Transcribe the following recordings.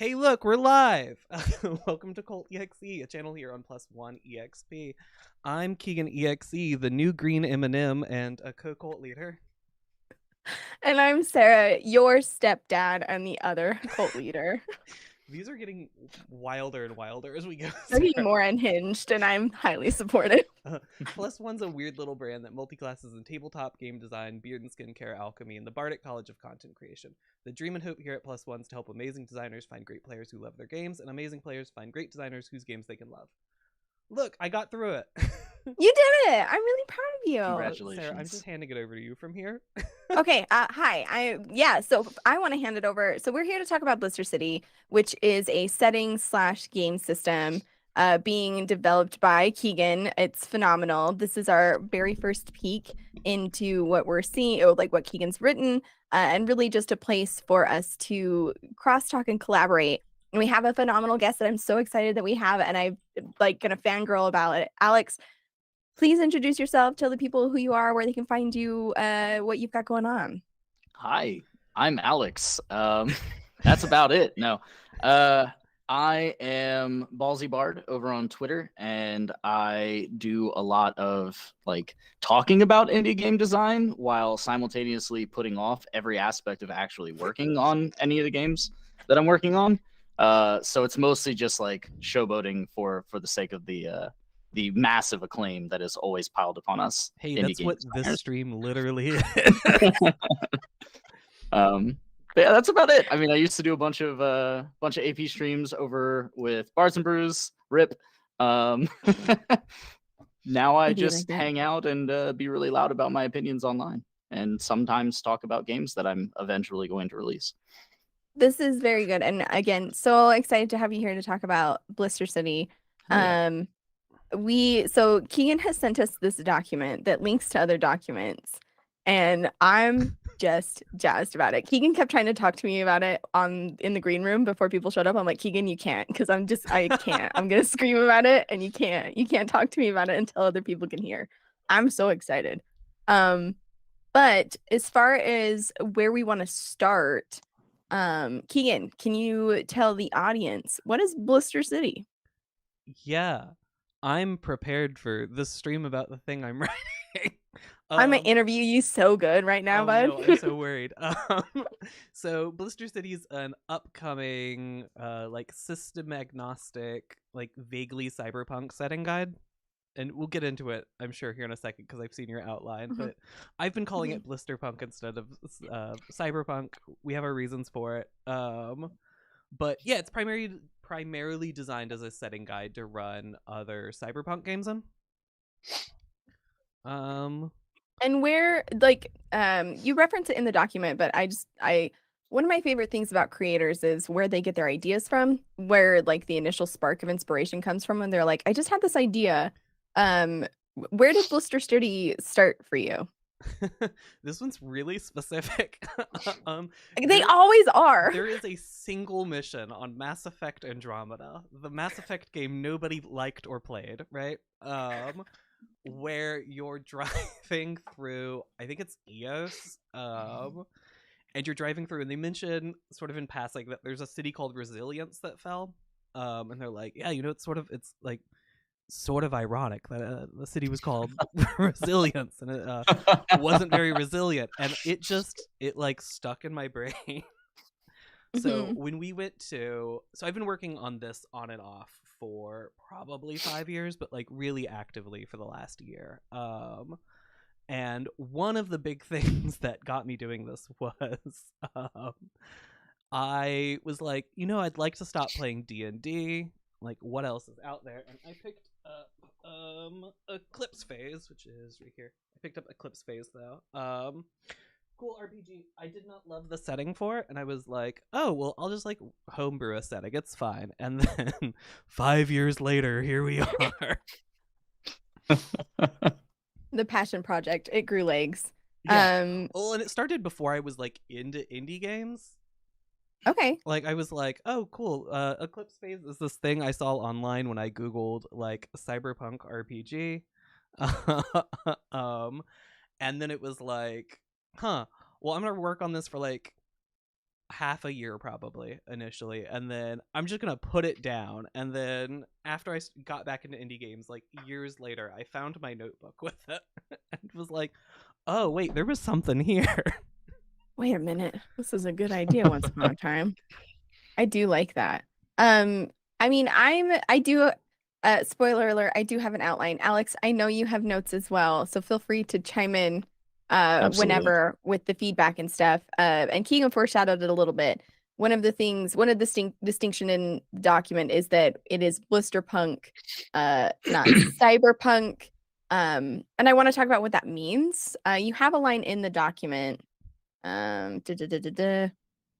Hey, look, we're live! Welcome to KeganExe, a channel here on Plus One EXP. I'm KeganExe, the new green M&M and a co-cult leader. And I'm Sarah, your stepdad and the other cult leader. These are getting wilder and wilder as we go. They're getting more unhinged, and I'm highly supportive. Plus One's a weird little brand that multi-classes in tabletop, game design, beard and skincare, alchemy, and the Bardic College of Content Creation. The dream and hope here at Plus One's to help amazing designers find great players who love their games, and amazing players find great designers whose games they can love. Look, I got through it. You did it! I'm really proud of you. Congratulations. Sarah, I'm just handing it over to you from here. Okay, hi. So I want to hand it over. So we're here to talk about Blister City, which is a setting/game system being developed by Kegan. It's phenomenal. This is our very first peek into what we're seeing, or like what Kegan's written, and really just a place for us to crosstalk and collaborate. And we have a phenomenal guest that I'm so excited that we have, and I'm like gonna fangirl about it. Alex, please introduce yourself. Tell the people who you are, where they can find you, what you've got going on. Hi, I'm Alex. That's about it. No, I am Ballsy Bard over on Twitter, and I do a lot of like talking about indie game design while simultaneously putting off every aspect of actually working on any of the games that I'm working on. So it's mostly just like showboating for the sake of the massive acclaim that is always piled upon us. Hey, that's what this stream literally is. But yeah, that's about it. I mean, I used to do a bunch of AP streams over with Bards and Brews, RIP. Now I just hang out and be really loud about my opinions online, and sometimes talk about games that I'm eventually going to release. This is very good, and again, so excited to have you here to talk about Blister City. So Kegan has sent us this document that links to other documents, and I'm just jazzed about it. Kegan kept trying to talk to me about it in the green room before people showed up. I'm like, Kegan, you can't, because I can't. I'm gonna scream about it, and you can't talk to me about it until other people can hear. I'm so excited. But as far as where we want to start, Kegan, can you tell the audience what is Blister City? Yeah, I'm prepared for this stream about the thing I'm writing. I'm gonna interview you so good right now, bud. No, I'm so worried. So Blister City is an upcoming, like system agnostic, like vaguely cyberpunk setting guide, and we'll get into it, I'm sure, here in a second because I've seen your outline. But I've been calling it Blisterpunk instead of cyberpunk. We have our reasons for it. But yeah, it's primarily designed as a setting guide to run other cyberpunk games in. And where, like, you reference it in the document, but one of my favorite things about creators is where they get their ideas from, where like the initial spark of inspiration comes from, and they're like, I just had this idea. Where did Blister City start for you? This one's really specific. They always are. There is a single mission on Mass Effect Andromeda, the Mass Effect game nobody liked or played, right? Where you're driving through, I think it's Eos, and you're driving through, and they mention sort of in passing that there's a city called Resilience that fell, and they're like, yeah, you know, it's like sort of ironic that the city was called Resilience, and it wasn't very resilient, and it like stuck in my brain. So when we went to, so I've been working on this on and off for probably 5 years, but like really actively for the last year. And one of the big things that got me doing this was I was like, you know, I'd like to stop playing D&D. Like, what else is out there? And I picked up Eclipse Phase, which is right here. I picked up Eclipse Phase though. Cool RPG. I did not love the setting for it, and I was like, oh, well, I'll just like homebrew a setting. It's fine. And then 5 years later, here we are. The passion project. It grew legs. Yeah. Well, and it started before I was like into indie games. Okay. Like I was like, oh, cool. Eclipse Phase is this thing I saw online when I Googled like cyberpunk RPG. And then it was like, well, I'm gonna work on this for like half a year probably initially, and then I'm just gonna put it down. And then after I got back into indie games, like years later, I found my notebook with it and was like, oh wait, there was something here. Wait a minute. This is a good idea once upon a time. I do like that. I mean, I do spoiler alert, I do have an outline. Alex, I know you have notes as well, so feel free to chime in whenever with the feedback and stuff. And Keegan foreshadowed it a little bit. One of the distinction in the document is that it is blisterpunk, not cyberpunk. And I want to talk about what that means. You have a line in the document, and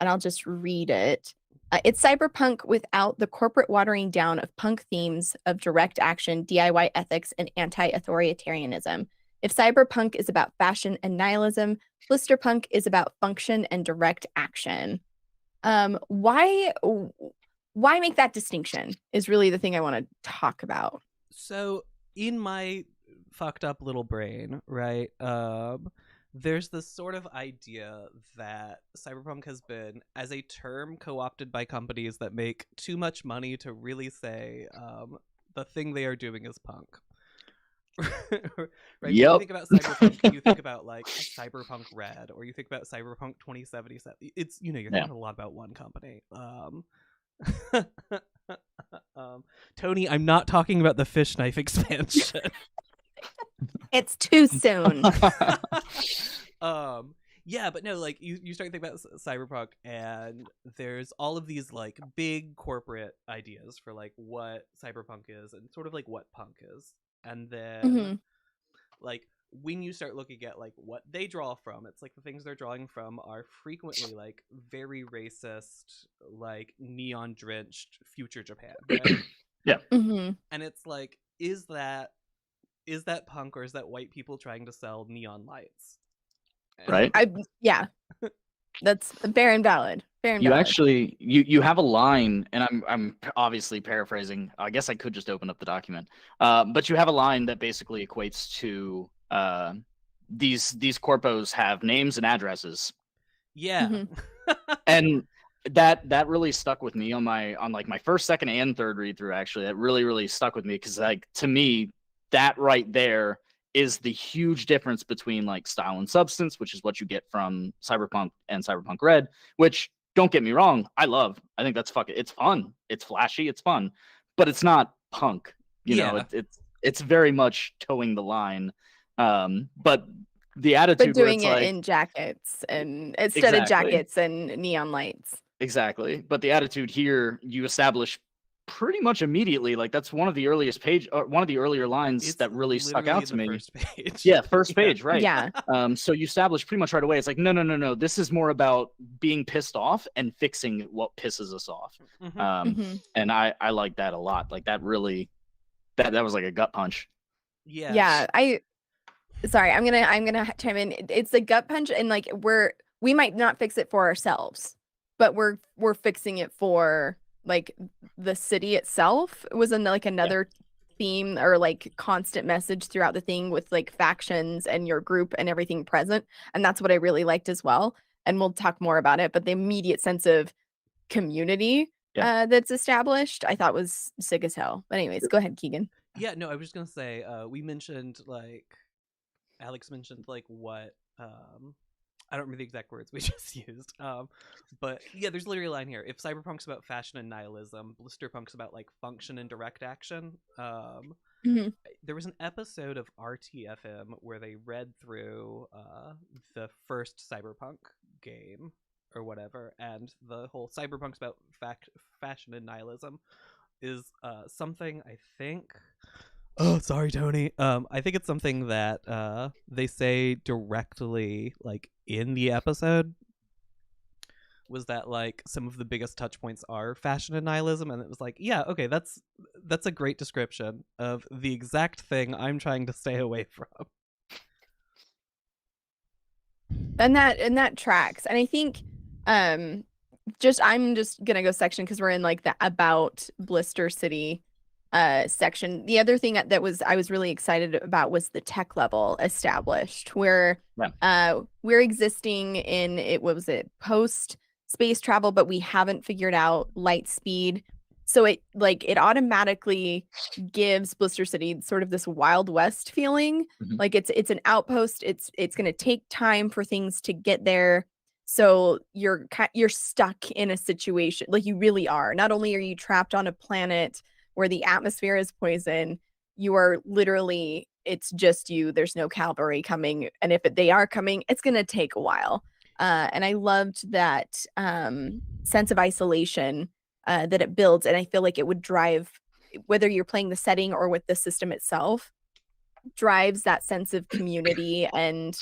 I'll just read it. It's cyberpunk without the corporate watering down of punk themes of direct action, DIY ethics, and anti-authoritarianism. If cyberpunk is about fashion and nihilism, blisterpunk is about function and direct action. Why make that distinction is really the thing I want to talk about. So in my fucked up little brain, right, there's this sort of idea that cyberpunk has been, as a term, co-opted by companies that make too much money to really say the thing they are doing is punk. Right? When you think about cyberpunk, you think about like Cyberpunk Red, or you think about Cyberpunk 2077. It's, you're thinking a lot about one company. Tony, I'm not talking about the fish knife expansion. It's too soon. Yeah, but no, like you start to think about cyberpunk, and there's all of these like big corporate ideas for like what cyberpunk is and sort of like what punk is. And then like when you start looking at like what they draw from, it's like the things they're drawing from are frequently like very racist, like neon drenched future Japan, right? Yeah. And it's like, is that punk, or is that white people trying to sell neon lights? Right. Yeah. That's fair and valid. You actually you have a line, and I'm obviously paraphrasing. I guess I could just open up the document. But you have a line that basically equates to these corpos have names and addresses. Yeah. And that really stuck with me on like my first, second, and third read through. Actually, that really stuck with me, because like to me, that right there is the huge difference between like style and substance, which is what you get from Cyberpunk and Cyberpunk Red, which, don't get me wrong, I love. I think that's it's fun. It's flashy. It's fun, but it's not punk. You know, it's very much towing the line. But the attitude, but doing it like, in jackets and instead of jackets and neon lights. Exactly. But the attitude here, you establish pretty much immediately. Like that's one of the earlier lines that really stuck out to me. First page. Yeah, first page, right? Yeah. So you establish pretty much right away. It's like no. This is more about being pissed off and fixing what pisses us off. And I like that a lot. Like that really, that was like a gut punch. Yeah. Yeah. Sorry, I'm gonna chime in. It's a gut punch, and like we might not fix it for ourselves, but we're fixing it for like the city itself. It was another theme or like constant message throughout the thing with like factions and your group and everything present, and that's what I really liked as well. And we'll talk more about it, but the immediate sense of community that's established, I thought was sick as hell. But anyways, go ahead, Keegan. Yeah, no, I was just gonna say, we mentioned like Alex mentioned like what I don't remember the exact words we just used. But yeah, there's literally a line here. If cyberpunk's about fashion and nihilism, blisterpunk's about like function and direct action. There was an episode of RTFM where they read through the first cyberpunk game or whatever, and the whole cyberpunk's about fashion and nihilism is something, I think. Oh, sorry, Tony. I think it's something that they say directly, like in the episode, was that like some of the biggest touch points are fashion and nihilism, and it was like, yeah, okay, that's a great description of the exact thing I'm trying to stay away from. And that tracks, and I think I'm just gonna go section because we're in like the about Blister City section. The other thing that I was really excited about was the tech level established, where we're existing in what was it, post space travel, but we haven't figured out light speed. So it automatically gives Blister City sort of this Wild West feeling. Mhm. Like it's an outpost. It's going to take time for things to get there. So you're stuck in a situation, like you really are. Not only are you trapped on a planet where the atmosphere is poison, you are literally, it's just you. There's no cavalry coming, and if they are coming, it's going to take a while. And I loved that sense of isolation that it builds, and I feel like it would drive, whether you're playing the setting or with the system itself, drives that sense of community, and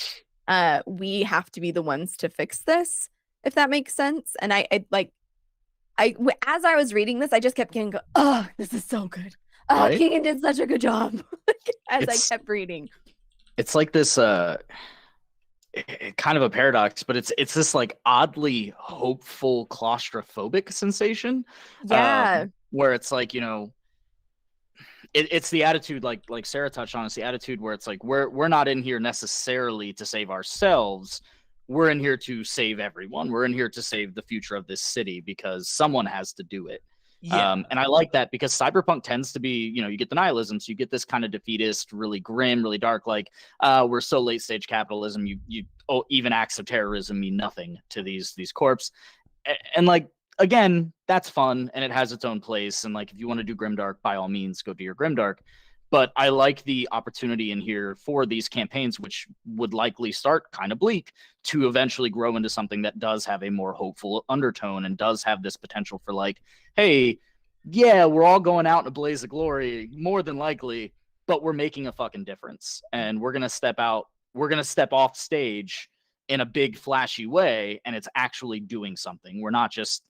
we have to be the ones to fix this, if that makes sense. And I as I was reading this, I just kept getting, oh, this is so good. Oh, Right? Keegan did such a good job as I kept reading. It's like this kind of a paradox, but it's this like oddly hopeful claustrophobic sensation. Yeah. Where it's like, you know, it's the attitude like Sarah touched on. It's the attitude where it's like we're not in here necessarily to save ourselves. We're in here to save everyone. We're in here to save the future of this city because someone has to do it. Yeah. And I like that because cyberpunk tends to be, you know, you get the nihilism, so you get this kind of defeatist, really grim, really dark, like we're so late stage capitalism. Even acts of terrorism mean nothing to these corps, and like again, that's fun and it has its own place. And like if you want to do grimdark, by all means, go do your grimdark. But I like the opportunity in here for these campaigns, which would likely start kind of bleak, to eventually grow into something that does have a more hopeful undertone and does have this potential for like, hey, yeah, we're all going out in a blaze of glory, more than likely, but we're making a fucking difference. And we're going to step out, we're going to step off stage in a big flashy way, and it's actually doing something. We're not just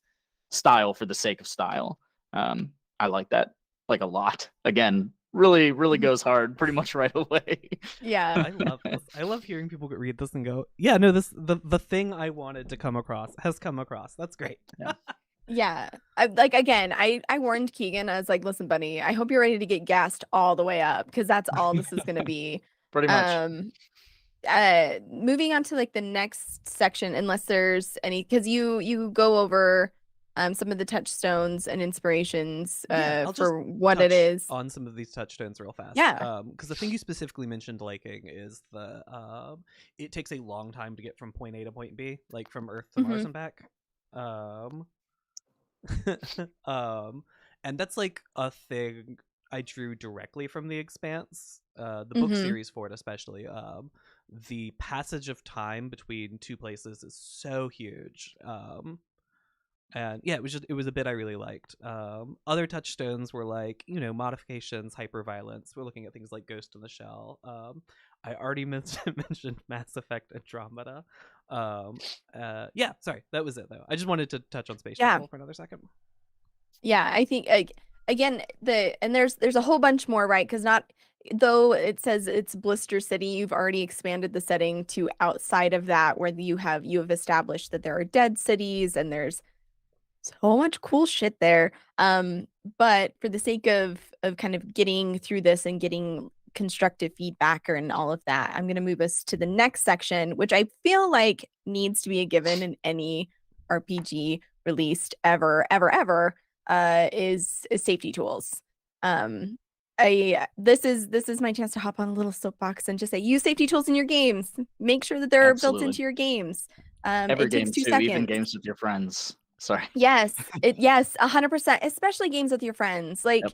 style for the sake of style. I like that like a lot. Again, really goes hard pretty much right away. Yeah. I love this. I love hearing people read this and go, yeah, no, the thing I wanted to come across has come across. That's great. Yeah. I warned Keegan. I was like, listen, buddy, I hope you're ready to get gassed all the way up, because that's all this is going to be. Pretty much. Moving on to like the next section, unless there's any, because you go over some of the touchstones and inspirations for what it is. On some of these touchstones real fast. Yeah. Because the thing you specifically mentioned liking is the it takes a long time to get from point A to point B, like from Earth to Mars and back. And that's like a thing I drew directly from The Expanse, the book series for it especially. The passage of time between two places is so huge. And yeah, it was a bit I really liked. Other touchstones were like, you know, modifications, hyperviolence. We're looking at things like Ghost in the Shell. I already mentioned Mass Effect Andromeda. Yeah, sorry, that was it though. I just wanted to touch on space travel for another second. Yeah, I think again there's a whole bunch more, right? Because though it says it's Blister City, you've already expanded the setting to outside of that, where you have established that there are dead cities and there's so much cool shit there. But for the sake of kind of getting through this and getting constructive feedback and all of that, I'm going to move us to the next section, which I feel like needs to be a given in any RPG released ever, is safety tools. This is my chance to hop on a little soapbox and just say, use safety tools in your games. Make sure that they're built into your games. Every it game takes 2 too, seconds. even games with your friends. Sorry. Yes, 100%, especially games with your friends. Like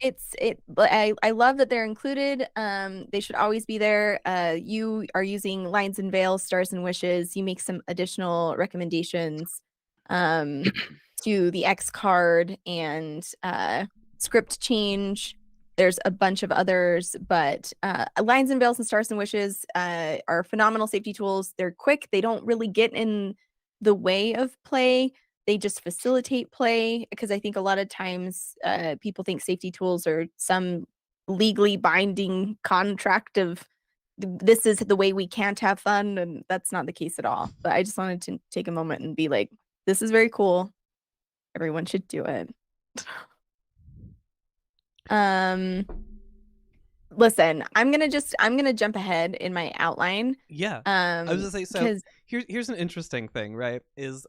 I love that they're included. They should always be there. You are using lines and veils, stars and wishes. You make some additional recommendations to the X card and script change. There's a bunch of others, but lines and veils and stars and wishes are phenomenal safety tools. They're quick. They don't really get in the way of play. They just facilitate play, because I think a lot of times people think safety tools are some legally binding contract of this is the way we can't have fun, and that's not the case at all. But I just wanted to take a moment and be like, this is very cool. Everyone should do it. Listen, I'm gonna jump ahead in my outline. Yeah. I was gonna say, so here's an interesting thing, right? Is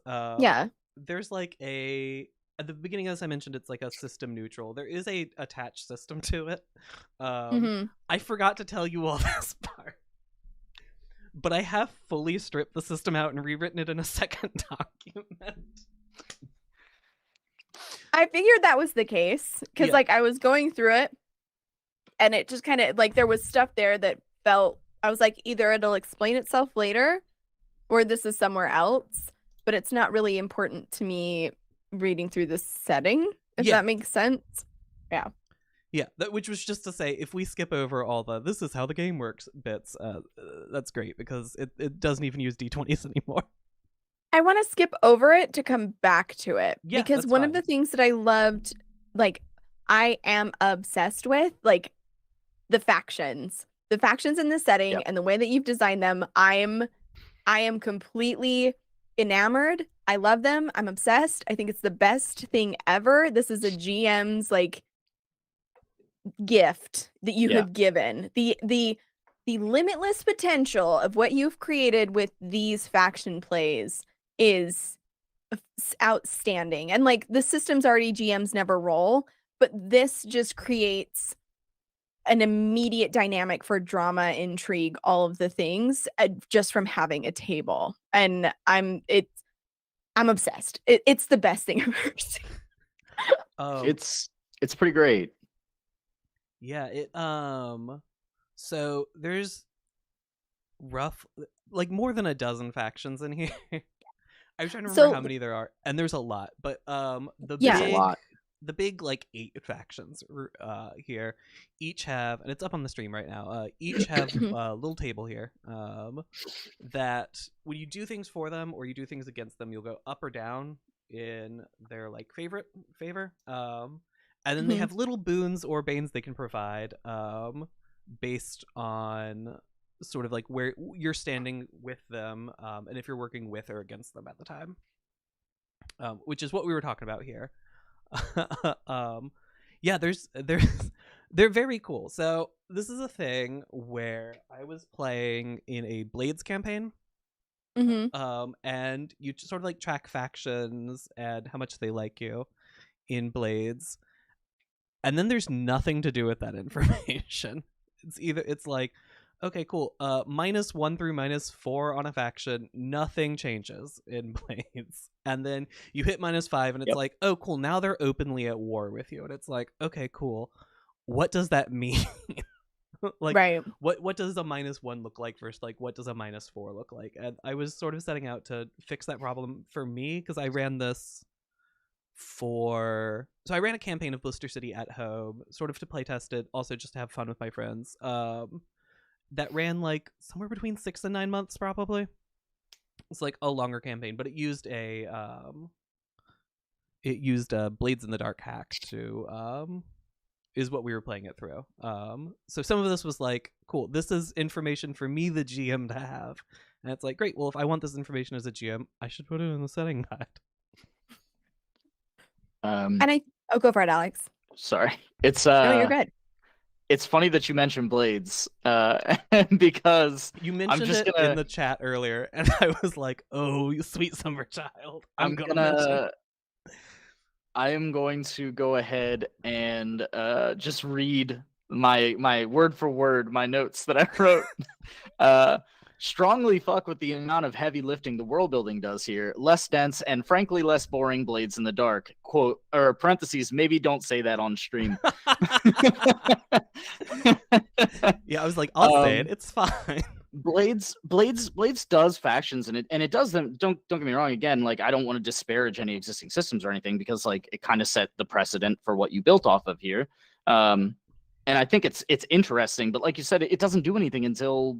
there's like at the beginning, as I mentioned, it's like a system neutral. There is a attached system to it. I forgot to tell you all this part, but I have fully stripped the system out and rewritten it in a second document. I figured that was the case because like I was going through it and it just kind of like there was stuff there that felt, I was like, either it'll explain itself later or this is somewhere else, but it's not really important to me reading through this setting, if that makes sense. Yeah, which was just to say, if we skip over all the this is how the game works bits, that's great because it doesn't even use d20s anymore. I want to skip over it to come back to it because that's one fine. of the things that I loved, like I am obsessed with, like the factions in the setting and the way that you've designed them. I am completely enamored. I love them. I'm obsessed. I think it's the best thing ever. This is a GM's like gift that you have given. The limitless potential of what you've created with these faction plays is outstanding. And like the systems already GMs never roll, but this just creates an immediate dynamic for drama, intrigue, all of the things just from having a table. And I'm obsessed. It's the best thing I've ever seen. It's pretty great. Yeah, so there's like more than a dozen factions in here. I'm trying to remember how many there are, and there's a lot. But the big like 8 factions here each have, and it's up on the stream right now, each have a little table here that when you do things for them or you do things against them, you'll go up or down in their like favor, and then they have little boons or banes they can provide based on sort of like where you're standing with them, and if you're working with or against them at the time, which is what we were talking about here. They're very cool. So this is a thing where I was playing in a Blades campaign, and you just sort of like track factions and how much they like you in Blades, and then there's nothing to do with that information. It's like, okay, cool, -1 through -4 on a faction, nothing changes in Blades. And then you hit -5 and it's like, oh cool, now they're openly at war with you. And it's like, okay, cool, what does that mean? Like, what does a -1 look like versus like what does a -4 look like? And I was sort of setting out to fix that problem for me because I ran this so I ran a campaign of Blister City at home, sort of to play test it, also just to have fun with my friends. That ran like somewhere between 6 and 9 months, probably. It's like a longer campaign, but it used a Blades in the Dark hack to is what we were playing it through. So some of this was like, cool, this is information for me, the GM, to have, and it's like, great. Well, if I want this information as a GM, I should put it in the setting guide. And go for it, Alex. Sorry, it's no, you're good. It's funny that you mentioned Blades, because you mentioned it in the chat earlier, and I was like, "Oh, you sweet summer child!" I am going to go ahead and just read my word for word my notes that I wrote. Strongly fuck with the amount of heavy lifting the world building does here. Less dense and frankly less boring Blades in the Dark. Quote, or parentheses, maybe don't say that on stream. Yeah, I was like, I'll say it. It's fine. Blades does factions, and it does them. Don't get me wrong. Again, like I don't want to disparage any existing systems or anything because like it kind of set the precedent for what you built off of here. And I think it's interesting, but like you said, it doesn't do anything until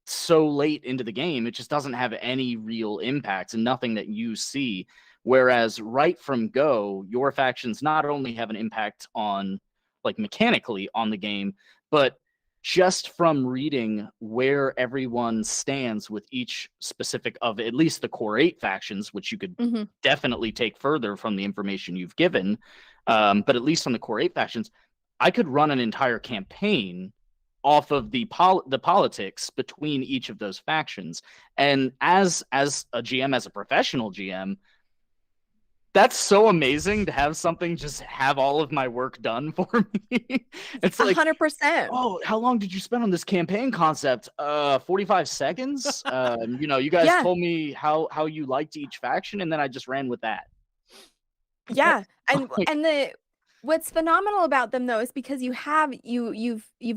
so late into the game. It just doesn't have any real impact and nothing that you see. Whereas right from go, your factions not only have an impact on like mechanically on the game, but just from reading where everyone stands with each specific of at least the core 8 factions, which you could definitely take further from the information you've given. But at least on the core 8 factions, I could run an entire campaign off of the politics between each of those factions. And as a GM, as a professional GM, That's so amazing to have something just have all of my work done for me. It's like 100%. oh, how long did you spend on this campaign concept? 45 seconds. You guys told me how you liked each faction, and then I just ran with that. Yeah, and what's phenomenal about them though is because you've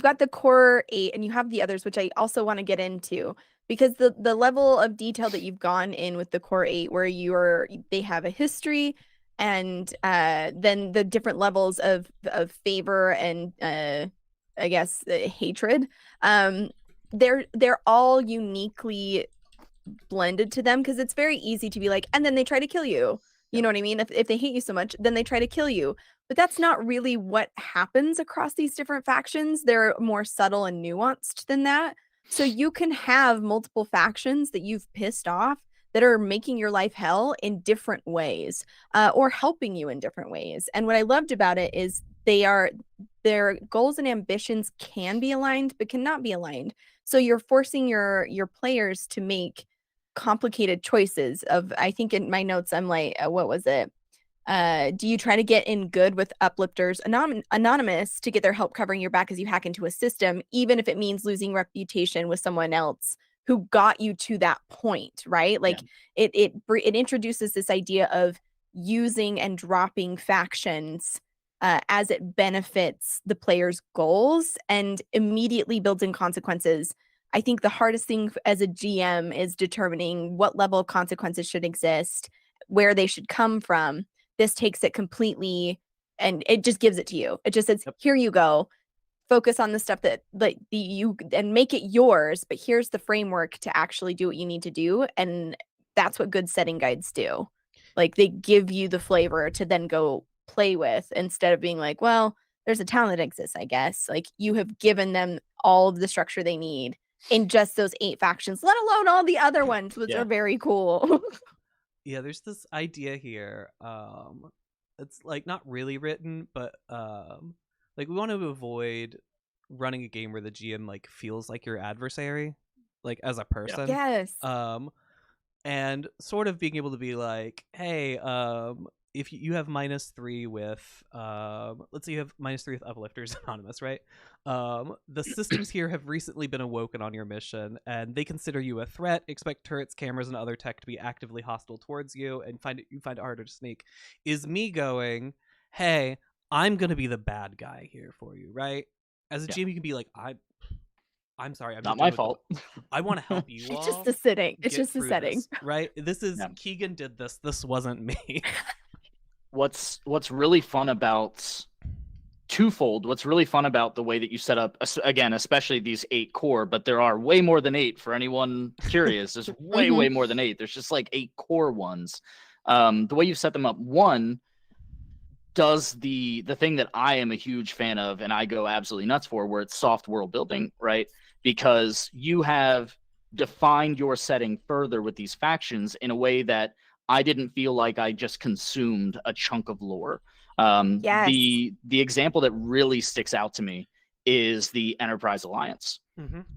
got the core 8 and you have the others, which I also want to get into, because the level of detail that you've gone in with the core 8, where they have a history, and then the different levels of favor and I guess hatred. They're all uniquely blended to them, because it's very easy to be like, and then they try to kill you. You know what I mean? If they hate you so much, then they try to kill you. But that's not really what happens across these different factions. They're more subtle and nuanced than that. So you can have multiple factions that you've pissed off that are making your life hell in different ways, or helping you in different ways. And what I loved about it is their goals and ambitions can be aligned, but cannot be aligned. So you're forcing your players to make complicated choices of, I think in my notes I'm like, what was it? Do you try to get in good with uplifters anonymous to get their help covering your back as you hack into a system, even if it means losing reputation with someone else who got you to that point, right? Like it introduces this idea of using and dropping factions as it benefits the player's goals, and immediately builds in consequences. I think the hardest thing as a GM is determining what level of consequences should exist, where they should come from. This takes it completely, and it just gives it to you. It just says, here you go. Focus on the stuff that and make it yours, but here's the framework to actually do what you need to do. And that's what good setting guides do. Like, they give you the flavor to then go play with, instead of being like, well, there's a town that exists, I guess. Like, you have given them all of the structure they need in just those 8 factions, let alone all the other ones, which are very cool. Yeah, there's this idea here. It's like not really written, but like we want to avoid running a game where the GM like feels like your adversary, like as a person. Yes. And sort of being able to be like, hey, if you have -3 with let's say you have -3 with Uplifters Anonymous, right? The systems here have recently been awoken on your mission, and they consider you a threat, expect turrets, cameras, and other tech to be actively hostile towards you, and you find it harder to sneak. Is me going, hey, I'm gonna be the bad guy here for you, right? As a GM, you can be like, I'm sorry, I'm not my fault. I want to help you all. It's just the setting. It's just the setting, right? This is Keegan did this. This wasn't me. What's really fun about twofold? What's really fun about the way that you set up, again, especially these 8 core, but there are way more than 8 for anyone curious. There's way more than 8. There's just like 8 core ones. The way you set them up, one does the thing that I am a huge fan of, and I go absolutely nuts for, where it's soft world building, right? Because you have defined your setting further with these factions in a way that I didn't feel like I just consumed a chunk of lore. The example that really sticks out to me is the Enterprise Alliance.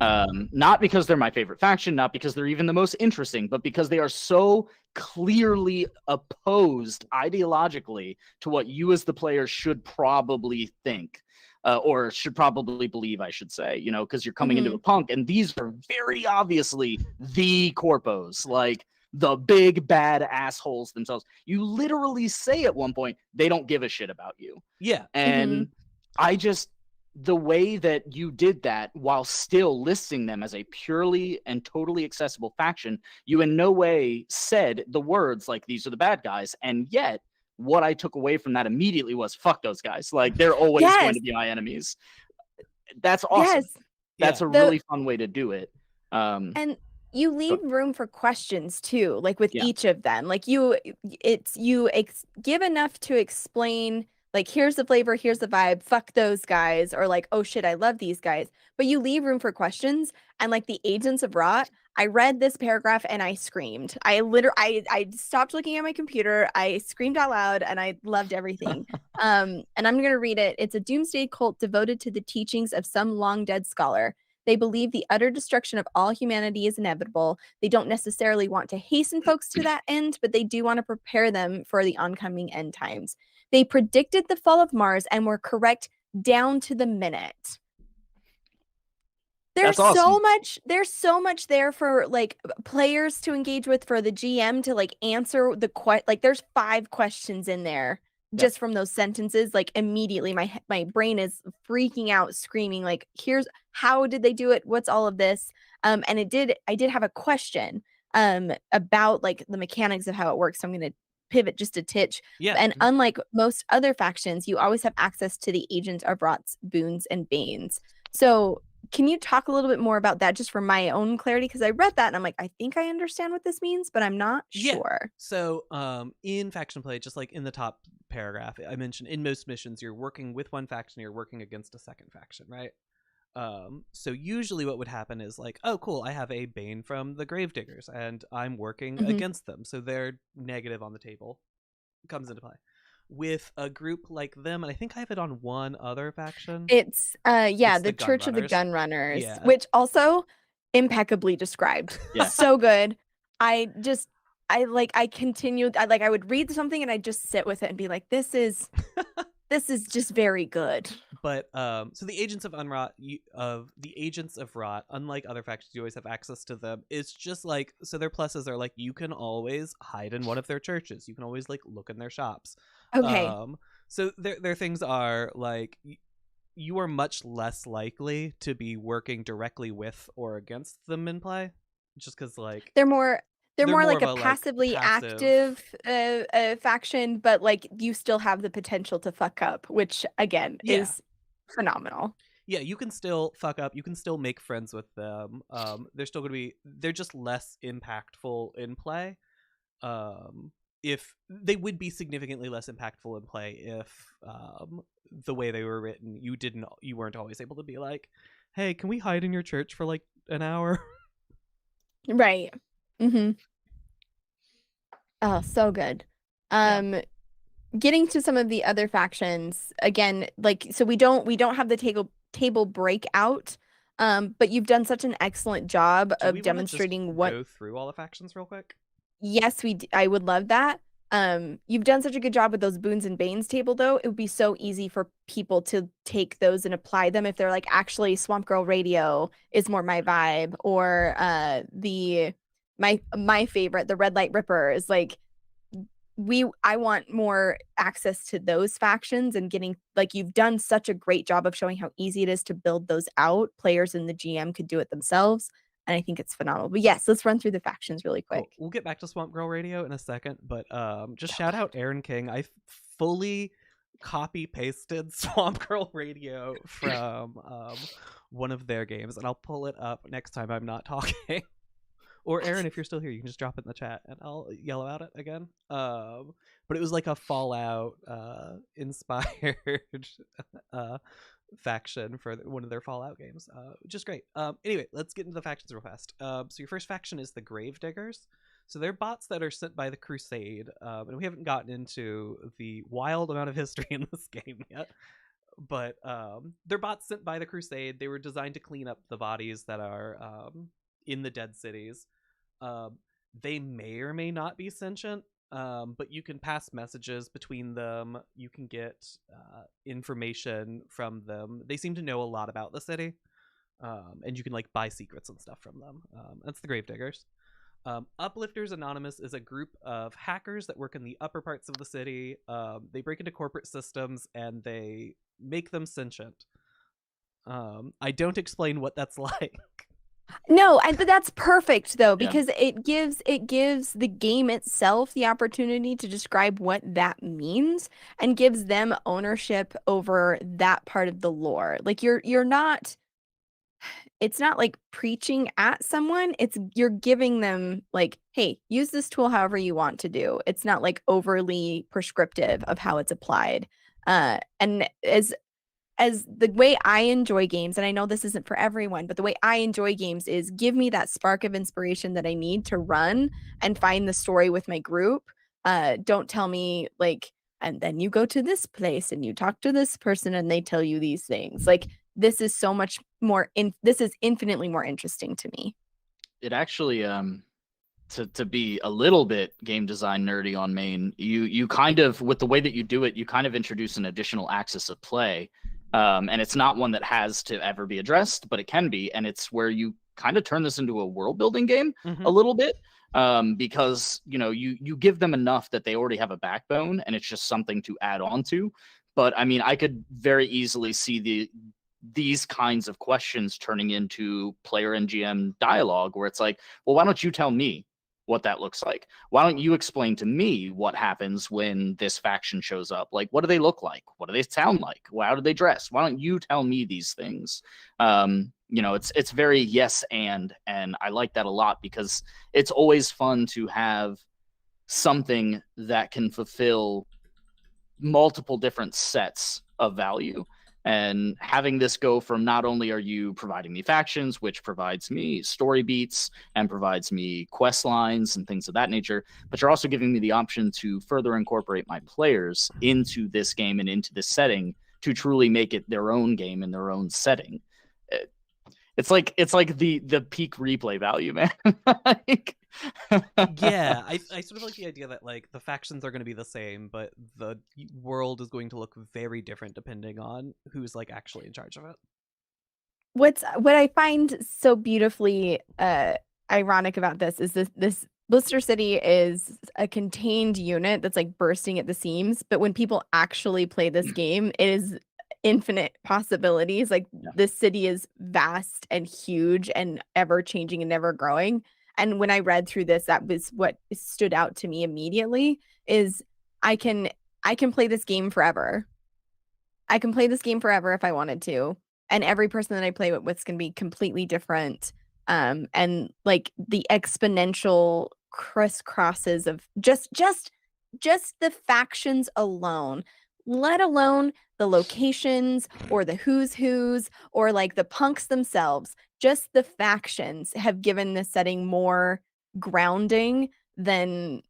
Not because they're my favorite faction, not because they're even the most interesting, but because they are so clearly opposed ideologically to what you as the player should probably think. Or should probably believe, I should say, because you're coming into a punk, and these are very obviously the corpos, like the big bad assholes themselves. You literally say at one point, they don't give a shit about you. Yeah. And the way that you did that while still listing them as a purely and totally accessible faction, you in no way said the words like, these are the bad guys. And yet, what I took away from that immediately was, fuck those guys. Like, they're always going to be my enemies. That's awesome. That's a really fun way to do it. And you leave room for questions too, like with each of them. Like give enough to explain, like, here's the flavor, here's the vibe, fuck those guys, or like, oh shit, I love these guys. But you leave room for questions. And like the Agents of Rot, I read this paragraph and I screamed. I stopped looking at my computer. I screamed out loud and I loved everything. And I'm going to read it. It's a doomsday cult devoted to the teachings of some long dead scholar. They believe the utter destruction of all humanity is inevitable. They don't necessarily want to hasten folks to that end, but they do want to prepare them for the oncoming end times. They predicted the fall of Mars and were correct down to the minute. There's That's awesome. so much there for like players to engage with, for the GM to like answer the like there's 5 questions in there just from those sentences. Like immediately my brain is freaking out, screaming like, here's how did they do it? What's all of this? And I did have a question about like the mechanics of how it works. So I'm going to pivot just a titch. Yeah. And unlike most other factions, you always have access to the Agent of Rot's boons and banes. So can you talk a little bit more about that, just for my own clarity? Because I read that and I'm like, I think I understand what this means, but I'm not sure. So in faction play, just like in the top paragraph, I mentioned in most missions, you're working with one faction, you're working against a second faction, right? So usually what would happen is like, oh, cool, I have a Bane from the Gravediggers and I'm working against them. So they're negative on the table. Comes into play. With a group like them, and I think I have it on one other faction. It's the Church of the Gun Runners, which also impeccably described. So good. I continued. I would read something and I'd just sit with it and be like, this is just very good. But so the Agents of Rot, unlike other factions, you always have access to them. It's just like, so their pluses are like, you can always hide in one of their churches. You can always like look in their shops. Okay. So their things are like, you are much less likely to be working directly with or against them in play, just because like they're more like a passively active faction, but like you still have the potential to fuck up, which again is phenomenal. Yeah, you can still fuck up. You can still make friends with them. They're just less impactful in play. If they would be significantly less impactful in play if the way they were written, you weren't always able to be like, hey, can we hide in your church for like an hour? Right. Oh, so good. Getting to some of the other factions again, like, so we don't have the table breakout, but you've done such an excellent job of demonstrating what. Go through all the factions real quick. Yes, I would love that. You've done such a good job with those boons and banes table, though. It would be so easy for people to take those and apply them if they're like, actually, Swamp Girl Radio is more my vibe, or my favorite, the Red Light Ripper, is like, I want more access to those factions, and getting, like, you've done such a great job of showing how easy it is to build those out. Players and the GM could do it themselves. And I think it's phenomenal. But yes, let's run through the factions really quick. Cool. We'll get back to Swamp Girl Radio in a second, but just shout out Aaron King. I fully copy pasted Swamp Girl Radio from one of their games, and I'll pull it up next time I'm not talking. Or Aaron, if you're still here, you can just drop it in the chat and I'll yell about it again. But it was like a Fallout inspired faction for one of their Fallout games, which is great. Anyway, let's get into the factions real fast. So your first faction is the Gravediggers. So they're bots that are sent by the Crusade, and we haven't gotten into the wild amount of history in this game yet. But they're bots sent by the Crusade. They were designed to clean up the bodies that are in the dead cities. They may or may not be sentient. But you can pass messages between them. You can get information from them. They seem to know a lot about the city, and you can like buy secrets and stuff from them. That's the Gravediggers. Uplifters Anonymous is a group of hackers that work in the upper parts of the city. They break into corporate systems and they make them sentient. I don't explain what that's like. No, but that's perfect though, because it gives the game itself the opportunity to describe what that means, and gives them ownership over that part of the lore. Like you're not, it's not like preaching at someone, you're giving them like, hey, use this tool however you want to do. It's not like overly prescriptive of how it's applied. And as the way I enjoy games, and I know this isn't for everyone, but the way I enjoy games is give me that spark of inspiration that I need to run and find the story with my group. Don't tell me like, and then you go to this place and you talk to this person and they tell you these things. Like, this is so much this is infinitely more interesting to me. It actually to be a little bit game design nerdy on main, you kind of, with the way that you do it, you kind of introduce an additional axis of play, and it's not one that has to ever be addressed, but it can be, and it's where you kind of turn this into a world building game a little bit, because you give them enough that they already have a backbone, and it's just something to add on to. But I mean, I could very easily see these kinds of questions turning into player and GM dialogue, where it's like, well, why don't you tell me what that looks like? Why don't you explain to me what happens when this faction shows up? Like, what do they look like? What do they sound like? How do they dress? Why don't you tell me these things? It's very yes and I like that a lot, because it's always fun to have something that can fulfill multiple different sets of value. And having this go from, not only are you providing me factions, which provides me story beats and provides me quest lines and things of that nature, but you're also giving me the option to further incorporate my players into this game and into this setting to truly make it their own game in their own setting. It's like the peak replay value, man. Yeah, I sort of like the idea that like the factions are going to be the same, but the world is going to look very different depending on who's like actually in charge of it. What I find so beautifully ironic about this is this Blister City is a contained unit that's like bursting at the seams, but when people actually play this game, it is infinite possibilities. Like, this city is vast and huge and ever changing and ever growing. And when I read through this, that was what stood out to me immediately, is I can play this game forever. I can play this game forever if I wanted to. And every person that I play with is going to be completely different. And like the exponential crisscrosses of just the factions alone, let alone the locations or the who's or like the punks themselves. Just the factions have given this setting more grounding than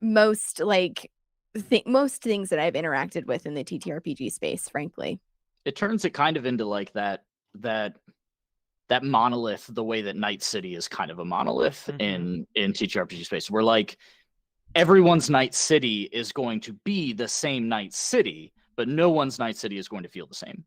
most most things that I've interacted with in the TTRPG space, frankly. It turns it kind of into like that monolith, the way that Night City is kind of a monolith in TTRPG space, where like everyone's Night City is going to be the same Night City, but no one's Night City is going to feel the same.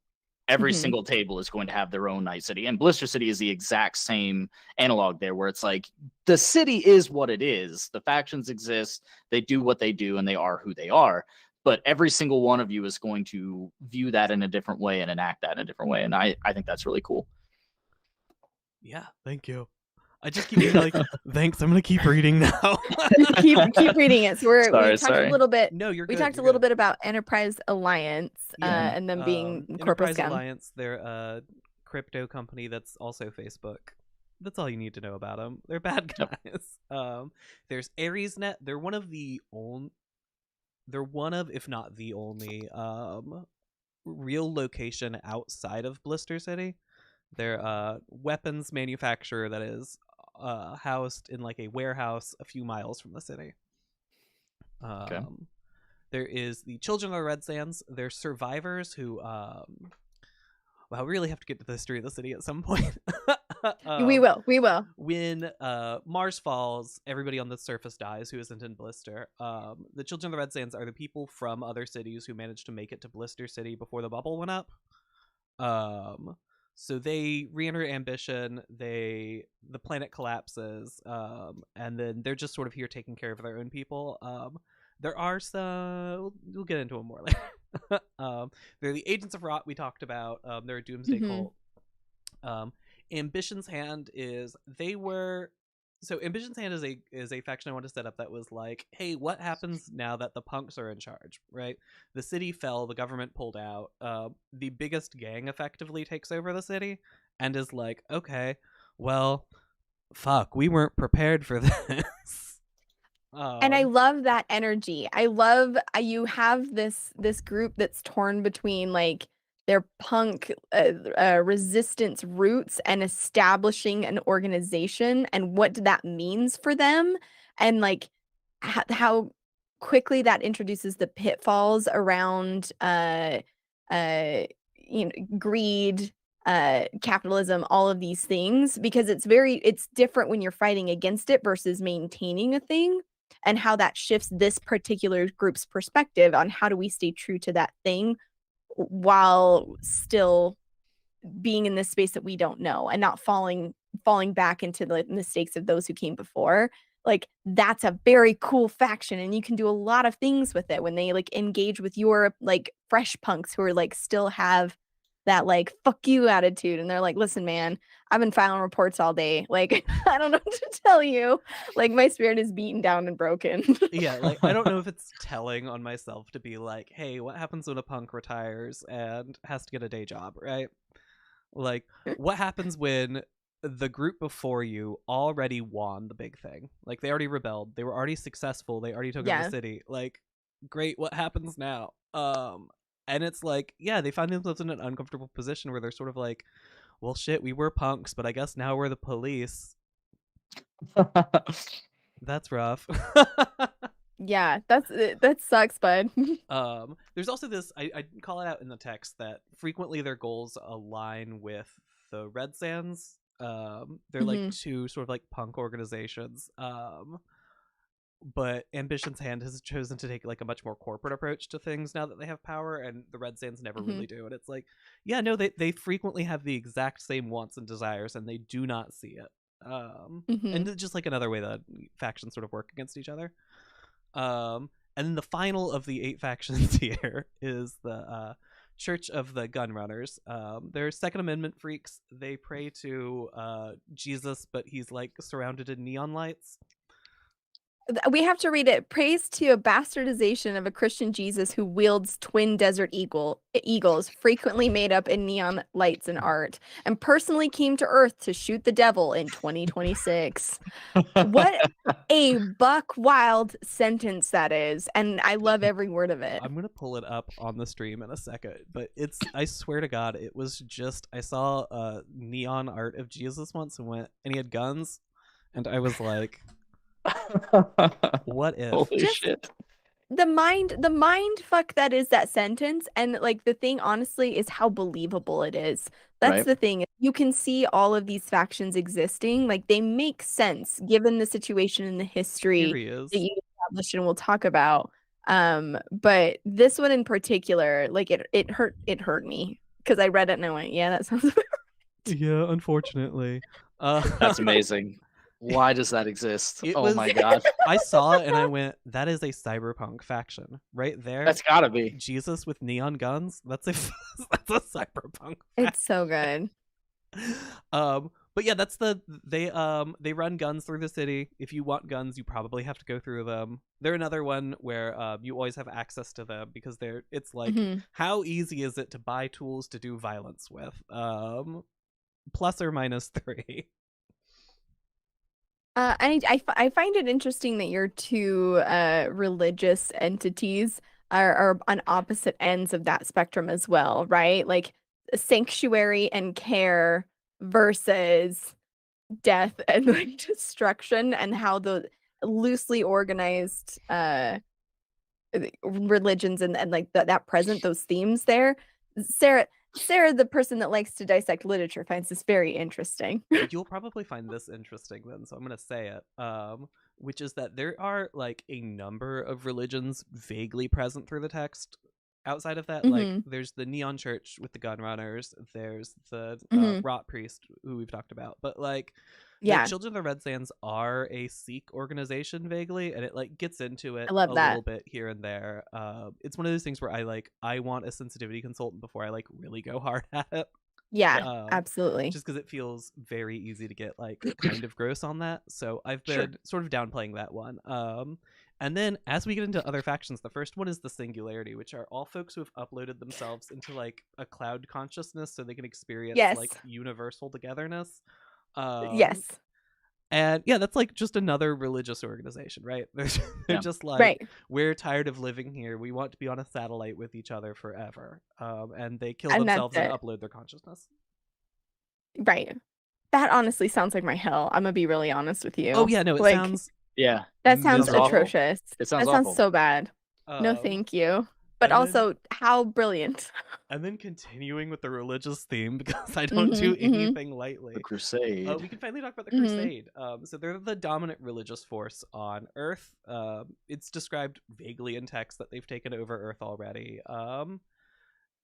Every single table is going to have their own Night City. And Blister City is the exact same analog there, where it's like the city is what it is. The factions exist, they do what they do, and they are who they are. But every single one of you is going to view that in a different way and enact that in a different way. And I think that's really cool. Yeah, thank you. I just keep being like, thanks, I'm going to keep reading now. keep reading it. So we talked a little bit. No, you're good. We talked a little bit about Enterprise Alliance and them being corporate Enterprise scum. Alliance, they're a crypto company that's also Facebook. That's all you need to know about them. They're bad guys. There's AresNet. They're one of, if not the only, real location outside of Blister City. They're a weapons manufacturer that is housed in like a warehouse a few miles from the city. There is the Children of the Red Sands. They're survivors who we really have to get to the history of the city at some point. We will. When Mars falls, everybody on the surface dies who isn't in Blister. The Children of the Red Sands are the people from other cities who managed to make it to Blister City before the bubble went up. So they re-enter Ambition, the planet collapses, and then they're just sort of here taking care of their own people. There are some, we'll get into them more later. They're the Agents of Rot we talked about. They're a doomsday cult. Ambition's Hand is, Ambition's Hand is a faction I want to set up that was like, hey, what happens now that the punks are in charge, right? The city fell, the government pulled out, the biggest gang effectively takes over the city and is like, okay, well, fuck, we weren't prepared for this. And I love that energy. I love you have this group that's torn between like their punk resistance roots and establishing an organization and what that means for them, and like how quickly that introduces the pitfalls around greed, capitalism, all of these things, because it's different when you're fighting against it versus maintaining a thing, and how that shifts this particular group's perspective on how do we stay true to that thing while still being in this space that we don't know and not falling back into the mistakes of those who came before. Like, that's a very cool faction, and you can do a lot of things with it when they like engage with your like fresh punks who are like still have that like fuck you attitude, and they're like, listen man, I've been filing reports all day, like I don't know what to tell you, like my spirit is beaten down and broken. Yeah, like I don't know if it's telling on myself to be like, hey, what happens when a punk retires and has to get a day job, right? Like, what happens when the group before you already won the big thing? Like, they already rebelled, they were already successful, they already took over the city. Like, great, what happens now? And it's like, yeah, they find themselves in an uncomfortable position where they're sort of like, well, shit, we were punks, but I guess now we're the police. That's rough. Yeah, that sucks, bud. There's also this, I call it out in the text, that frequently their goals align with the Red Sands. They're like two sort of like punk organizations. But Ambition's Hand has chosen to take like a much more corporate approach to things now that they have power, and the Red Sands never really do. And it's like, yeah, no, they frequently have the exact same wants and desires, and they do not see it. And just like another way that factions sort of work against each other. And then the final of the 8 factions here is the Church of the Gunrunners. They're Second Amendment freaks. They pray to Jesus, but he's like surrounded in neon lights. We have to read it. Praise to a bastardization of a Christian Jesus who wields twin desert eagles, frequently made up in neon lights and art, and personally came to Earth to shoot the devil in 2026. What a buck wild sentence that is, and I love every word of it. I'm gonna pull it up on the stream in a second, but it's, I swear to God, it was just, I saw a neon art of Jesus once and he had guns, and I was like, what if? Holy shit. The mind fuck that is that sentence, and like the thing honestly is how believable it is. That's the thing. You can see all of these factions existing, like they make sense given the situation and the history that you established and we'll talk about. But this one in particular, like it hurt me because I read it and I went, yeah, that sounds about right. Yeah, unfortunately. That's amazing. Why does that exist? My god. I saw it and I went, that is a cyberpunk faction right there. That's gotta be. Jesus with neon guns. That's a cyberpunk faction. It's so good. But yeah, that's they run guns through the city. If you want guns, you probably have to go through them. They're another one where you always have access to them because it's like, how easy is it to buy tools to do violence with? Plus or minus 3. I find it interesting that your two religious entities are on opposite ends of that spectrum as well, right? Like sanctuary and care versus death and like destruction, and how the loosely organized religions and like that present those themes there. Sarah, the person that likes to dissect literature, finds this very interesting. You'll probably find this interesting then, so I'm going to say it, which is that there are like a number of religions vaguely present through the text. Outside of that, like there's the Neon Church with the Gunrunners, there's the Rot Priest, who we've talked about, but like the Children of the Red Sands are a Sikh organization vaguely, and it like gets into it little bit here and there. It's one of those things where I want a sensitivity consultant before I like really go hard at it. Yeah, absolutely. Just because it feels very easy to get like kind of gross on that. So I've been sort of downplaying that one. And then as we get into other factions, the first one is the Singularity, which are all folks who have uploaded themselves into like a cloud consciousness so they can experience like universal togetherness. And yeah, that's like just another religious organization, right? They're just like, we're tired of living here. We want to be on a satellite with each other forever. And they kill themselves and upload their consciousness. Right. That honestly sounds like my hell. I'm gonna be really honest with you. Oh yeah, no, it sounds that sounds awful. atrocious. It sounds that awful. sounds so bad. No, thank you. but And also how brilliant. And then continuing with the religious theme, because I don't do anything lightly. The Crusade. We can finally talk about the Mhm. Crusade. So they're the dominant religious force on Earth. It's described vaguely in text that they've taken over Earth already.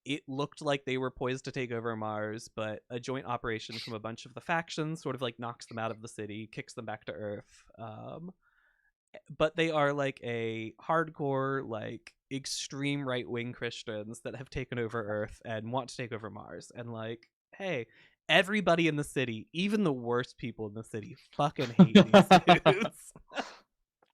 It looked like they were poised to take over Mars, but a joint operation from a bunch of the factions sort of like knocks them out of the city, kicks them back to Earth. But they are like a hardcore, like extreme right-wing Christians that have taken over Earth and want to take over Mars. And like, hey, everybody in the city, even the worst people in the city, fucking hate these dudes.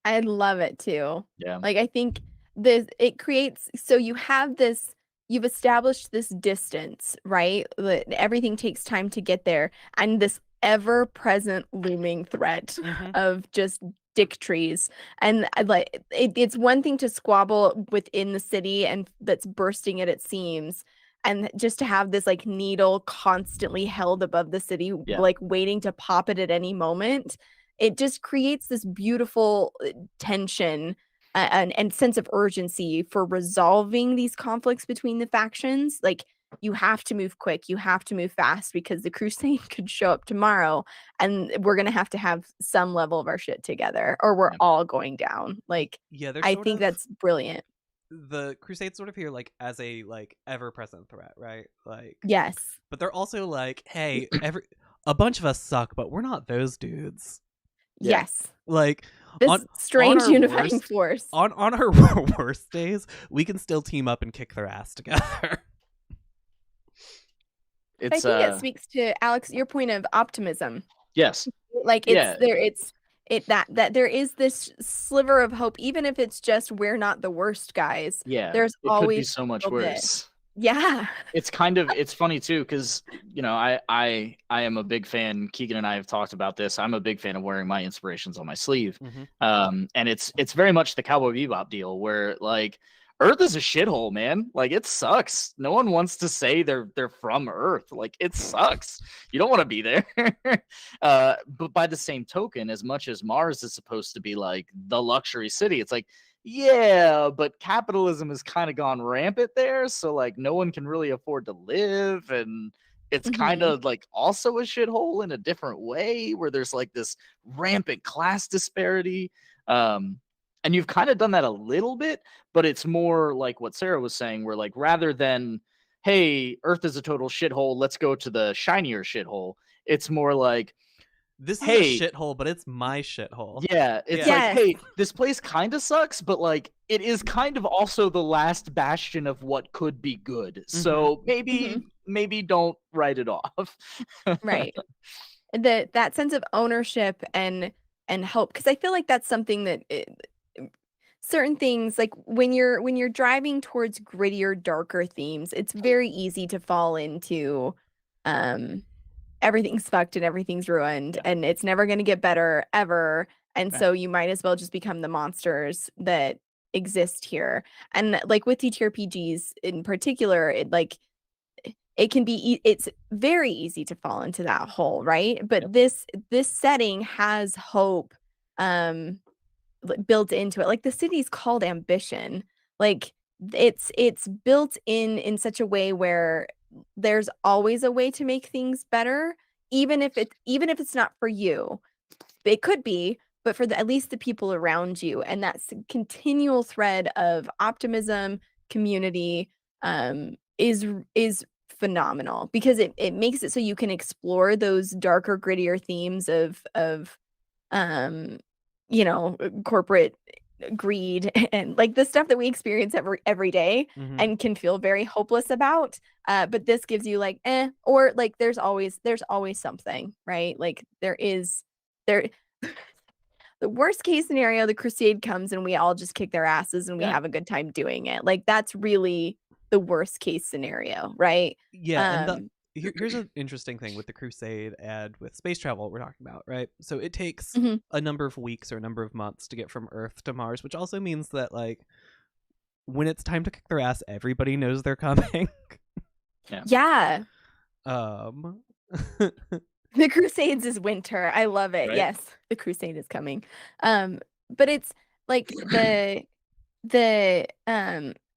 I love it too. Yeah. Like I think it creates, so you've established this distance, right? Everything takes time to get there, and this ever-present looming threat of just dick trees. And like it's one thing to squabble within the city and that's bursting at its seams, and just to have this like needle constantly held above the city, like waiting to pop it at any moment. It just creates this beautiful tension and sense of urgency for resolving these conflicts between the factions. Like, you have to move quick, you have to move fast, because the Crusade could show up tomorrow and we're going to have some level of our shit together, or we're all going down. Like, I think that's brilliant. The Crusades sort of here like as a like ever-present threat, right? Like, yes, but they're also like, hey, a bunch of us suck, but we're not those dudes. Yes, like this strange unifying force. On our worst days, we can still team up and kick their ass together. I think it speaks to, Alex, your point of optimism. Yes. Like that there is this sliver of hope, even if it's just we're not the worst guys. Yeah. There's it always could be so much worse. Yeah. It's funny too, because I am a big fan. Keegan and I have talked about this. I'm a big fan of wearing my inspirations on my sleeve. And it's very much the Cowboy Bebop deal, where like Earth is a shithole, man. Like, it sucks. No one wants to say they're from Earth. Like, it sucks. You don't want to be there. But by the same token, as much as Mars is supposed to be like the luxury city, it's like, yeah, but capitalism has kind of gone rampant there. So like no one can really afford to live. And it's kind of like also a shithole in a different way, where there's like this rampant class disparity. And you've kind of done that a little bit, but it's more like what Sarah was saying, where like rather than, hey, Earth is a total shithole, let's go to the shinier shithole. It's more like, this is a shithole, but it's my shithole. Yeah, it's like, hey, this place kind of sucks, but like it is kind of also the last bastion of what could be good. So maybe don't write it off. Right. That sense of ownership and hope, because I feel like that's something that certain things, like when you're driving towards grittier, darker themes, it's very easy to fall into everything's fucked and everything's ruined and it's never going to get better ever, and so you might as well just become the monsters that exist here. And like with TTRPGs in particular, it's very easy to fall into that hole, right? But this setting has hope built into it. Like, the city's called Ambition. Like, it's built in such a way where there's always a way to make things better, even if it's not for you. It could be, but for at least the people around you. And that's a continual thread of optimism, community, is phenomenal, because it makes it so you can explore those darker, grittier themes of corporate greed and like the stuff that we experience every day and can feel very hopeless about. But this gives you like, or like there's always something, right? Like the worst case scenario, the Crusade comes and we all just kick their asses and we have a good time doing it. Like, that's really the worst case scenario, right? And here's an interesting thing with the Crusade and with space travel we're talking about, right? So it takes a number of weeks or a number of months to get from Earth to Mars, which also means that like when it's time to kick their ass, everybody knows they're coming. Yeah. The Crusades is winter. I love it. Right? Yes, the Crusade is coming. But it's like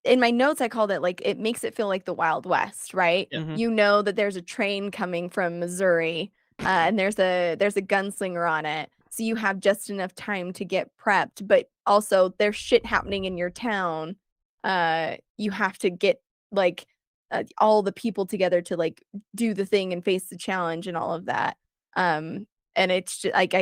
in my notes I called it like it makes it feel like the Wild West, right? Yeah. Mhm. You know that there's a train coming from Missouri, and there's a gunslinger on it, so you have just enough time to get prepped, but also there's shit happening in your town. You have to get like all the people together to like do the thing and face the challenge and all of that. And it's just like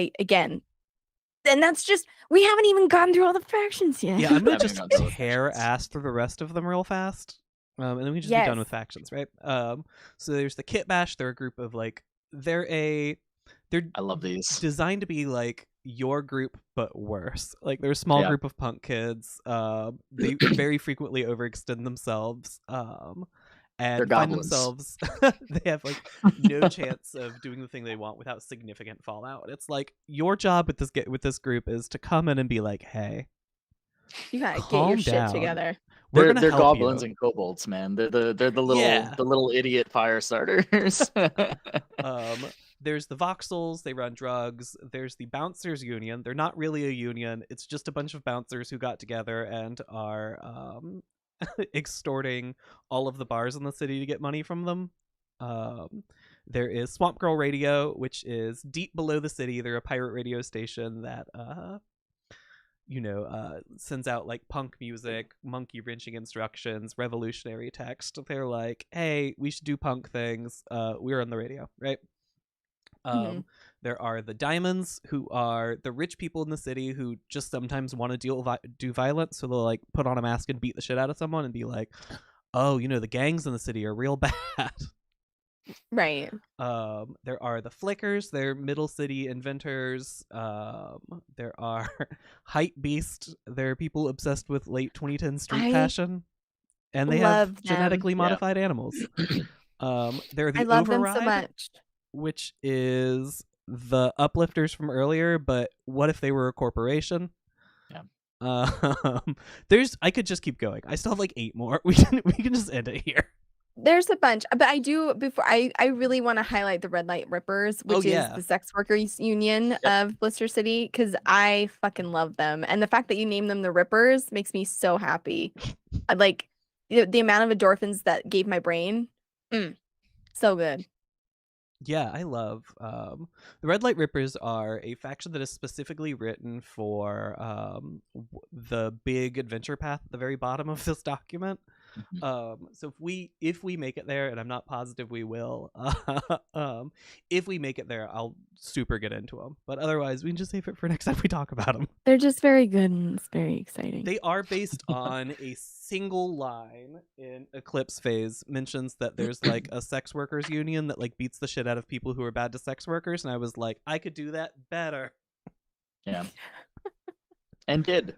and that's just we haven't even gone through all the factions yet. Yeah, I'm gonna Having just gone through the tear factions. ass through the rest of them real fast, and then we can just be done Yes. with factions, right? So there's the Kit Bash. They're a group of like they're I love these. designed to be like your group but worse. Like they're a small Yeah. group of punk kids. They very frequently overextend themselves. And They're find goblins. themselves they have like no chance of doing the thing they want without significant fallout. It's like your job with this group is to come in and be like, hey, You gotta get calm your down. shit together. We're gonna They're help goblins you. and kobolds, man. They're the little Yeah. the little idiot fire starters. There's the voxels, they run drugs. There's the bouncers union. They're not really a union, it's just a bunch of bouncers who got together and are extorting all of the bars in the city to get money from them. There is Swamp Girl Radio, which is deep below the city. They're a pirate radio station that sends out like punk music, monkey wrenching instructions, revolutionary text. They're like, hey, we should do punk things. We're on the radio, right? There are the Diamonds, who are the rich people in the city who just sometimes want to do violence. So they'll like put on a mask and beat the shit out of someone and be like, oh, the gangs in the city are real bad. Right. There are the Flickers. They're middle city inventors. There are Hype Beast. They're people obsessed with late 2010 street I fashion, and they have love them. genetically Yeah. modified animals. There are the I love Override, them so much. which is the uplifters from earlier, but what if they were a corporation? Yeah. I could just keep going. I still have like 8 more. We can just end it here. There's a bunch, but I do before I really want to highlight the Red Light Rippers, which is the sex workers union of Blister City, because I fucking love them, and the fact that you name them the Rippers makes me so happy. I like the amount of endorphins that gave my brain. So good. Yeah, I love the Red Light Rippers are a faction that is specifically written for the big adventure path at the very bottom of this document. So if we make it there, and I'm not positive we will, if we make it there, I'll super get into them. But otherwise, we can just save it for next time we talk about them. They're just very good, and it's very exciting. They are based on a single line in Eclipse Phase mentions that there's like a sex workers union that like beats the shit out of people who are bad to sex workers, and I was like, I could do that better. Yeah. And did.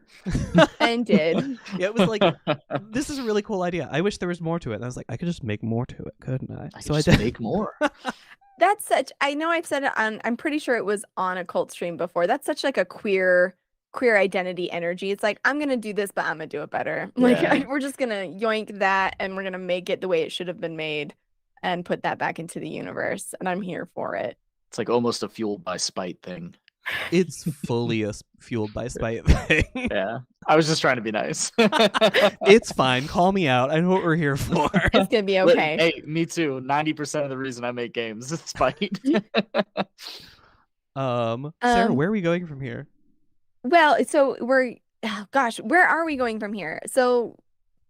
And did. Yeah, it was like, this is a really cool idea. I wish there was more to it. And I was like, I could just make more to it, couldn't I? I did make more. That's such. I know I've said it on. I'm pretty sure it was on a cult stream before. That's such like a queer identity energy. It's like, I'm gonna do this, but I'm gonna do it better. Like we're just gonna yoink that, and we're gonna make it the way it should have been made, and put that back into the universe. And I'm here for it. It's like almost a fueled by spite thing. It's fully a fueled by spite thing. Yeah, I was just trying to be nice. It's fine. Call me out. I know what we're here for. It's gonna be okay. Hey, me too. 90% of the reason I make games is spite. Sarah, where are we going from here? Well, so where are we going from here? So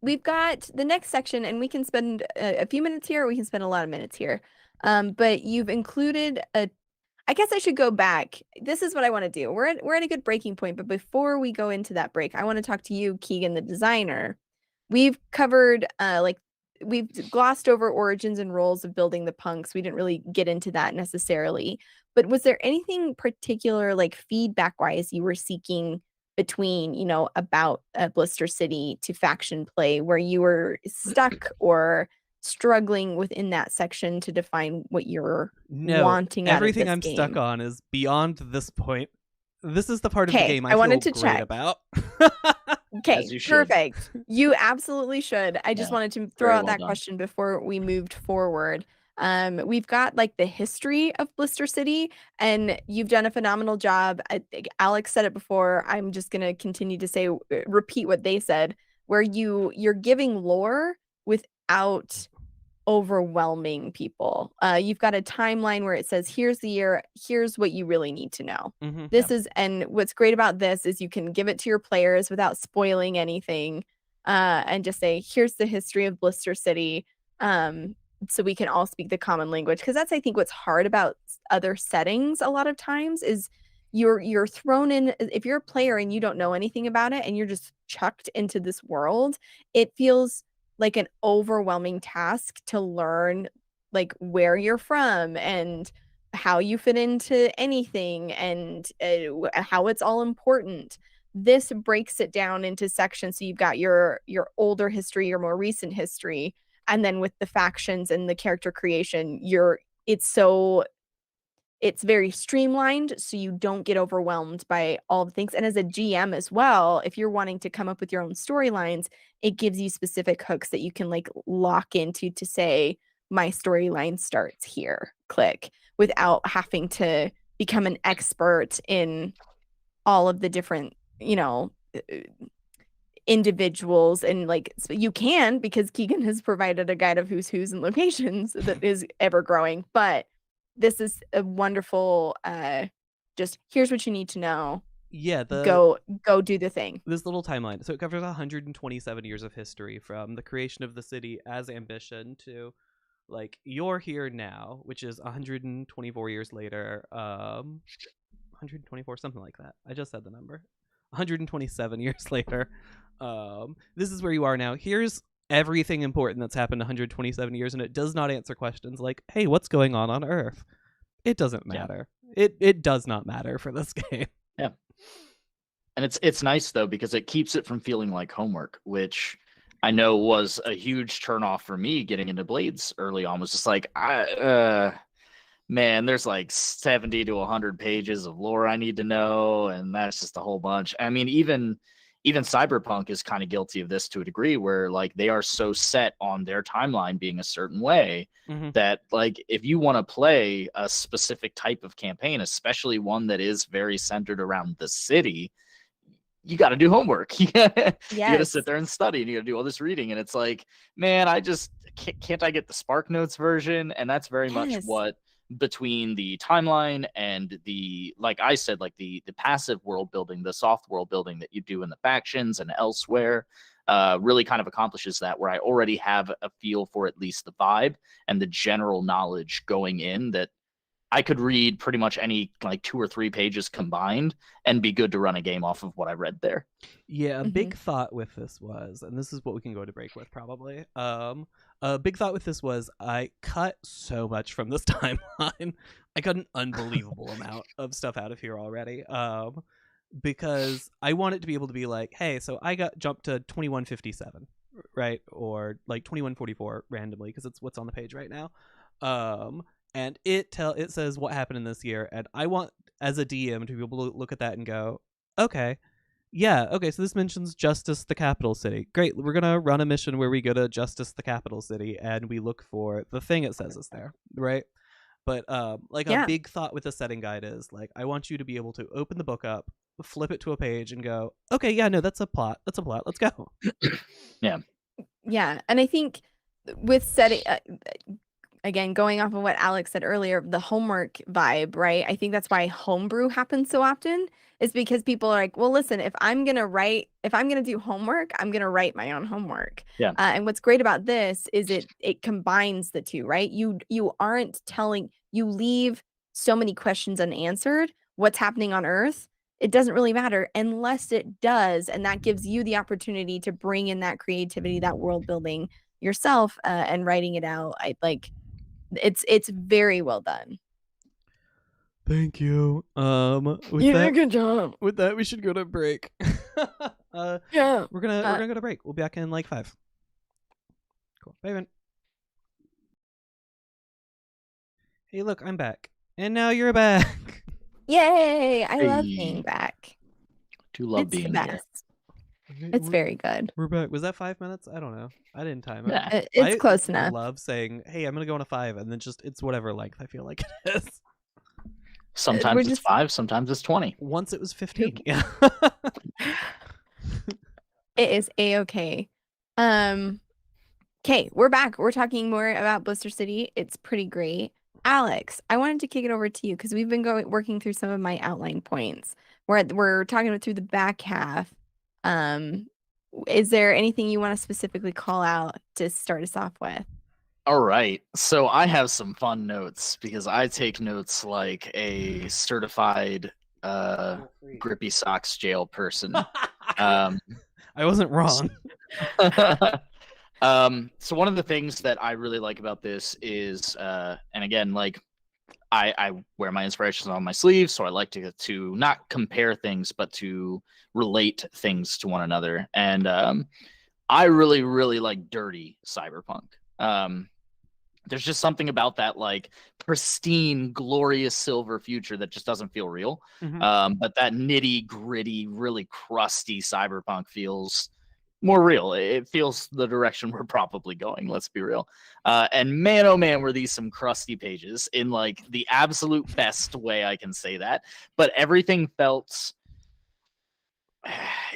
we've got the next section, and we can spend a few minutes here, or we can spend a lot of minutes here. But you've included I guess I should go back. This is what I want to do. We're at a good breaking point, but before we go into that break, I want to talk to you, Keegan, the designer. We've covered we've glossed over origins and roles of building the punks. We didn't really get into that necessarily. But was there anything particular, like feedback-wise, you were seeking between, about Blister City to faction play, where you were stuck or struggling within that section to define what you're wanting out of everything this I'm game? stuck on is beyond this point. This is the part of the game I wanted feel to great check about. Okay, you should. perfect. You absolutely should. I just wanted to throw Very out well that done. question before we moved forward. We've got like the history of Blister City, and you've done a phenomenal job. I think Alex said it before. I'm just gonna continue to repeat what they said. where you're giving lore without overwhelming people. You've got a timeline where it says, here's the year, here's what you really need to know. This is, and what's great about this is you can give it to your players without spoiling anything, and just say, here's the history of Blister City, so we can all speak the common language. Because that's, I think, what's hard about other settings a lot of times is you're thrown in. If you're a player and you don't know anything about it and you're just chucked into this world, it feels like an overwhelming task to learn like where you're from and how you fit into anything and how it's all important. This breaks it down into sections, so you've got your older history, your more recent history, and then with the factions and the character creation, it's very streamlined, so you don't get overwhelmed by all the things. And as a GM as well, if you're wanting to come up with your own storylines, it gives you specific hooks that you can like lock into to say, my storyline starts here, click, without having to become an expert in all of the different, individuals. And like, so you can, because Keegan has provided a guide of who's and locations that is ever growing. But this is a wonderful, just here's what you need to know. Yeah, go do the thing. This little timeline. So it covers 127 years of history, from the creation of the city as ambition to like you're here now, which is 124 years later. 124, something like that. I just said the number. 127 years later. This is where you are now. Here's everything important that's happened 127 years, and it does not answer questions like, hey, what's going on Earth? It doesn't matter. It does not matter for this game. Yeah. And it's nice though, because it keeps it from feeling like homework, which I know was a huge turnoff for me getting into Blades early on. Was just like, man, there's like 70 to 100 pages of lore I need to know, and that's just a whole bunch. I mean, even Cyberpunk is kind of guilty of this to a degree, where like they are so set on their timeline being a certain way that like if you want to play a specific type of campaign, especially one that is very centered around the city, you got to do homework. You got to sit there and study, and you got to do all this reading. And it's like, man, I just can't I get the Spark Notes version? And that's very much what, between the timeline and the, like I said, like the passive world building, the soft world building that you do in the factions and elsewhere, really kind of accomplishes that, where I already have a feel for at least the vibe and the general knowledge going in, that I could read pretty much any like 2 or 3 pages combined and be good to run a game off of what I read there. Yeah, a big thought with this was, and this is what we can go to break with probably. A big thought with this was I cut so much from this timeline. I cut an unbelievable amount of stuff out of here already. Because I want it to be able to be like, hey, so I got jumped to 2157, right? Or like 2144 randomly, because it's what's on the page right now. And it says what happened in this year, and I want, as a DM, to be able to look at that and go, okay, so this mentions Justice, the capital city. Great, we're gonna run a mission where we go to Justice, the capital city, and we look for the thing it says is there, right? But a big thought with the setting guide is like, I want you to be able to open the book up, flip it to a page, and go, okay, yeah, no, that's a plot, let's go. Yeah, and I think with setting, again, going off of what Alex said earlier, the homework vibe, right? I think that's why homebrew happens so often, is because people are like, well, listen, if I'm going to do homework, I'm going to write my own homework. Yeah. And what's great about this is it combines the two, right? You leave so many questions unanswered. What's happening on Earth? It doesn't really matter unless it does. And that gives you the opportunity to bring in that creativity, that world building yourself, and writing it out. It's very well done. Thank you. You did a good job. With that, we should go to break. Yeah. We're gonna go to break. We'll be back in like 5. Cool. Bye, Evan. Hey, look, I'm back. And now you're back. Yay! I love being back. Do love being here. It's very good. We're back. Was that 5 minutes? I don't know. I didn't time it. Yeah. It's close enough. I love saying, hey, I'm going to go on a 5, and then just it's whatever length I feel like it is. Sometimes it's 5, sometimes it's 20. Once it was 15. Yeah. It is a-okay. Okay, we're back. We're talking more about Blister City. It's pretty great. Alex, I wanted to kick it over to you because we've been working through some of my outline points. We're talking through the back half. Is there anything you want to specifically call out to start us off with? All right. So I have some fun notes because I take notes like a certified grippy socks jail person. I wasn't wrong. So one of the things that I really like about this is, and again, like I wear my inspirations on my sleeve, so I like to not compare things, but to relate things to one another. And I really, really like dirty cyberpunk. There's just something about that like pristine, glorious silver future that just doesn't feel real. But that nitty gritty, really crusty cyberpunk feels more real. It feels the direction we're probably going. Let's be real. And man, oh man, were these some crusty pages in like the absolute best way I can say that. But everything felt.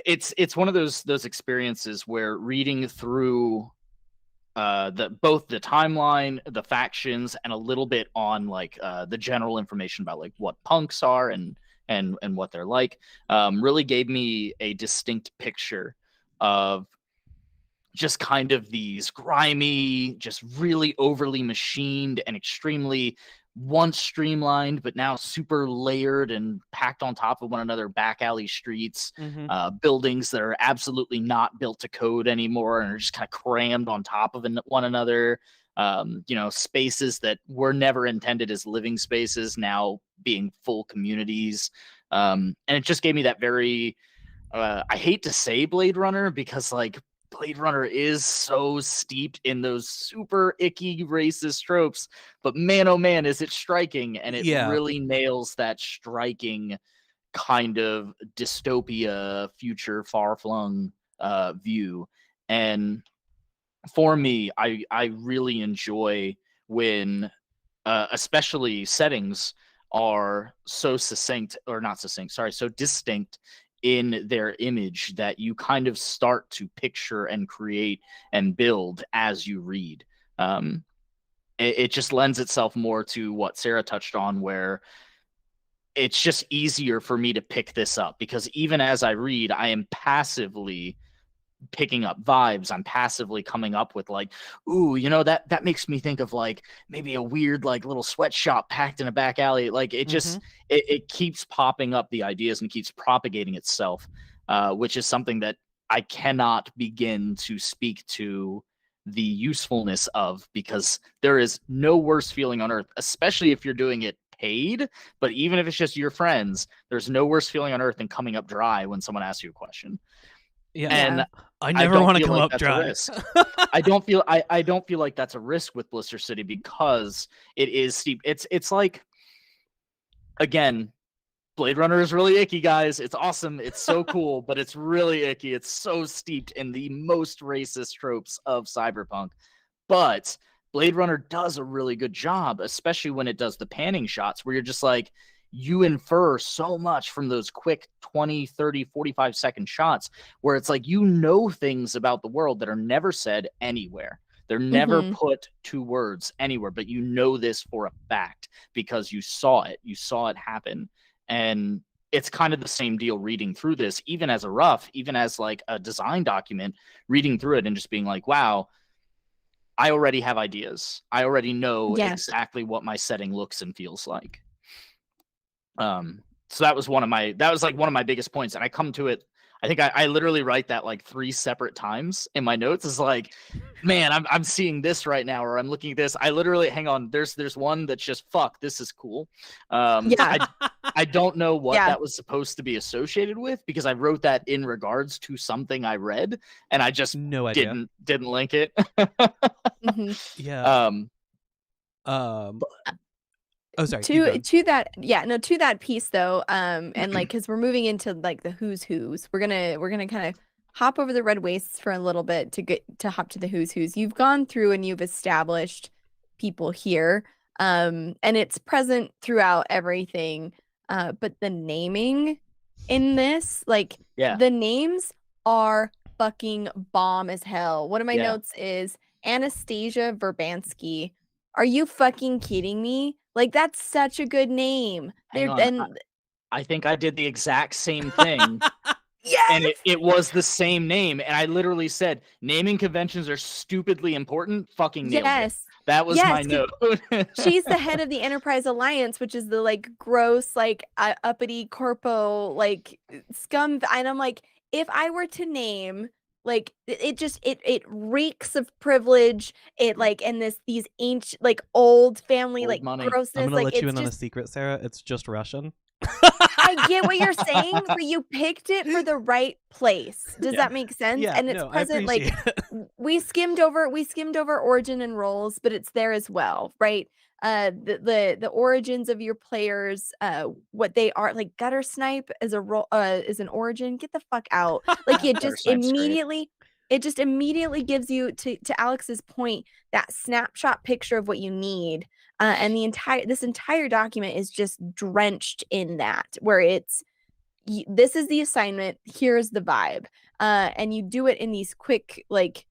It's one of those experiences where reading through both the timeline, the factions, and a little bit on like the general information about like what punks are and what they're like, really gave me a distinct picture of just kind of these grimy, just really overly machined and extremely once streamlined, but now super layered and packed on top of one another back alley streets, buildings that are absolutely not built to code anymore and are just kind of crammed on top of one another. Spaces that were never intended as living spaces now being full communities. And it just gave me that very, I hate to say Blade Runner because like Blade Runner is so steeped in those super icky racist tropes, but man, oh man, is it striking, and it really nails that striking kind of dystopia, future, far-flung view. And for me, I really enjoy when, especially settings are so so distinct in their image that you kind of start to picture and create and build as you read. It just lends itself more to what Sarah touched on, where it's just easier for me to pick this up because even as I read, I am passively picking up vibes. I'm passively coming up with like, ooh, that makes me think of like maybe a weird like little sweatshop packed in a back alley. Like it just it keeps popping up the ideas and keeps propagating itself, which is something that I cannot begin to speak to the usefulness of, because there is no worse feeling on earth, especially if you're doing it paid, but even if it's just your friends, there's no worse feeling on earth than coming up dry when someone asks you a question. And I never want to come up dry. I don't feel like that's a risk with Blister City because it is steep. It's like, again, Blade Runner is really icky, guys. It's awesome. It's so cool, but it's really icky. It's so steeped in the most racist tropes of cyberpunk. But Blade Runner does a really good job, especially when it does the panning shots where you're just like, you infer so much from those quick 20, 30, 45-second shots where it's like, things about the world that are never said anywhere. They're never put to words anywhere, but this for a fact because you saw it. You saw it happen. And it's kind of the same deal reading through this, even as a rough, even as like a design document, reading through it and just being like, wow, I already have ideas. I already know exactly what my setting looks and feels like. So that was one of my biggest points. And I come to it, I think I literally write that like 3 separate times in my notes. It's like, man, I'm seeing this right now, or I'm looking at this. I literally, hang on, there's one that's just, fuck, this is cool. I don't know what that was supposed to be associated with because I wrote that in regards to something I read and I just didn't link it. Oh, sorry. To that piece though, and like because we're moving into like the who's, we're gonna kind of hop over the red wastes for a little bit to hop to the who's. You've gone through and you've established people here, and it's present throughout everything. But the naming in this, like the names are fucking bomb as hell. One of my notes is Anastasia Verbansky. Are you fucking kidding me? Like, that's such a good name. I think I did the exact same thing. Yes! And it was the same name. And I literally said, naming conventions are stupidly important. Fucking nailed it. That was my note. She's the head of the Enterprise Alliance, which is the like gross, like uppity corpo, like scum. And I'm like, if I were to name, like, it reeks of privilege. It like, and these ancient, like old family, like money. grossness. I'm gonna like let you it's in on a just, secret, Sarah. It's just Russian. I get what you're saying, but you picked it for the right place. Does that make sense? Yeah, and it's present. Like we skimmed over origin and roles, but it's there as well, right? The origins of your players, what they are, like gutter snipe as a role, is an origin. Get the fuck out! Like it just immediately gives you, to Alex's point, that snapshot picture of what you need. And this entire document is just drenched in that, where it's, this is the assignment, here's the vibe. And you do it in these quick, like,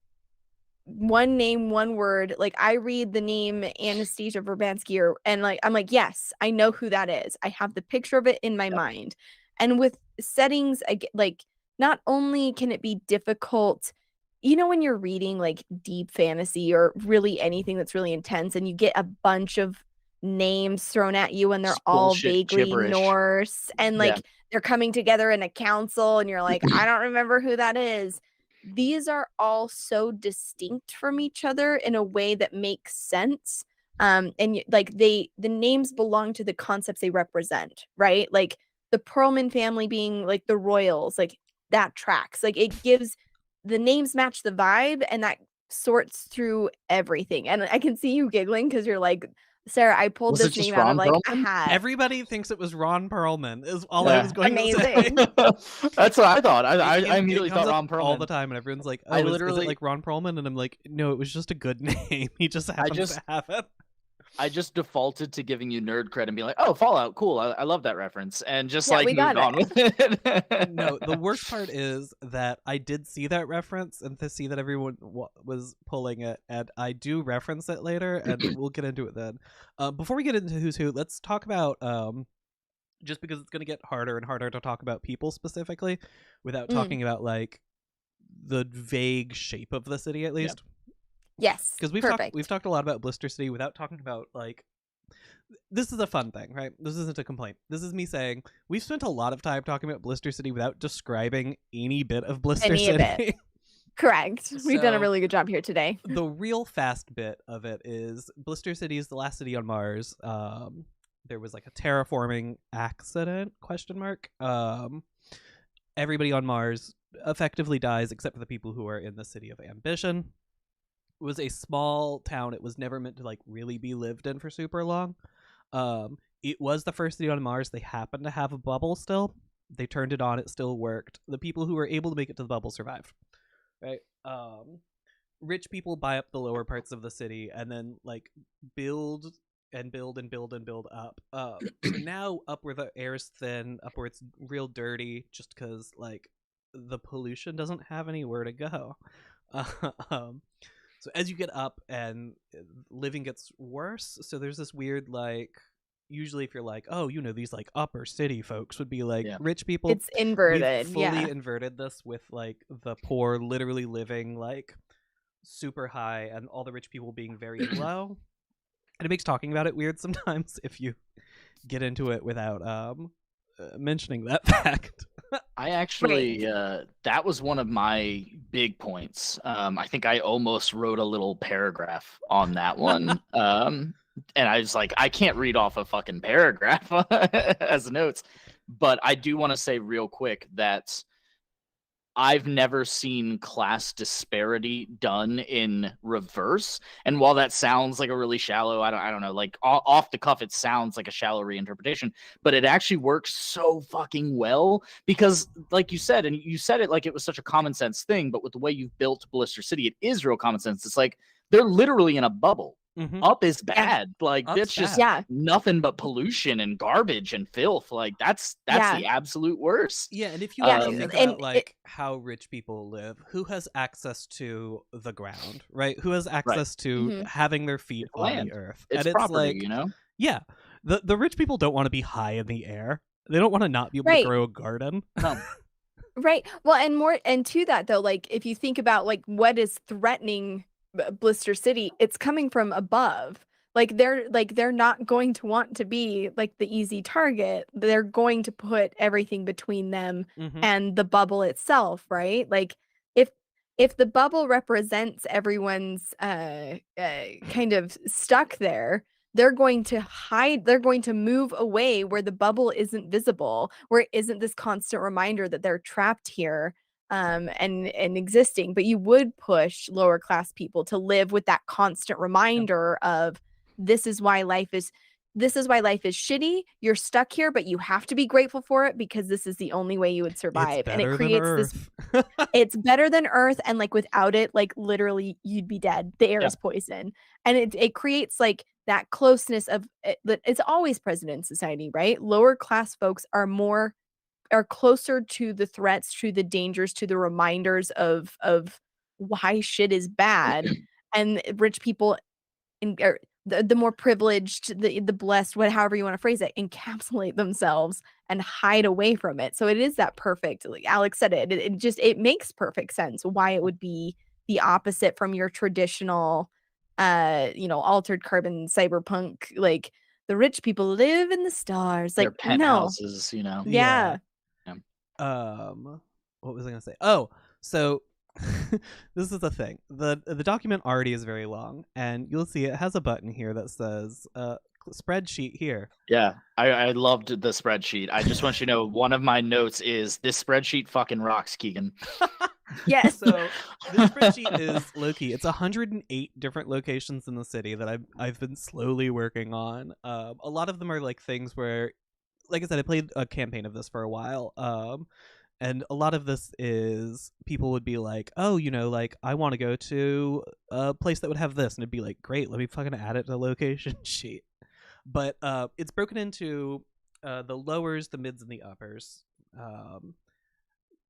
one name, one word. Like, I read the name Anastasia Verbansky, and like, I'm like, yes, I know who that is. I have the picture of it in my mind. And with settings, I get, like, not only can it be difficult, you know, when you're reading like deep fantasy or really anything that's really intense, and you get a bunch of names thrown at you and they're all vaguely gibberish. Norse, and like they're coming together in a council and you're like, I don't remember who that is. These are all so distinct from each other in a way that makes sense. And like the names belong to the concepts they represent, right? Like the Perlman family being like the royals, like that tracks. Like it gives, the names match the vibe, and that sorts through everything. And I can see you giggling because you're like, Sarah, I pulled this name out of like a hat. Everybody thinks it was Ron Perlman is all I was going to say. That's what I thought. I immediately thought Ron Perlman all the time, and everyone's like, oh, is it like Ron Perlman? And I'm like, no, it was just a good name. He just happens to have it. I just defaulted to giving you nerd cred and being like, oh, Fallout, cool, I love that reference, and just like moved on with it. No, the worst part is that I did see that reference and to see that everyone was pulling it, and I do reference it later, and we'll get into it then. Before we get into who's who, let's talk about, just because it's going to get harder and harder to talk about people specifically without talking about like the vague shape of the city, at least. Yes, because we've talked a lot about Blister City without talking about, like, this is a fun thing, right? This isn't a complaint. This is me saying we've spent a lot of time talking about Blister City without describing any bit of Blister City. Correct. We've done a really good job here today. The real fast bit of it is Blister City is the last city on Mars. There was like a terraforming accident, ? Everybody on Mars effectively dies except for the people who are in the city of Ambition. It was a small town. It was never meant to like really be lived in for super long. It was the first city on Mars. They happened to have a bubble still. They turned it on. It still worked. The people who were able to make it to the bubble survived. Right? Rich people buy up the lower parts of the city and then like build and build and build and build up. So now up where the air's thin, up where it's real dirty, just because like the pollution doesn't have anywhere to go. So as you get up and living gets worse, so there's this weird, like, usually if you're like, oh, you know, these like upper city folks would be like rich people. It's inverted. We've fully inverted this with like the poor literally living like super high and all the rich people being very low. And it makes talking about it weird sometimes if you get into it without mentioning that fact. I actually, that was one of my big points. I think I almost wrote a little paragraph on that one. And I was like, I can't read off a fucking paragraph as notes. But I do want to say real quick that I've never seen class disparity done in reverse. And while that sounds like a really shallow, I don't know, like off the cuff, it sounds like a shallow reinterpretation, but it actually works so fucking well because like you said, and you said it like it was such a common sense thing, but with the way you've built Blister City, it is real common sense. It's like they're literally in a bubble. Up is bad. Like Up's that's just bad. nothing but pollution and garbage and filth. Like that's the absolute worst. Yeah, and if you want to think and about like how rich people live, who has access to the ground, right? Who has access to having their feet It's on land. the earth? It's and it's property, like, you know? Yeah. The rich people don't want to be high in the air. They don't want to not be able to grow a garden. No. Right. Well, and to that though, like if you think about like what is threatening Blister City, it's coming from above. Like they're not going to want to be like the easy target. They're going to put everything between them and the bubble itself, right? Like if the bubble represents everyone's kind of stuck there, they're going to hide, they're going to move away where the bubble isn't visible, where it isn't this constant reminder that they're trapped here and existing. But you would push lower class people to live with that constant reminder of this is why life is shitty. You're stuck here, but you have to be grateful for it because this is the only way you would survive. And it creates this it's better than Earth, and like without it, like literally you'd be dead. The air is poison. And it creates like that closeness of it's always present in society, right? Lower class folks are closer to the threats, to the dangers, to the reminders of why shit is bad. And rich people the more privileged, the blessed, however you want to phrase it, encapsulate themselves and hide away from it. So it is that perfect, like Alex said it makes perfect sense why it would be the opposite from your traditional altered carbon cyberpunk, like the rich people live in the stars, like their penthouses, you know. Yeah. What was I gonna say? Oh, so this is the thing. The document already is very long, and you'll see it has a button here that says spreadsheet here. Yeah, I loved the spreadsheet. I just want you to know one of my notes is this spreadsheet fucking rocks, Keegan. Yes. So this spreadsheet is low-key. It's 108 different locations in the city that I've been slowly working on. A lot of them are like things where, like I said, I played a campaign of this for a while. And a lot of this is people would be like, oh, like I want to go to a place that would have this. And it'd be like, great, let me fucking add it to the location sheet. But it's broken into the lowers, the mids, and the uppers.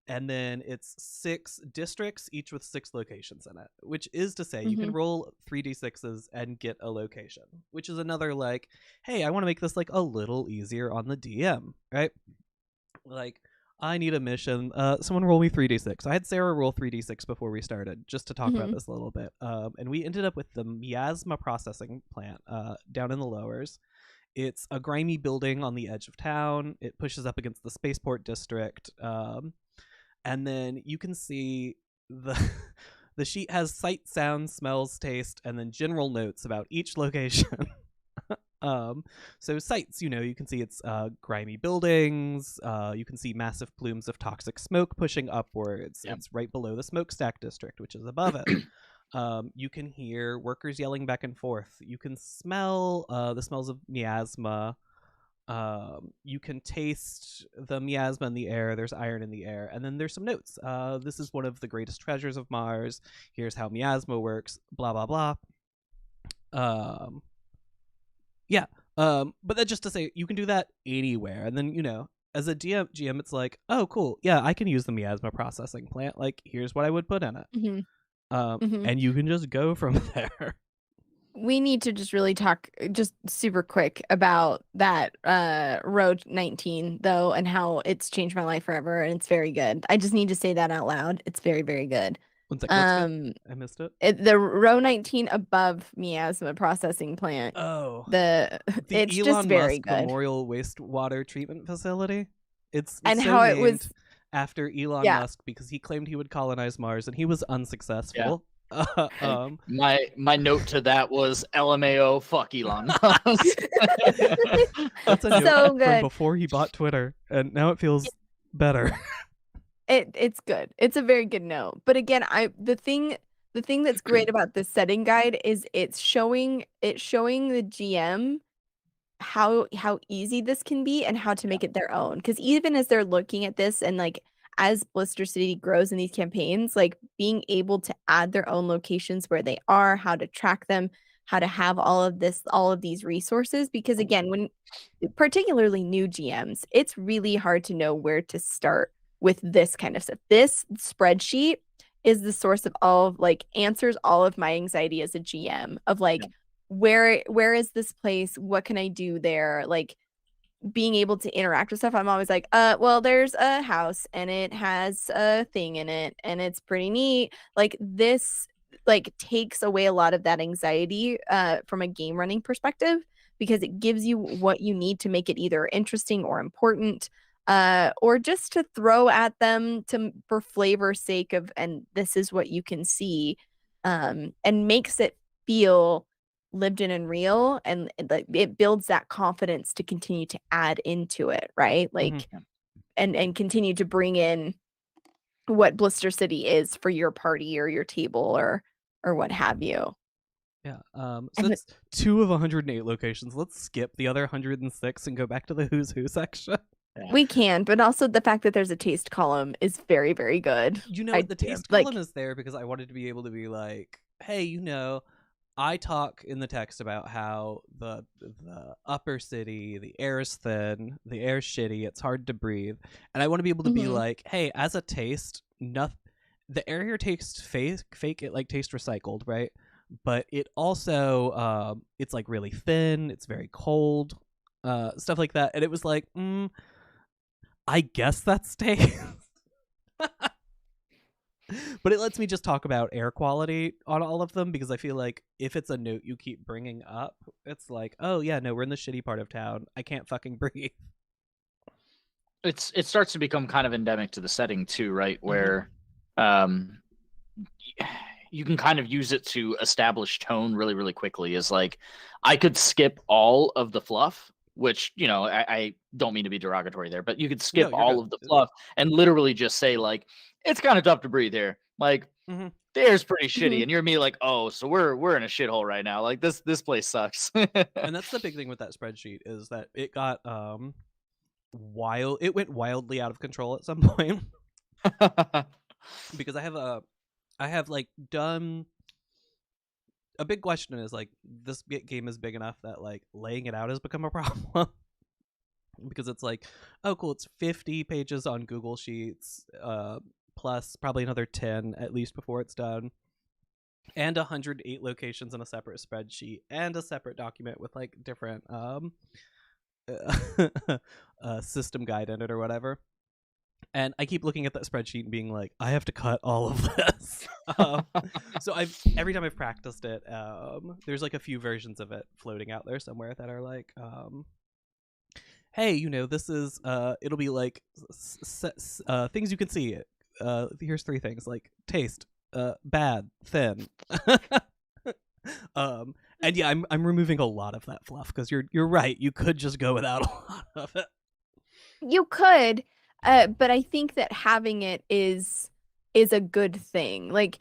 And then it's 6 districts, each with 6 locations in it, which is to say you can roll 3d6s and get a location, which is another like, hey, I want to make this like a little easier on the DM, right? Like, I need a mission. Someone roll me 3d6. I had Sarah roll 3d6 before we started, just to talk about this a little bit. And we ended up with the miasma processing plant down in the lowers. It's a grimy building on the edge of town. It pushes up against the spaceport district. And then you can see the sheet has sight, sound, smells, taste, and then general notes about each location. So sights, you can see it's grimy buildings. You can see massive plumes of toxic smoke pushing upwards. Yep. It's right below the smokestack district, which is above it. You can hear workers yelling back and forth. You can smell the smells of miasma. You can taste the miasma in the air. There's iron in the air. And then there's some notes. This is one of the greatest treasures of Mars. Here's how miasma works. Blah, blah, blah. Yeah. But that's just to say you can do that anywhere. And then, as a GM, it's like, oh, cool. Yeah, I can use the miasma processing plant. Like, here's what I would put in it. And you can just go from there. We need to just really talk just super quick about that row 19 though, and how it's changed my life forever, and it's very good. I just need to say that out loud. It's very, very good. One second. I missed it. The row 19 above miasma processing plant. Oh, it's Elon just very Musk good. Memorial Wastewater Treatment Facility. It's and so how it named was after Elon Musk because he claimed he would colonize Mars and he was unsuccessful. My note to that was LMAO, fuck Elon Musk. That's a note so good from before he bought Twitter, and now it feels better. It's good. It's a very good note. But again, the thing that's great about this setting guide is it's showing the GM how easy this can be and how to make it their own. Because even as they're looking at this and like as Blister City grows in these campaigns, like being able to add their own locations where they are, how to track them, how to have all of these resources, because again, when particularly new GMs, it's really hard to know where to start with this kind of stuff. This spreadsheet is the source of all of, like, answers all of my anxiety as a GM of like, where is this place? What can I do there? Like, being able to interact with stuff. I'm always like, well, there's a house and it has a thing in it and it's pretty neat. Like, this like takes away a lot of that anxiety from a game running perspective, because it gives you what you need to make it either interesting or important, or just to throw at them for flavor's sake of, and this is what you can see, and makes it feel lived in and real, and it builds that confidence to continue to add into it, right? Like, and continue to bring in what Blister City is for your party or your table or what have you. Yeah. So that's 2 of 108 locations. Let's skip the other 106 and go back to the Who's Who section. We can, but also the fact that there's a taste column is very, very good. You know, the taste column is there because I wanted to be able to be like, hey, you know, I talk in the text about how the upper city, the air is thin, the air is shitty, it's hard to breathe, and I want to be able to be like, hey, as a taste, the air here tastes fake. It like tastes recycled, right? But it also it's like really thin. It's very cold, stuff like that. And it was like, I guess that's taste. But it lets me just talk about air quality on all of them, because I feel like if it's a note you keep bringing up, it's like, oh yeah, no, we're in the shitty part of town. I can't fucking breathe. It starts to become kind of endemic to the setting too, right? Where you can kind of use it to establish tone really, really quickly. Is like, I could skip all of the fluff, which, you know, I don't mean to be derogatory there, but you could skip all of the fluff and literally just say like, it's kind of tough to breathe here. Like, the air's pretty shitty, and you're me like, oh, so we're in a shithole right now. Like, this place sucks. And that's the big thing with that spreadsheet, is that it got it went wildly out of control at some point. Because I have like done a big question is like, this game is big enough that like laying it out has become a problem. Because it's like, oh cool, it's 50 pages on Google Sheets, plus probably another 10 at least before it's done, and 108 locations in a separate spreadsheet, and a separate document with like different system guide in it or whatever. And I keep looking at that spreadsheet and being like, I have to cut all of this. So every time I've practiced it, there's like a few versions of it floating out there somewhere that are like, hey, you know, this is it'll be like things you can see. Here's 3 things, like taste, bad, thin. And yeah, I'm removing a lot of that fluff, because you're right. You could just go without a lot of it. You could, but I think that having it is a good thing. Like,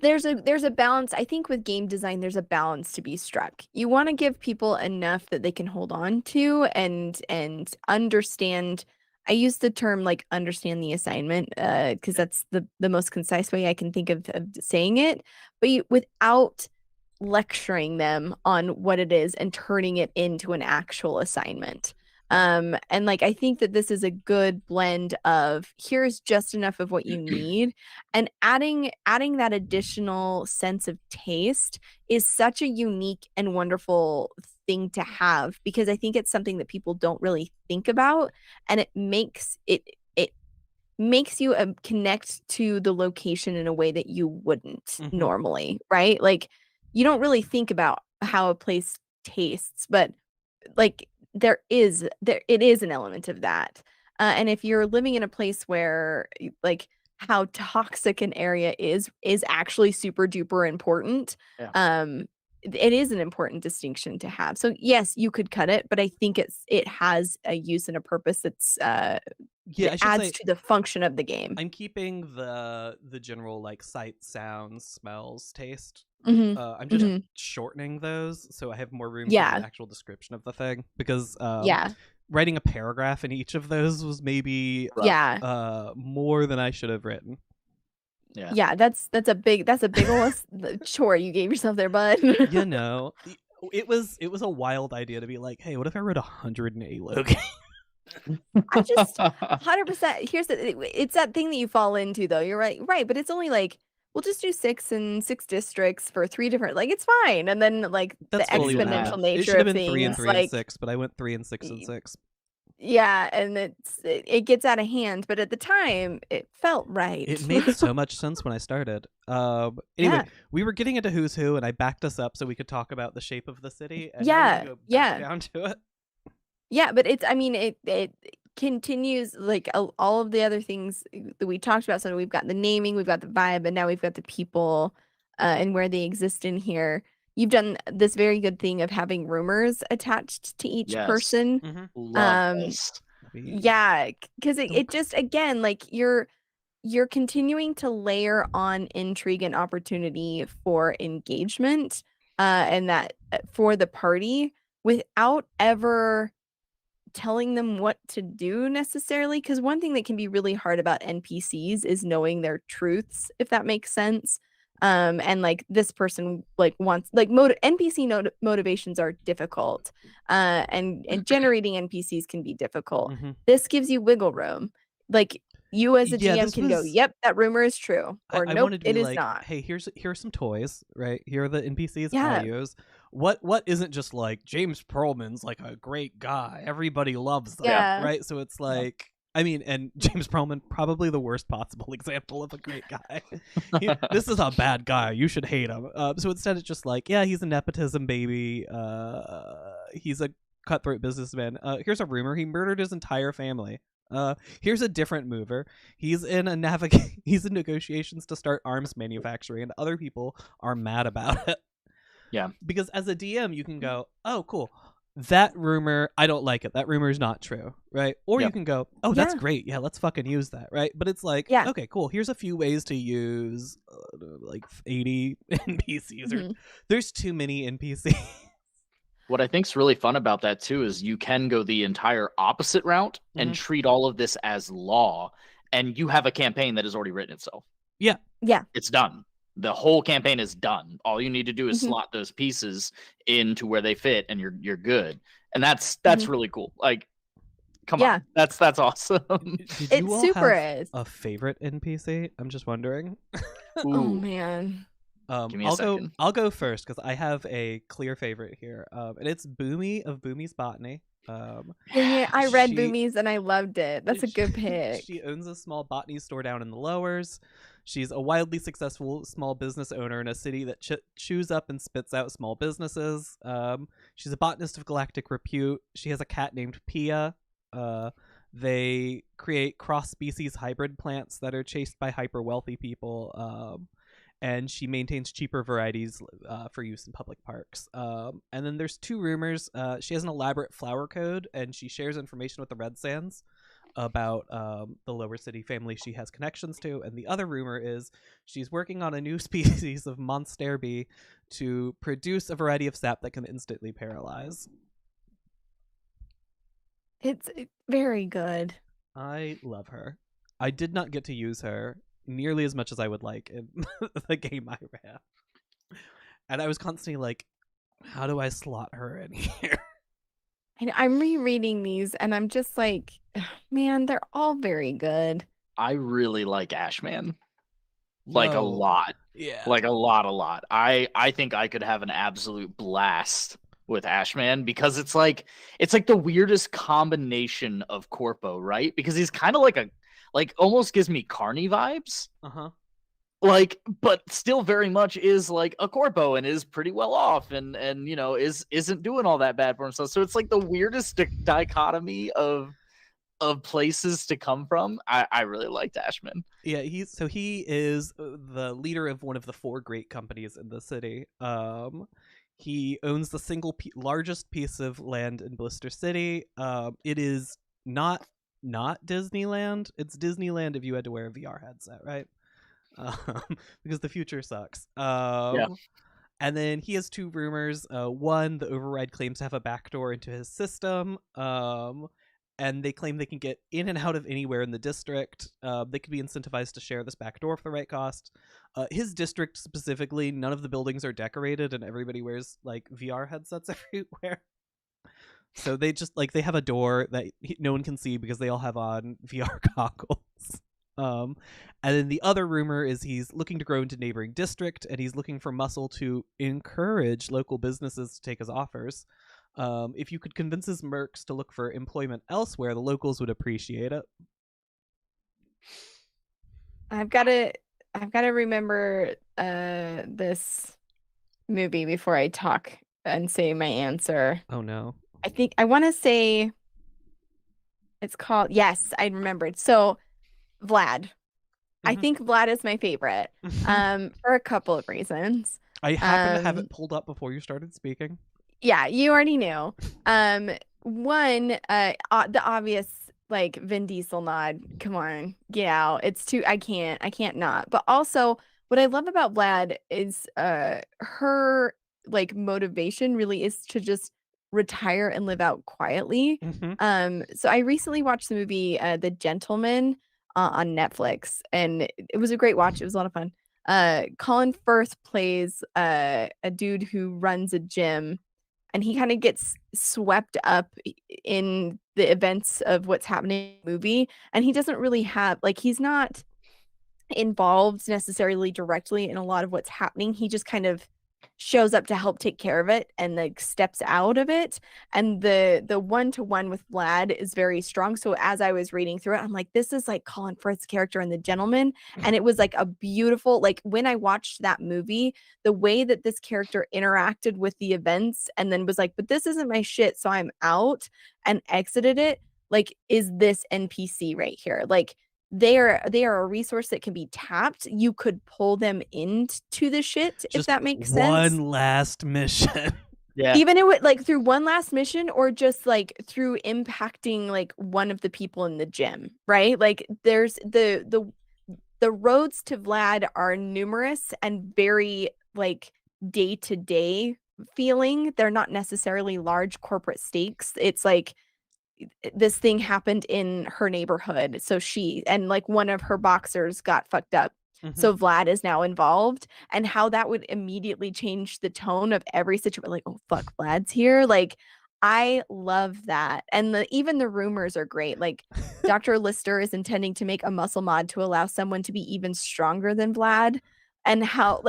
there's a balance. I think with game design, there's a balance to be struck. You want to give people enough that they can hold on to and understand. I use the term like understand the assignment, because that's the most concise way I can think of saying it, but without lecturing them on what it is and turning it into an actual assignment. And like, I think that this is a good blend of, here's just enough of what you need, and adding that additional sense of taste is such a unique and wonderful thing to have, because I think it's something that people don't really think about, and it makes you connect to the location in a way that you wouldn't normally, right? Like, you don't really think about how a place tastes, but like, it is an element of that. And if you're living in a place where like how toxic an area is actually super duper important, it is an important distinction to have. So yes, you could cut it, but I think it has a use and a purpose that's that adds to the function of the game. I'm keeping the general like sight, sounds, smells, taste. I'm just shortening those so I have more room for the actual description of the thing, because writing a paragraph in each of those was maybe more than I should have written. Yeah, that's a big old chore you gave yourself there, bud. You know, it was a wild idea to be like, hey, what if I wrote 108 Logan? I just 100%. It's that thing that you fall into, though. You're right, but it's only like we'll just do 6 and 6 districts for 3 different. Like it's fine, and then like That's the fully exponential it nature should have of been 3 and things, 3 and like 6, but I went 3 and 6 and 6. yeah, and it gets out of hand. But at the time, it felt right. It made so much sense when I started. Anyway, Yeah. we were getting into Who's Who, and I backed us up so we could talk about the shape of the city. And Yeah, now we can go back yeah. down to it. Yeah, but it continues like all of the other things that we talked about. So we've got the naming, we've got the vibe, and now we've got the people and where they exist in here. You've done this very good thing of having rumors attached to each Yes. person. Mhm. Love this. Yeah, because it just, again, like you're continuing to layer on intrigue and opportunity for engagement and that for the party without ever telling them what to do necessarily. Because one thing that can be really hard about NPCs is knowing their truths, if that makes sense. And like this person like wants like NPC motivations are difficult, and generating NPCs can be difficult. Mhm. This gives you wiggle room. Like you as a GM can go, yep, that rumor is true, or I nope, wanted to be it is like, not. hey, here's some toys, right? Here are the NPCs Yeah. I use. What isn't just like James Perlman's like a great guy, everybody loves them, Yeah. right? So it's like, I mean, and James Perlman, probably the worst possible example of a great guy. This is a bad guy. You should hate him. So instead, it's just like, yeah, he's a nepotism baby. He's a cutthroat businessman. Here's a rumor: he murdered his entire family. Here's a different mover. He's in negotiations to start arms manufacturing, and other people are mad about it. Yeah. Because as a DM, you can go, oh, cool. That rumor, I don't like it. That rumor is not true, right? Or you can go, oh, that's great. Yeah, let's fucking use that, right? But it's like, okay, cool. Here's a few ways to use like 80 NPCs. There's too many NPCs. What I think's really fun about that too is you can go the entire opposite route and treat all of this as law, and you have a campaign that has already written itself. Yeah. It's done. The whole campaign is done. All you need to do is slot those pieces into where they fit, and you're good. And that's really cool. Like, come on, that's awesome. Did you all have a favorite NPC? I'm just wondering. Oh man. Give me a second. I'll go first because I have a clear favorite here, and it's Boomy of Boomy's Botany. I read Boomy's and I loved it. That's a good pick. She owns a small botany store down in the lowers. She's a wildly successful small business owner in a city that chews up and spits out small businesses. She's a botanist of galactic repute. She has a cat named Pia. They create cross-species hybrid plants that are chased by hyper-wealthy people. And she maintains cheaper varieties for use in public parks. And then there's 2 rumors. She has an elaborate flower code, and she shares information with the Red Sands about the Lower City family she has connections to. And the other rumor is she's working on a new species of monster bee to produce a variety of sap that can instantly paralyze. It's very good. I love her. I did not get to use her nearly as much as I would like in the game I ran. And I was constantly like, how do I slot her in here? And I'm rereading these and I'm just like, man, they're all very good. I really like Ashman. Like a lot. Yeah. Like a lot. I think I could have an absolute blast with Ashman because it's like the weirdest combination of corpo, right? Because he's kind of like almost gives me Carney vibes. Like, but still very much is like a corpo and is pretty well off and you know isn't doing all that bad for himself. So it's like the weirdest dichotomy of places to come from. I really liked Ashman. Yeah, he is the leader of one of the 4 great companies in the city. He owns the single largest piece of land in Blister City. It is not Disneyland. It's Disneyland if you had to wear a VR headset, right? Because the future sucks. And then he has 2 rumors. One, the override claims to have a backdoor into his system. and they claim they can get in and out of anywhere in the district. They could be incentivized to share this back door for the right cost. His district specifically, none of the buildings are decorated, and everybody wears like VR headsets everywhere. So they just like they have a door that no one can see because they all have on VR goggles. And then the other rumor is he's looking to grow into neighboring district, and he's looking for muscle to encourage local businesses to take his offers. If you could convince his mercs to look for employment elsewhere, the locals would appreciate it. I've got to remember this movie before I talk and say my answer. Oh no. I want to say it's called, yes, I remembered. So Vlad. I think Vlad is my favorite. For a couple of reasons. I happen to have it pulled up before you started speaking. Yeah, you already knew. One, the obvious like Vin Diesel nod. Come on, get out. It's too. I can't not. But also, what I love about Vlad is her like motivation really is to just retire and live out quietly. So I recently watched the movie The Gentleman on Netflix, and it was a great watch. It was a lot of fun. Colin Firth plays a dude who runs a gym, and he kind of gets swept up in the events of what's happening in the movie, and he doesn't really have like he's not involved necessarily directly in a lot of what's happening. He just kind of shows up to help take care of it and like steps out of it, and the one-to-one with Vlad is very strong. So as I was reading through it, I'm like, this is like Colin Firth's character in The Gentleman, and it was like a beautiful, like when I watched that movie, the way that this character interacted with the events and then was like, but this isn't my shit, so I'm out, and exited it, like, is this NPC right here. Like they are a resource that can be tapped. You could pull them into the shit, Just if that makes sense. One last mission. Yeah. Even it would like through one last mission, or just like through impacting like one of the people in the gym, right? Like there's the roads to Vlad are numerous and very like day-to-day feeling. They're not necessarily large corporate stakes. It's like this thing happened in her neighborhood, so she and like one of her boxers got fucked up, so Vlad is now involved, and how that would immediately change the tone of every situation. Like, oh fuck, Vlad's here. Like, I love that. And even the rumors are great. Like Dr. Lister is intending to make a muscle mod to allow someone to be even stronger than Vlad, and how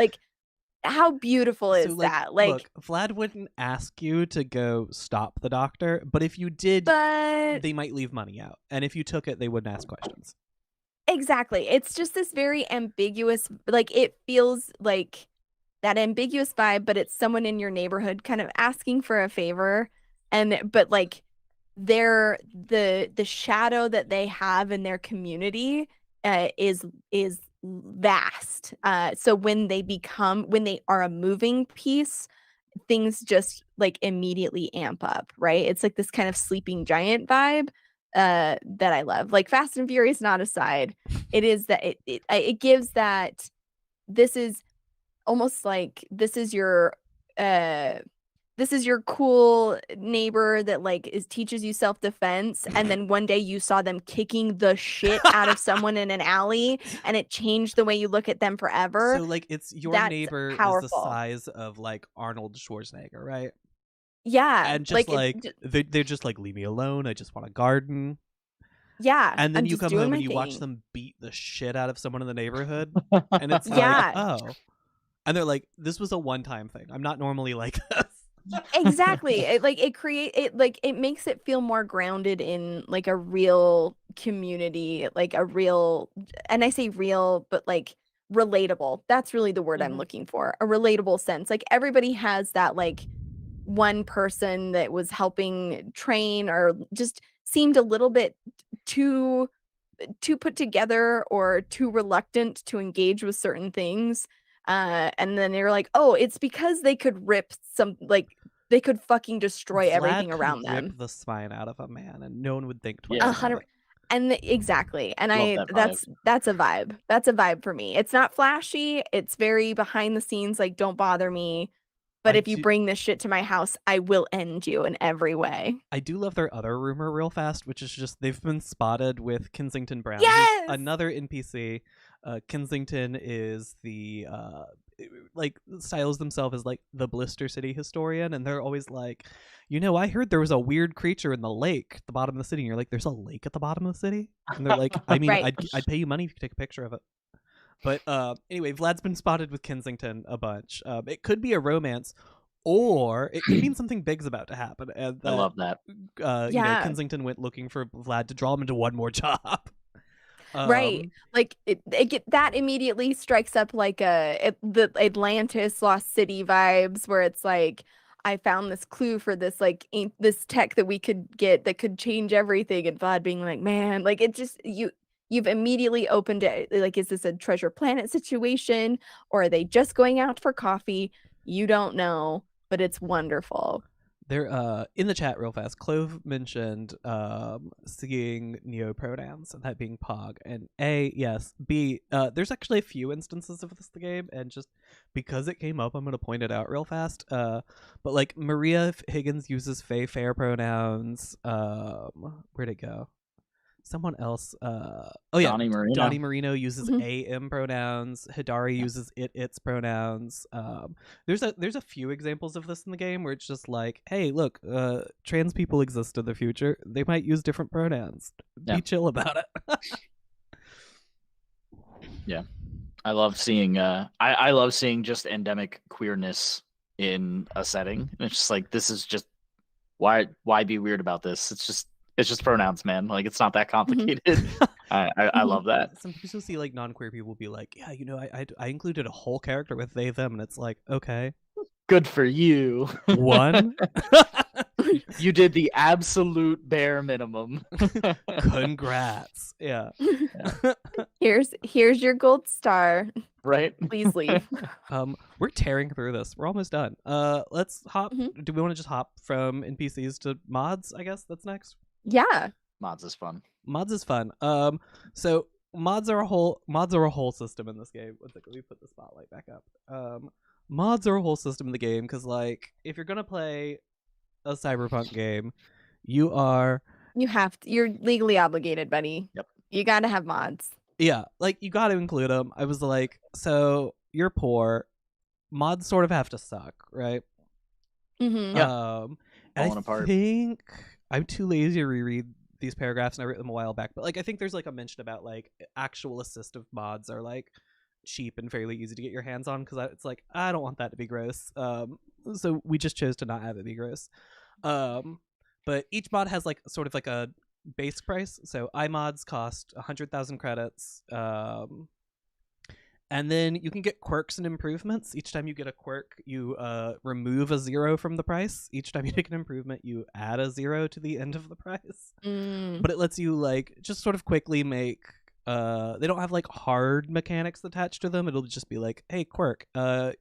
beautiful is that? Like, look, Vlad wouldn't ask you to go stop the doctor, but if you did, but they might leave money out. And if you took it, they wouldn't ask questions. Exactly. It's just this very ambiguous, like it feels like that ambiguous vibe, but it's someone in your neighborhood kind of asking for a favor. But like the shadow that they have in their community is vast. So when they are a moving piece, things just like immediately amp up, right? It's like this kind of sleeping giant vibe that I love. Like Fast and Furious not aside, it is that it gives that this is almost like this is your cool neighbor that like teaches you self-defense, and then one day you saw them kicking the shit out of someone in an alley, and it changed the way you look at them forever. So like it's your That's neighbor powerful. is the size of like Arnold Schwarzenegger, right? Yeah, And just they're just like, leave me alone, I just want a garden. Yeah, And then I'm you just come doing home my and you watch thing. them beat the shit out of someone in the neighborhood, and it's Yeah. like, oh, and they're like, this was a one-time thing, I'm not normally like this. Exactly. It makes it feel more grounded in like a real community, like a real, and I say real, but like relatable. That's really the word I'm looking for. A relatable sense. Like everybody has that like one person that was helping train or just seemed a little bit too put together or too reluctant to engage with certain things. And then they're like, oh, it's because they could rip some, like they could fucking destroy everything Vlad around could them. rip the spine out of a man, and no one would think twice. Yeah. about 100. it. And exactly. And Love that vibe. that's a vibe. That's a vibe for me. It's not flashy. It's very behind the scenes, like don't bother me. But if you bring this shit to my house, I will end you in every way. I do love their other rumor real fast, which is just they've been spotted with Kensington Brown. Yes! Another NPC. Kensington is the styles themselves as like the Blister City historian, and they're always like, I heard there was a weird creature in the lake at the bottom of the city. And you're like, there's a lake at the bottom of the city? And they're like, I mean, Right. I'd pay you money if you could take a picture of it. But anyway, Vlad's been spotted with Kensington a bunch. It could be a romance, or it could mean something big's about to happen. And I love that. Kensington went looking for Vlad to draw him into one more job. Right, like that immediately strikes up like the Atlantis Lost City vibes, where it's like, I found this clue for this this tech that we could get that could change everything, and Vlad being like, man, like it just you've immediately opened it. Like, is this a Treasure Planet situation, or are they just going out for coffee? You don't know, but it's wonderful. They're in the chat real fast. Clove mentioned seeing neopronouns, and that being Pog. And A, yes. B, there's actually a few instances of this in the game, and just because it came up, I'm going to point it out real fast. But like Maria Higgins uses fair pronouns. Where'd it go? Someone else. Donnie Marino uses AM pronouns. Hidari uses its pronouns. There's a few examples of this in the game where it's just like, hey, look, trans people exist in the future. They might use different pronouns. Be chill about it. Yeah, I love seeing. I love seeing just endemic queerness in a setting. It's just like, this is just why be weird about this? It's just pronouns, man. Like, it's not that complicated. I love that. Sometimes you'll see like non-queer people be like, yeah, I included a whole character with they, them, and it's like, okay. Good for you. One. You did the absolute bare minimum. Congrats. Yeah. Here's your gold star. Right? Please leave. We're tearing through this. We're almost done. Let's hop. Do we want to just hop from NPCs to mods? I guess that's next. Yeah. Mods is fun. So mods are a whole system in this game. Let me put the spotlight back up. Mods are a whole system in the game because, like, if you're gonna play a cyberpunk game, you're legally obligated, buddy. Yep. You gotta have mods. Yeah, like, you gotta include them. I was like, so you're poor. Mods sort of have to suck, right? Mm-hmm. Yeah. And I think I'm too lazy to reread these paragraphs, and I wrote them a while back. But like, I think there's like a mention about like actual assistive mods are like cheap and fairly easy to get your hands on, because it's like, I don't want that to be gross. So we just chose to not have it be gross. But each mod has like sort of like a base price. So iMods cost 100,000 credits. And then you can get quirks and improvements. Each time you get a quirk, you remove a 0 from the price. Each time you make an improvement, you add a 0 to the end of the price. But it lets you like just sort of quickly make. They don't have like hard mechanics attached to them. It'll just be like, hey, quirk,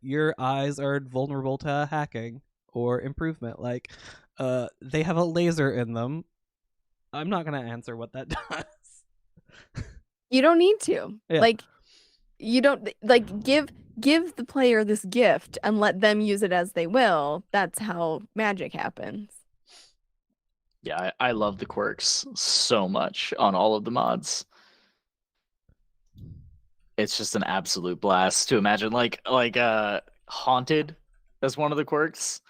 your eyes are vulnerable to hacking, or improvement, like they have a laser in them. I'm not gonna answer what that does. You don't need to. Yeah. Like, you don't like give the player this gift and let them use it as they will. That's how magic happens. Yeah, I love the quirks so much on all of the mods. It's just an absolute blast to imagine, like haunted as one of the quirks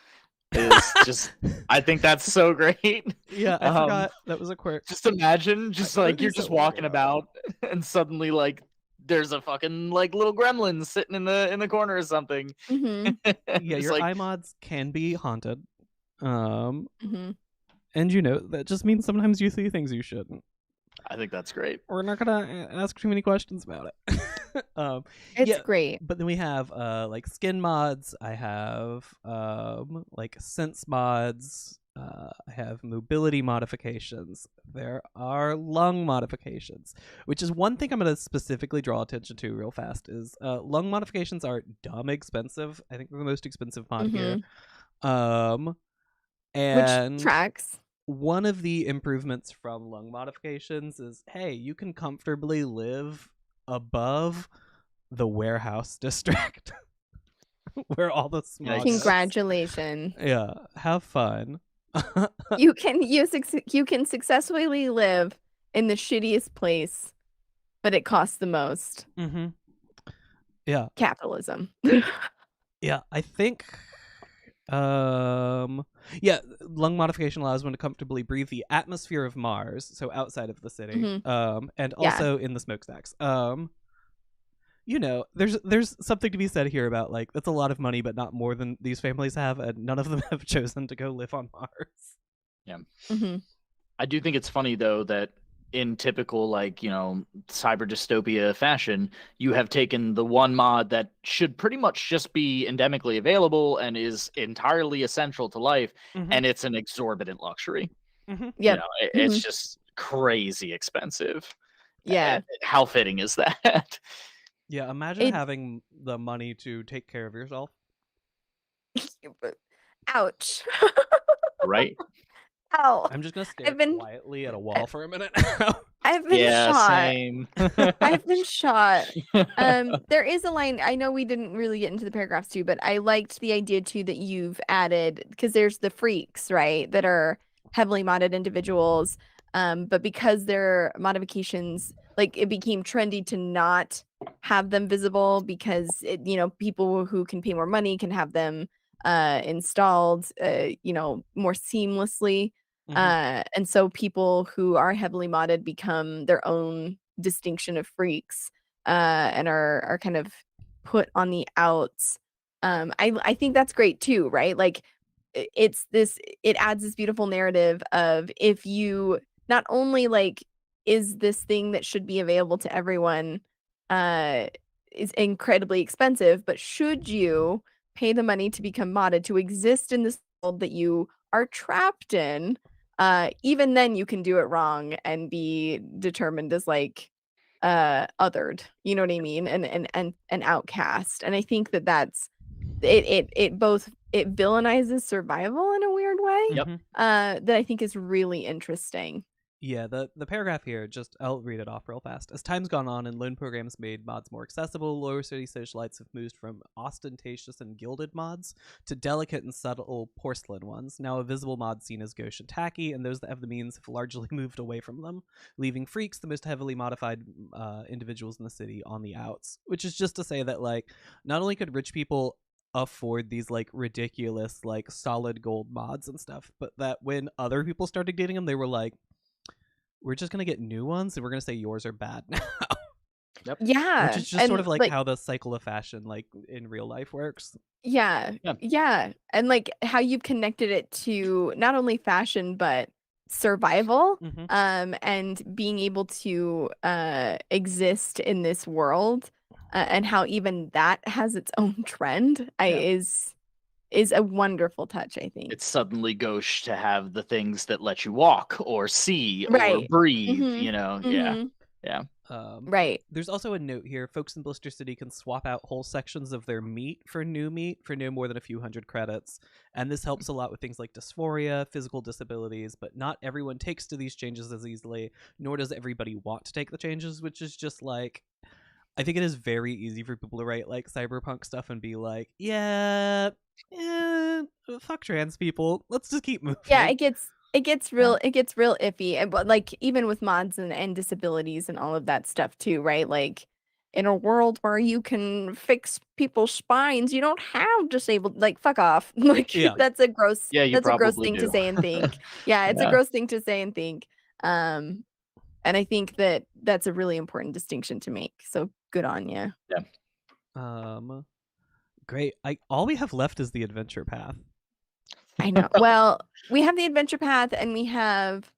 is just. I think that's so great. Yeah, I forgot that was a quirk. Just imagine, just like you're just walking about, and suddenly like there's a fucking like little gremlin sitting in the corner or something. Mm-hmm. Yeah, your like, iMods can be haunted. Mm-hmm. And that just means sometimes you see things you shouldn't. I think that's great. We're not gonna ask too many questions about it. It's great. But then we have like skin mods. I have like sense mods. I have mobility modifications. There are lung modifications, which is one thing I'm going to specifically draw attention to real fast. Is lung modifications are dumb expensive. I think they're the most expensive mod here. And which tracks. One of the improvements from lung modifications is, hey, you can comfortably live above the warehouse district. where all the smog is. Congratulations. Yeah, have fun. You can successfully live in the shittiest place, but it costs the most. Mm-hmm. Yeah. Capitalism. Yeah, I think lung modification allows one to comfortably breathe the atmosphere of Mars, so outside of the city. And also in the smokestacks. There's something to be said here about like that's a lot of money, but not more than these families have, and none of them have chosen to go live on Mars. Yeah. Mm-hmm. I do think it's funny though that in typical cyber dystopia fashion, you have taken the one mod that should pretty much just be endemically available and is entirely essential to life, and it's an exorbitant luxury. Yeah, it's just crazy expensive. Yeah. How fitting is that? Yeah, imagine having the money to take care of yourself. Ouch. Right? Ow. I'm just gonna stare quietly at a wall for a minute. I've been shot. Same. I've been shot. There is a line, I know we didn't really get into the paragraphs too, but I liked the idea too that you've added, because there's the freaks, right, that are heavily modded individuals, but because their modifications, like it became trendy to not have them visible because people who can pay more money can have them installed more seamlessly. And so people who are heavily modded become their own distinction of freaks and are kind of put on the outs. I think that's great too, right? Like it adds this beautiful narrative of, if you not only like is this thing that should be available to everyone is incredibly expensive, but should you pay the money to become modded to exist in this world that you are trapped in, even then you can do it wrong and be determined as like othered, you know what I mean, and an outcast. And I think that's it villainizes survival in a weird way. That I think is really interesting. Yeah, the paragraph here, I'll read it off real fast. As time's gone on and loan programs made mods more accessible, lower city socialites have moved from ostentatious and gilded mods to delicate and subtle porcelain ones. Now a visible mod seen as gauche and tacky, and those that have the means have largely moved away from them, leaving freaks, the most heavily modified individuals in the city, on the outs. Which is just to say that, like, not only could rich people afford these like ridiculous like solid gold mods and stuff, but that when other people started getting them, they were like, we're just gonna get new ones and we're gonna say yours are bad now. Yeah, which is just sort of like how the cycle of fashion like in real life works. Yeah, and like how you've connected it to not only fashion but survival, and being able to exist in this world, and how even that has its own trend is a wonderful touch, I think. It's suddenly gauche to have the things that let you walk or see or Right. breathe, Yeah. Right. There's also a note here. Folks in Blister City can swap out whole sections of their meat for new meat for no more than a few hundred credits. And this helps a lot with things like dysphoria, physical disabilities, but not everyone takes to these changes as easily, nor does everybody want to take the changes, which is just like, I think it is very easy for people to write like cyberpunk stuff and be like, yeah, fuck trans people. Let's just keep moving. Yeah, it gets real iffy. And but like even with mods and disabilities and all of that stuff too, right? Like in a world where you can fix people's spines, you don't have disabled, like, fuck off. Like that's a gross that's a gross thing to say and think. Yeah, it's a gross thing to say and think. And I think that's a really important distinction to make. So good on you. Yeah. Great. All we have left is the adventure path. I know. Well, we have the adventure path, and we have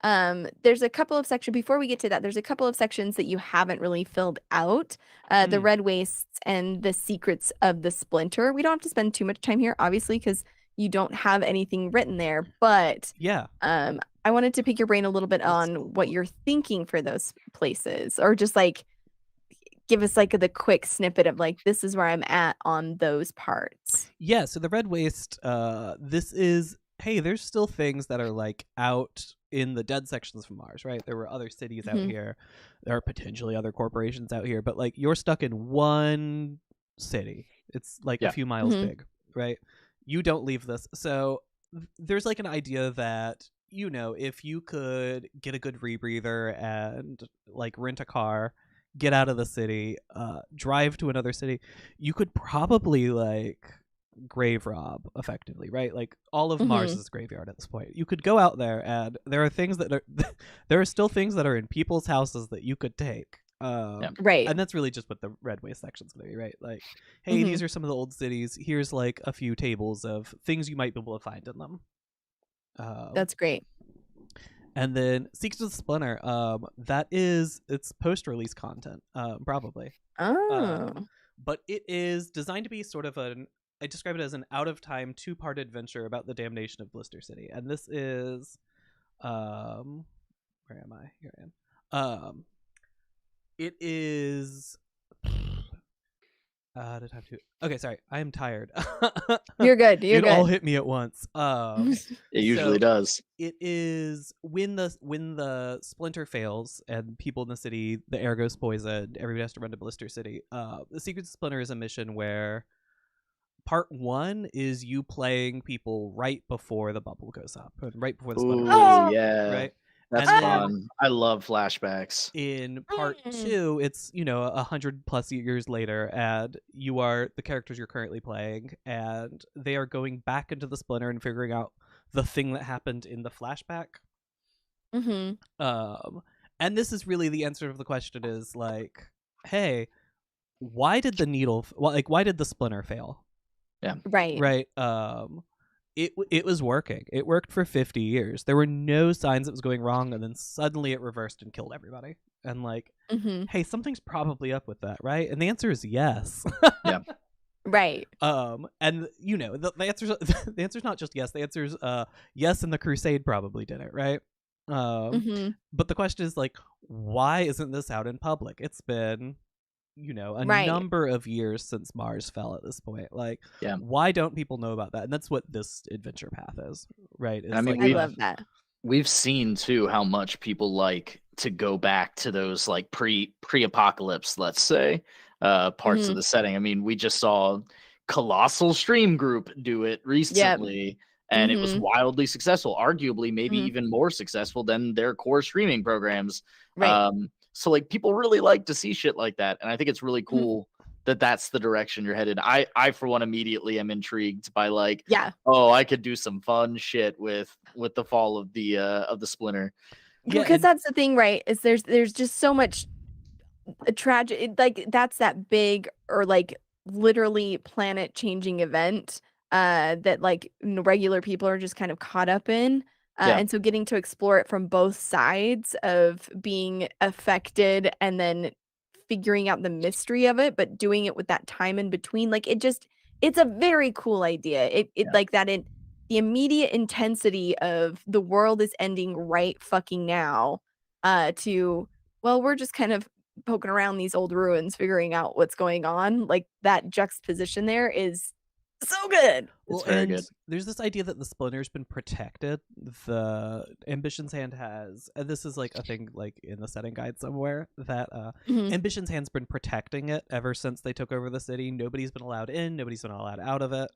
there's a couple of sections before we get to that. There's a couple of sections that you haven't really filled out. The red wastes and the secrets of the splinter. We don't have to spend too much time here, obviously, because you don't have anything written there. But I wanted to pick your brain a little bit on what you're thinking for those places, or just like give us like the quick snippet of like, this is where I'm at on those parts. Yeah, so the red waste, this is, hey, there's still things that are like out in the dead sections from Mars, right? There were other cities out here. There are potentially other corporations out here, but like you're stuck in one city It's like Yeah. a few miles Mhm. big, right? You don't leave this. So there's like an idea that, if you could get a good rebreather and like rent a car, get out of the city, drive to another city, you could probably like grave rob effectively, right? Like all of Mars Mhm. is a graveyard at this point. You could go out there and there are things that are there are still things that are in people's houses that you could take. Right. And that's really just what the red waste section's gonna be, right? Like, hey, Mhm. these are some of the old cities. Here's like a few tables of things you might be able to find in them. That's great. And then Secrets of the Splinter, it's post-release content, probably. Oh. But it is designed to be sort of I describe it as an out-of-time 2-part adventure about the damnation of Blister City. And this is, where am I? Here I am. It is. Okay, sorry. I am tired. You're good. You're It good. all hit me at once. It usually So does. it is when the splinter fails and people in the city, the air goes poisoned, everybody has to run to Blister City. The Secret Splinter is a mission where part 1 is you playing people right before the bubble goes up, and right before the splinter Ooh, goes up, yeah. right? That's And then fun. I love flashbacks. in part Mm. 2, it's 100+ years later, and you are the characters you're currently playing, and they are going back into the splinter and figuring out the thing that happened in the flashback. Mhm. And this is really the answer to the question is like, hey, why did why did the splinter fail? Right. Right. It was working. It worked for 50 years. There were no signs it was going wrong, and then suddenly it reversed and killed everybody. And like, Mhm. hey, something's probably up with that, right? And the answer is yes. Right. And the answer's the answer's not just yes. The answer's yes, and the Crusade probably did it, right? Mhm. But the question is like, why isn't this out in public? It's been a Right. number of years since Mars fell at this point. Like, Yeah. why don't people know about that? And that's what this adventure path is, right? It's I mean, like I love that. We've seen too how much people like to go back to those like pre-apocalypse, let's say, parts of the setting. I mean, we just saw Colossal Stream Group do it recently, and it was Mhm. wildly successful, arguably maybe Mhm. even more successful than their core streaming programs. Right. So like people really like to see shit like that, and I think it's really cool that that's the direction you're headed. I for one immediately am intrigued by like, Yeah. oh, I could do some fun shit with the fall of the splinter. Yeah, Because and- that's the thing, right? Is there's just so much tragic, like that's that big or like literally planet changing event that like regular people are just kind of caught up in. Yeah. And so getting to explore it from both sides of being affected and then figuring out the mystery of it, but doing it with that time in between, like it's a very cool idea. It Yeah. like that in the immediate intensity of the world is ending right fucking now, to well, we're just kind of poking around these old ruins, figuring out what's going on. Like that juxtaposition there is so good. It's very and good. there's this idea that the splinter's been protected. The Ambition's Hand has, and this is like a thing like in the setting guide somewhere, that Mhm. Ambition's Hand's been protecting it ever since they took over the city. Nobody's been allowed in, nobody's been allowed out of it.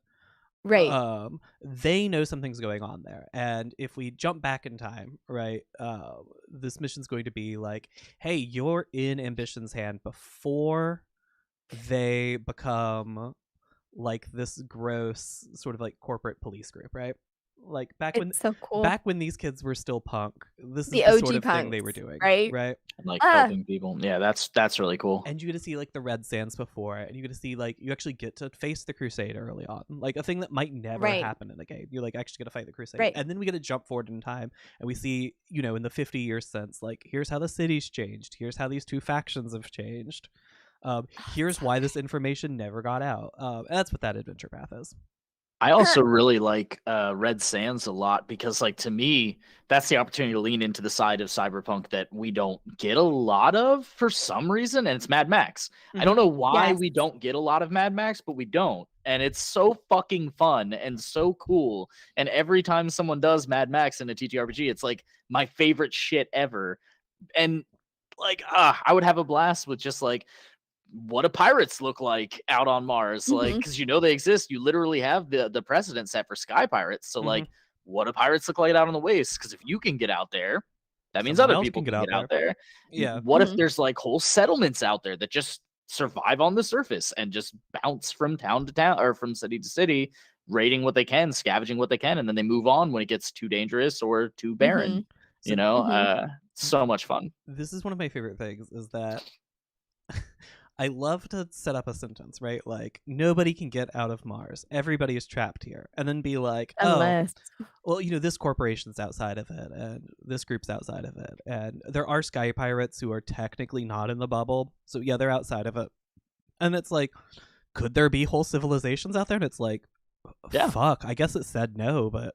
Right. They know something's going on there, and if we jump back in time, right, this mission's going to be like, hey, you're in Ambition's Hand before they become like this gross sort of like corporate police group, right? Like back It's so cool. when these kids were still punk, this is The the OG sort of thing they were punks, doing, right? And like Ah. helping people. Yeah, that's really cool. And you get to see like the Red Sands before, and you get to see like you actually get to face the Crusade early on, like a thing that might never Right. happen in a game. You like actually get to fight the Crusade, Right. and then we get to jump forward in time, and we see in the 50 years since, like here's how the city's changed, here's how these two factions have changed, here's so why this information never got out. And that's what that adventure path is. I also really like Red Sands a lot because, like, to me, that's the opportunity to lean into the side of cyberpunk that we don't get a lot of for some reason, and it's Mad Max. I don't know why Yes. we don't get a lot of Mad Max, but we don't. And it's so fucking fun and so cool. And every time someone does Mad Max in a TTRPG, it's like my favorite shit ever. And like, I would have a blast with just like what do pirates look like out on Mars? Like, because they exist. You literally have the precedent set for sky pirates. So like, what do pirates look like out on the waves? Because if you can get out there, that means other people can get out there. Yeah. What if there's like whole settlements out there that just survive on the surface and just bounce from town to town or from city to city, raiding what they can, scavenging what they can, and then they move on when it gets too dangerous or too barren. So much fun. This is one of my favorite things is that I love to set up a sentence, right? Like, nobody can get out of Mars. Everybody is trapped here. And then be like, Unless... well, this corporation's outside of it, and this group's outside of it. And there are sky pirates who are technically not in the bubble. So, yeah, they're outside of it. And it's like, could there be whole civilizations out there? And it's like, fuck, I guess it said no, but...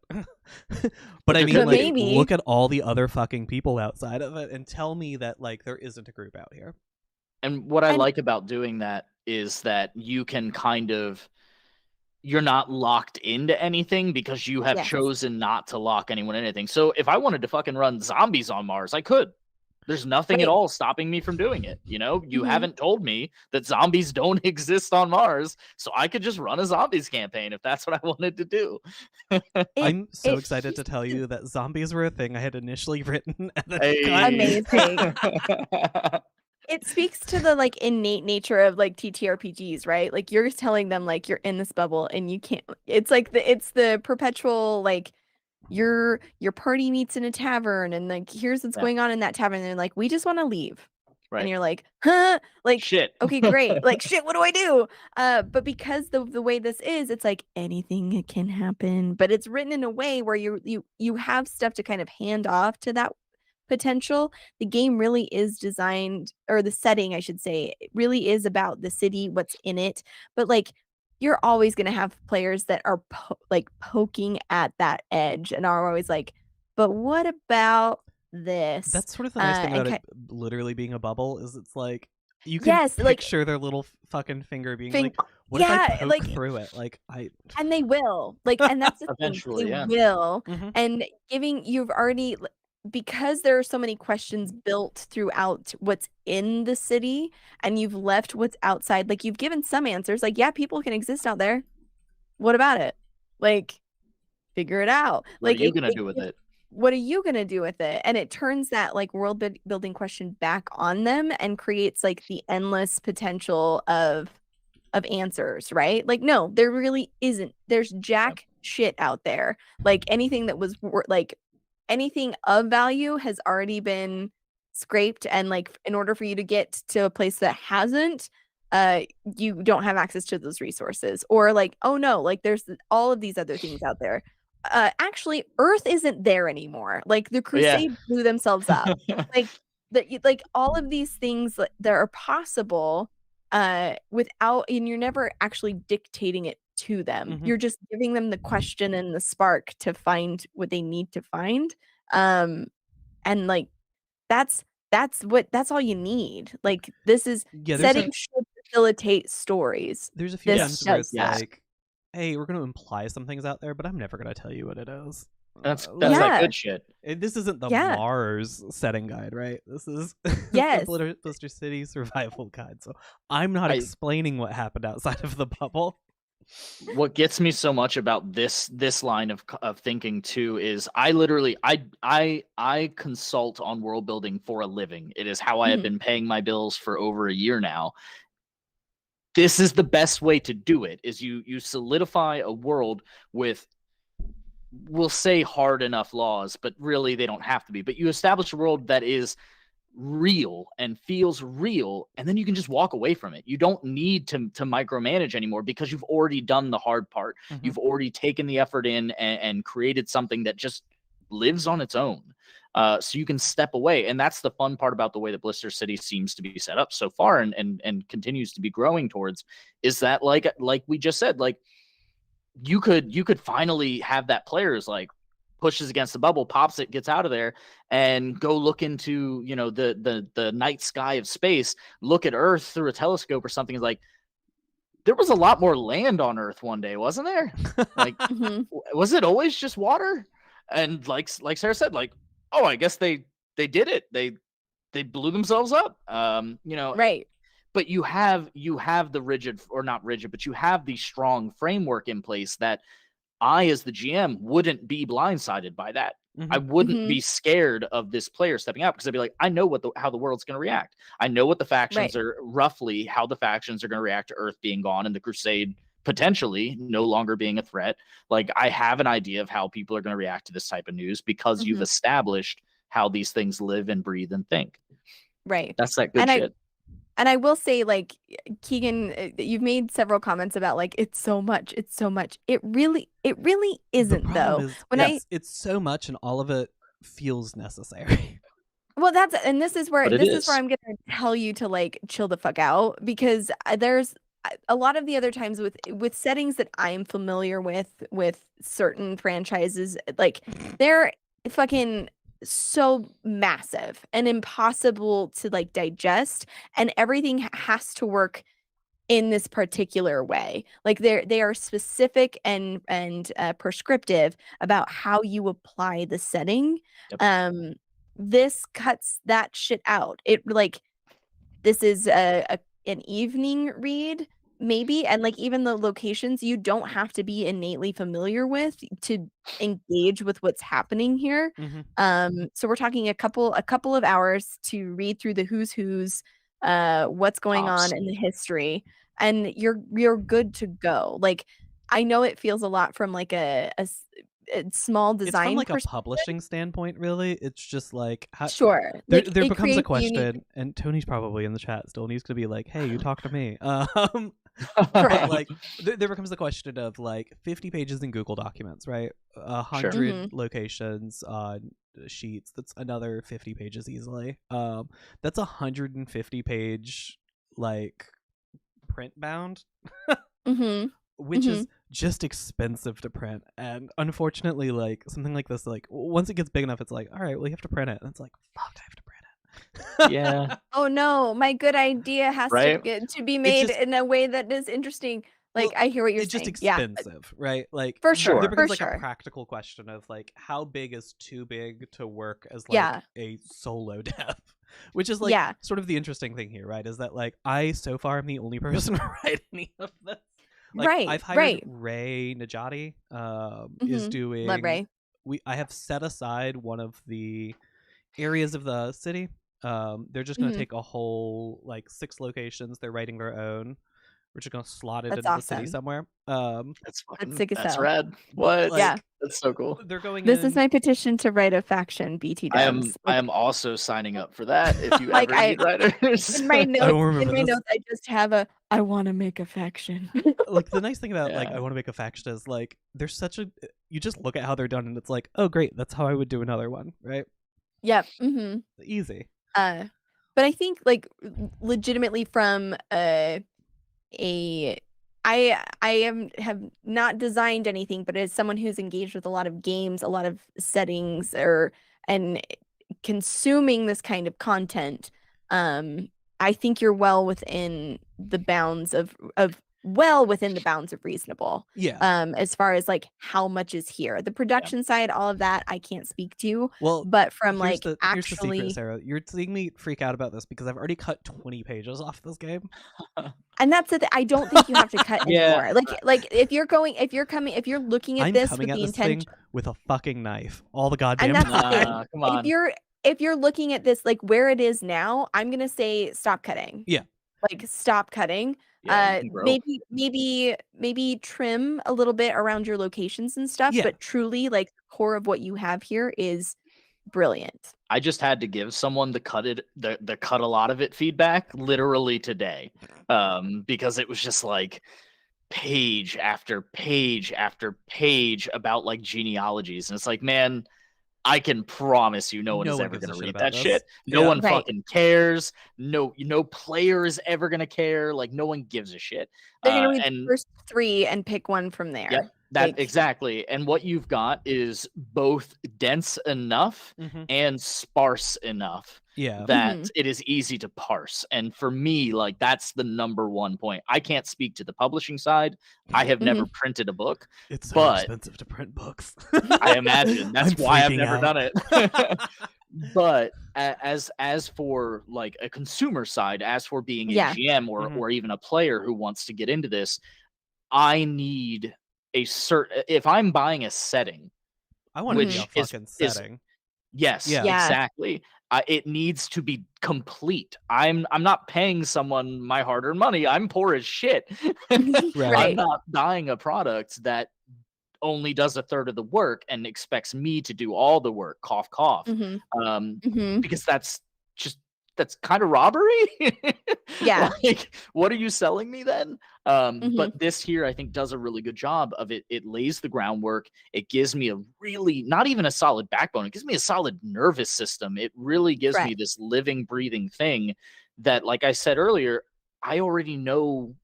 but I mean, like, maybe. Look at all the other fucking people outside of it and tell me that, like, there isn't a group out here. And what I like about doing that is that you can you're not locked into anything because you have chosen not to lock anyone in anything. So if I wanted to fucking run zombies on Mars, I could. There's nothing at all stopping me from doing it. You haven't told me that zombies don't exist on Mars, so I could just run a zombies campaign if that's what I wanted to do. I'm so excited to tell you that zombies were a thing I had initially written. And then amazing. It speaks to the like innate nature of like TTRPGs, right? Like you're telling them like you're in this bubble and you can't. It's like it's the perpetual like your party meets in a tavern and like here's what's going on in that tavern and they're like we just want to leave, right? And you're like, huh? Like shit. Okay, great. Like shit. What do I do? But because the way this is, it's like anything can happen, but it's written in a way where you have stuff to kind of hand off to that potential. The game really is designed, or the setting I should say, it really is about the city, what's in it, but like you're always going to have players that are poking at that edge and are always like, but what about this? That's sort of the nice thing about it literally being a bubble is it's like you can picture their little fucking finger being like, what if I poke through it? Like and they will, like, and that's the eventually thing, they will. And you've already, because there are so many questions built throughout what's in the city and you've left what's outside, like you've given some answers, like, yeah, people can exist out there. What about it? Like, figure it out. What are you going to do with it? What are you going to do with it? And it turns that like world building question back on them and creates like the endless potential of answers, right? Like, no, there really isn't. There's jack shit out there. Like anything that was like, anything of value has already been scraped, and like in order for you to get to a place that hasn't, you don't have access to those resources, or like, oh no, like there's all of these other things out there. Actually, Earth isn't there anymore. Like the Crusade blew themselves up. like all of these things that are possible without, and you're never actually dictating it to them. You're just giving them the question and the spark to find what they need to find. And like that's all you need. Like this is setting should facilitate stories. There's a few times where it's like, hey, we're going to imply some things out there, but I'm never going to tell you what it is. That's like good shit. This isn't the Mars setting guide, right? This is the Blister City survival guide. So I'm not explaining what happened outside of the bubble. What gets me so much about this line of thinking too is I literally I consult on world building for a living. It is how I have been paying my bills for over a year now. This is the best way to do it, is you solidify a world with, we'll say, hard enough laws, but really they don't have to be. But you establish a world that is real and feels real, and then you can just walk away from it. You don't need to micromanage anymore because you've already done the hard part. You've already taken the effort in and created something that just lives on its own. So you can step away, and that's the fun part about the way that Blister City seems to be set up so far, and continues to be growing towards, is that like we just said, like you could finally have that player's like pushes against the bubble, pops it, gets out of there, and go look into, the night sky of space, look at Earth through a telescope or something. Like, there was a lot more land on Earth one day, wasn't there? Like, was it always just water? And like Sarah said, like, oh, I guess they did it. They blew themselves up. Right. but you have the rigid, or not rigid, but you have the strong framework in place that I, as the GM, wouldn't be blindsided by that. I wouldn't be scared of this player stepping out, because I'd be like, I know how the world's going to react. I know what the factions are, roughly how the factions are going to react to Earth being gone and the Crusade potentially no longer being a threat. Like, I have an idea of how people are going to react to this type of news, because you've established how these things live and breathe and think. Right. That's that good shit. And I will say, like, Keegan, you've made several comments about, like, it's so much. It really isn't, though. It's so much, and all of it feels necessary. Well, this is where I'm going to tell you to, like, chill the fuck out, because there's a lot of the other times with settings that I'm familiar with certain franchises, like, they're fucking so massive and impossible to, like, digest, and everything has to work in this particular way. Like, they are specific and prescriptive about how you apply the setting. This cuts that shit out. It, like, this is an evening read, maybe, and, like, even the locations you don't have to be innately familiar with to engage with what's happening here. So we're talking a couple of hours to read through the who's what's going on in the history, and you're good to go. Like, I know it feels a lot from, like, a small design, it's from, like, a publishing standpoint, really. It's just like, sure, there like, becomes a question, and Tony's probably in the chat still, and he's gonna be like, hey, you talk to me. Like, there becomes the question of, like, 50 pages in Google Documents, right? 100 locations on sheets. That's another 50 pages easily. That's 150 page, like, print bound, which is just expensive to print. And unfortunately, like, something like this, like, once it gets big enough, it's like, all right, well, you have to print it. And it's like, fuck, I have to print it. Yeah. Oh no, my good idea has to be made in a way that is interesting. Like, I hear what you're saying. It's just expensive, right? Like, for sure. There becomes, like, a practical question of, like, how big is too big to work as, like, a solo dev? Which is, like, sort of the interesting thing here, right? Is that, like, I so far am the only person to write any of this. Like, I've hired Ray Najati, is doing. Love Ray. I have set aside one of the areas of the city. They're just going to take a whole, like, 6 locations. They're writing their own. We're just going to slot it into the city somewhere. That's sick as hell. That's rad. What? Like, that's so cool. They're going. This is my petition to write a faction, BT devs. I am also signing up for that. If you ever need writers. In my notes, I just have I want to make a faction. Like, the nice thing about like, I want to make a faction is, like, there's such a, you just look at how they're done and it's like, oh great, that's how I would do another one, right? Yep. Easy. But I think, like, legitimately from I have not designed anything, but as someone who's engaged with a lot of games, a lot of settings, and consuming this kind of content, I think you're well within the bounds of reasonable. As far as, like, how much is here, the production side, all of that I can't speak to. Well, but from, like, here's the secret, Sarah. You're seeing me freak out about this because I've already cut 20 pages off this game. And that's it. I don't think you have to cut anymore. Like if you're looking at this with the intention, with a fucking knife all the goddamn time. Come on. If you're looking at this, like, where it is now, I'm gonna say stop cutting. Like, stop cutting. Maybe trim a little bit around your locations and stuff, but truly, like, the core of what you have here is brilliant. I just had to give someone the cut a lot of it feedback literally today, because it was just like page after page after page about, like, genealogies, and it's like, man, I can promise you no one is ever going to read that shit. No one fucking cares. No player is ever going to care. Like, no one gives a shit. They're going to read the first 3 and pick one from there. Yep, exactly. And what you've got is both dense enough and sparse enough that it is easy to parse. And for me, like, that's the number one point. I can't speak to the publishing side. I have never printed a book. It's so expensive to print books. I imagine. That's why I've never done it. But as for like a consumer side, as for being a Yeah. GM or even a player who wants to get into this, I need a certain. If I'm buying a setting, I want to be which a fucking setting. Yes, Yeah. exactly. It needs to be complete. I'm not paying someone my hard-earned money. I'm poor as shit. Right. I'm not buying a product that only does a third of the work and expects me to do all the work. Cough, cough. Because that's kind of robbery. Yeah. Like, what are you selling me then? Mm-hmm. But this here, I think, does a really good job of it. It lays the groundwork. It gives me a really, not even a solid backbone. It gives me a solid nervous system. It really gives me this living, breathing thing that, like I said earlier, I already know.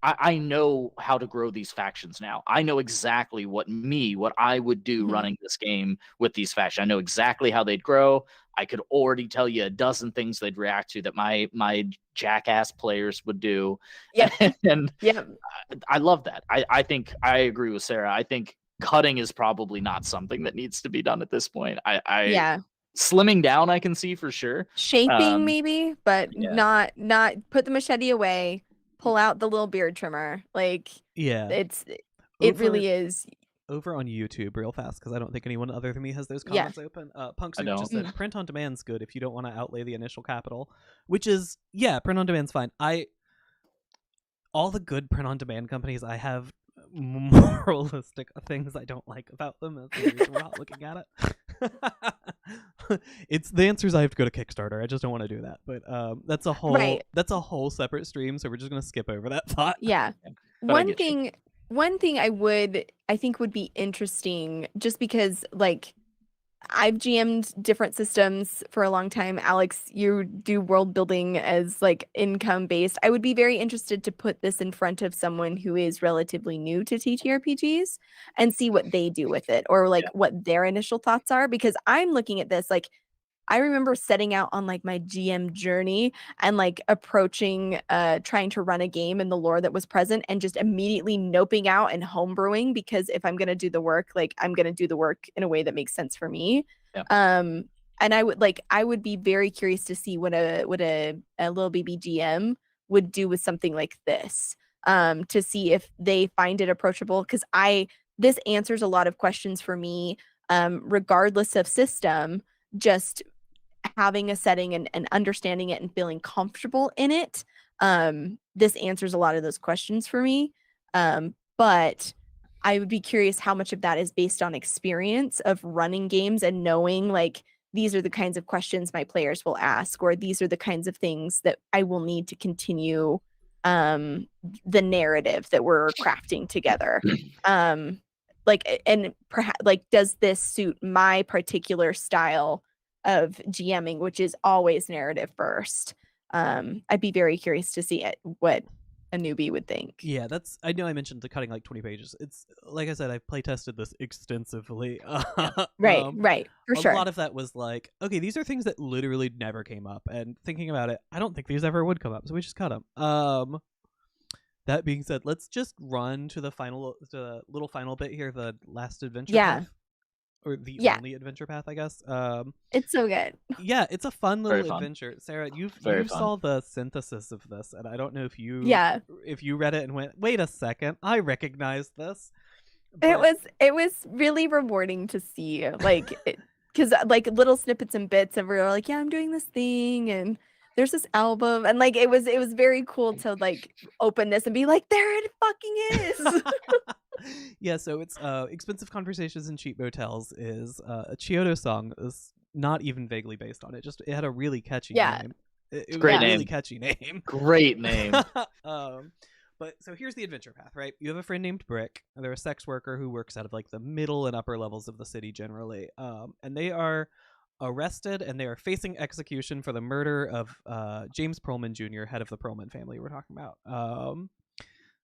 I know how to grow these factions now. I know exactly what I would do running this game with these factions. I know exactly how they'd grow. I could already tell you a dozen things they'd react to that my jackass players would do. Yep. And Yep. I love that. I think I agree with Sarah. I think cutting is probably not something that needs to be done at this point. Slimming down, I can see for sure. Shaping maybe, but not put the machete away. Pull out the little beard trimmer. Like, it really is. Over on YouTube real fast, because I don't think anyone other than me has those comments open. Punksuit just said print on demand's good if you don't want to outlay the initial capital, which is print on demand's fine. All the good print on demand companies, I have moralistic things I don't like about them. That's the reason we're not looking at it. It's the answer is I have to go to Kickstarter. I just don't want to do that. But that's a whole separate stream, so we're just gonna skip over that thought. Yeah. One thing I think would be interesting, just because like I've GM'd different systems for a long time. Alex, you do world building as like income based. I would be very interested to put this in front of someone who is relatively new to TTRPGs and see what they do with it, or like what their initial thoughts are, because I'm looking at this like I remember setting out on like my GM journey and like approaching trying to run a game in the lore that was present and just immediately noping out and homebrewing, because if I'm going to do the work, like I'm going to do the work in a way that makes sense for me. And I would be very curious to see what a little baby GM would do with something like this, to see if they find it approachable, because this answers a lot of questions for me, regardless of system. Just having a setting and understanding it and feeling comfortable in it, this answers a lot of those questions for me. But I would be curious how much of that is based on experience of running games and knowing like these are the kinds of questions my players will ask, or these are the kinds of things that I will need to continue the narrative that we're crafting together. Like, and perhaps like, does this suit my particular style of GMing, which is always narrative first? I'd be very curious to see what a newbie would think. Yeah, I know I mentioned the cutting like 20 pages. It's like I said, I've play tested this extensively. Right, for sure. A lot of that was like, okay, these are things that literally never came up, and thinking about it, I don't think these ever would come up, so we just cut them. That being said, let's just run to the little final bit here, the last adventure path. Or the only adventure path, I guess. It's so good. Yeah, it's a fun little adventure. Sarah, you saw the synthesis of this, and I don't know if you read it and went, wait a second, I recognize this. But... It was really rewarding to see, like, because like little snippets and bits, and we were like, yeah, I'm doing this thing, and there's this album, and like it was very cool to like open this and be like, there it fucking is. Yeah, so it's Expensive Conversations in Cheap Motels is a Chiodo song. Is not even vaguely based on it. Just it had a really catchy name. It was great a name. Really catchy name. Great name. But so here's the adventure path, right? You have a friend named Brick. They're a sex worker who works out of like the middle and upper levels of the city generally. And they are arrested and they are facing execution for the murder of James Perlman Jr., head of the Perlman family we're talking about.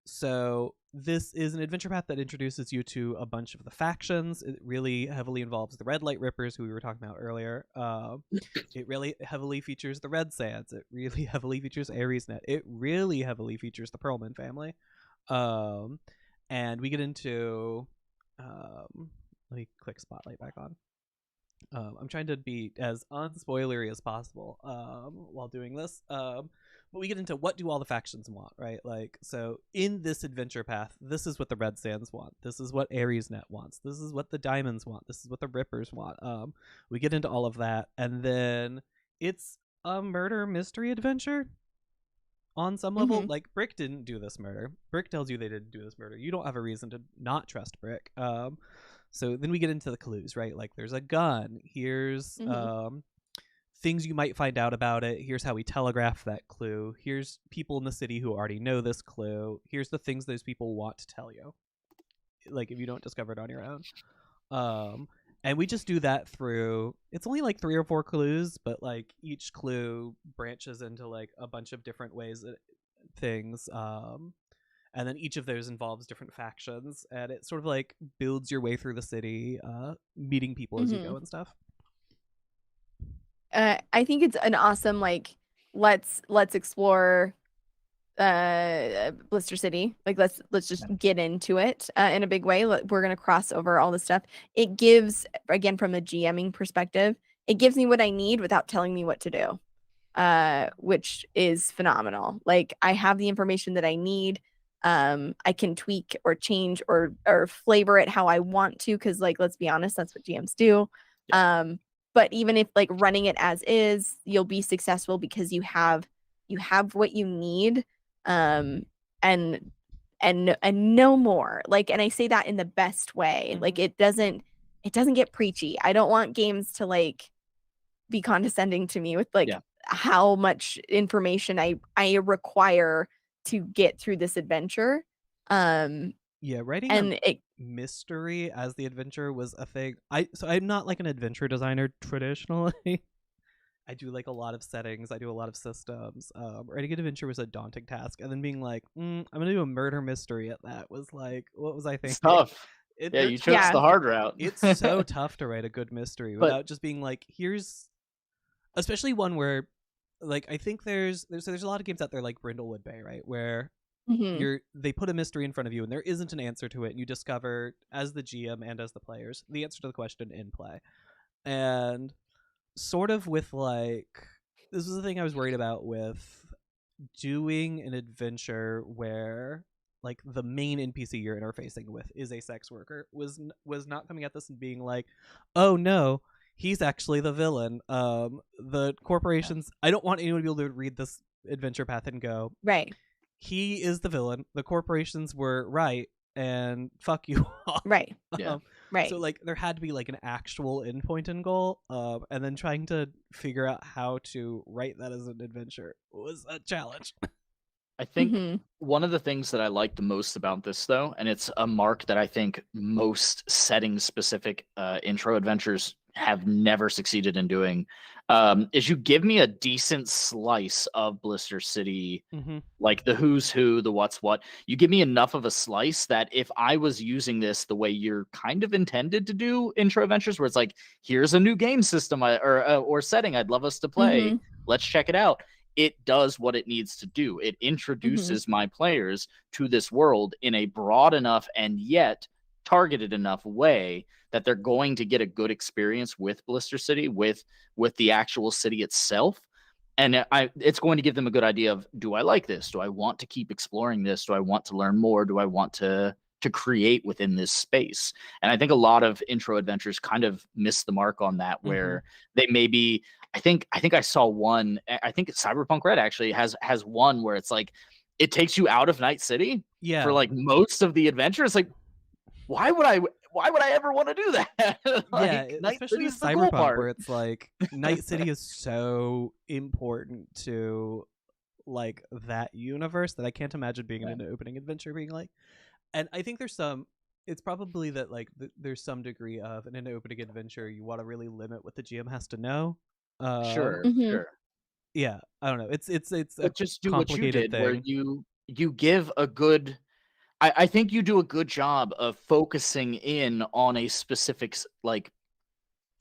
So this is an adventure path that introduces you to a bunch of the factions. It really heavily involves the Red Light Rippers, who we were talking about earlier. It really heavily features the Red Sands. It really heavily features AresNet. It really heavily features the Perlman family. And we get into... let me click Spotlight back on. I'm trying to be as unspoilery as possible while doing this. But we get into what do all the factions want, right? Like, so in this adventure path, this is what the Red Sands want. This is what Ares Net wants. This is what the Diamonds want. This is what the Rippers want. We get into all of that, and then it's a murder mystery adventure on some level. Mhm. Like, Brick didn't do this murder. Brick tells you they didn't do this murder. You don't have a reason to not trust Brick. So then we get into the clues, right? Like, there's a gun. Here's things you might find out about it. Here's how we telegraph that clue. Here's people in the city who already know this clue. Here's the things those people want to tell you, like, if you don't discover it on your own. And we just do that through, it's only like 3 or 4 clues, but like each clue branches into like a bunch of different ways things. And then each of those involves different factions, and it sort of like builds your way through the city, meeting people as you go and stuff. I think it's an awesome, like, let's explore Blister City. Like, let's just get into it in a big way. We're gonna cross over all this stuff. It gives, again, from a GMing perspective, it gives me what I need without telling me what to do, which is phenomenal. Like, I have the information that I need. I can tweak or change or flavor it how I want to, because, like, let's be honest, that's what GMs do. But even if, like, running it as is, you'll be successful because you have what you need, and no more. Like, and I say that in the best way. Like, it doesn't get preachy. I don't want games to, like, be condescending to me with, like, how much information I require to get through this adventure. Writing and mystery as the adventure was a thing. So I'm not like an adventure designer traditionally. I do like a lot of settings. I do a lot of systems. Writing an adventure was a daunting task, and then being like, I'm gonna do a murder mystery at that was like, what was I thinking? It's tough. You chose the hard route. It's so tough to write a good mystery without just being like, here's, especially one where, like, I think there's a lot of games out there like Brindlewood Bay, right, where they put a mystery in front of you and there isn't an answer to it, and you discover as the GM and as the players the answer to the question in play. And sort of with, like, this was the thing I was worried about with doing an adventure where, like, the main NPC you're interfacing with is a sex worker, was not coming at this and being like, oh no, he's actually the villain. The corporations, I don't want anyone to be able to read this adventure path and go, right, he is the villain. The corporations were right, and fuck you all. Right. Right. So, like, there had to be like an actual endpoint and goal, and then trying to figure out how to write that as an adventure was a challenge. I think one of the things that I like the most about this, though, and it's a mark that I think most setting-specific intro adventures have never succeeded in doing, is you give me a decent slice of Blister City, like the who's who, the what's what. You give me enough of a slice that if I was using this the way you're kind of intended to do intro adventures, where it's like, here's a new game system or setting I'd love us to play, let's check it out. It does what it needs to do. It introduces my players to this world in a broad enough and yet targeted enough way that they're going to get a good experience with Blister City, with the actual city itself. And it's going to give them a good idea of, do I like this? Do I want to keep exploring this? Do I want to learn more? Do I want to create within this space? And I think a lot of intro adventures kind of miss the mark on that, where they maybe, I think I saw one, I think Cyberpunk Red actually has one where it's like, it takes you out of Night City for like most of the adventure. It's like, why would I ever want to do that? Like, especially with Cyberpunk, cool where it's like Night City is so important to like that universe that I can't imagine being in an opening adventure being like. And I think it's probably that, like, there's some degree of, in an opening adventure, you want to really limit what the GM has to know. Sure. Yeah, I don't know. It's but just do what you did, thing. where you give a good. I think you do a good job of focusing in on a specific, like,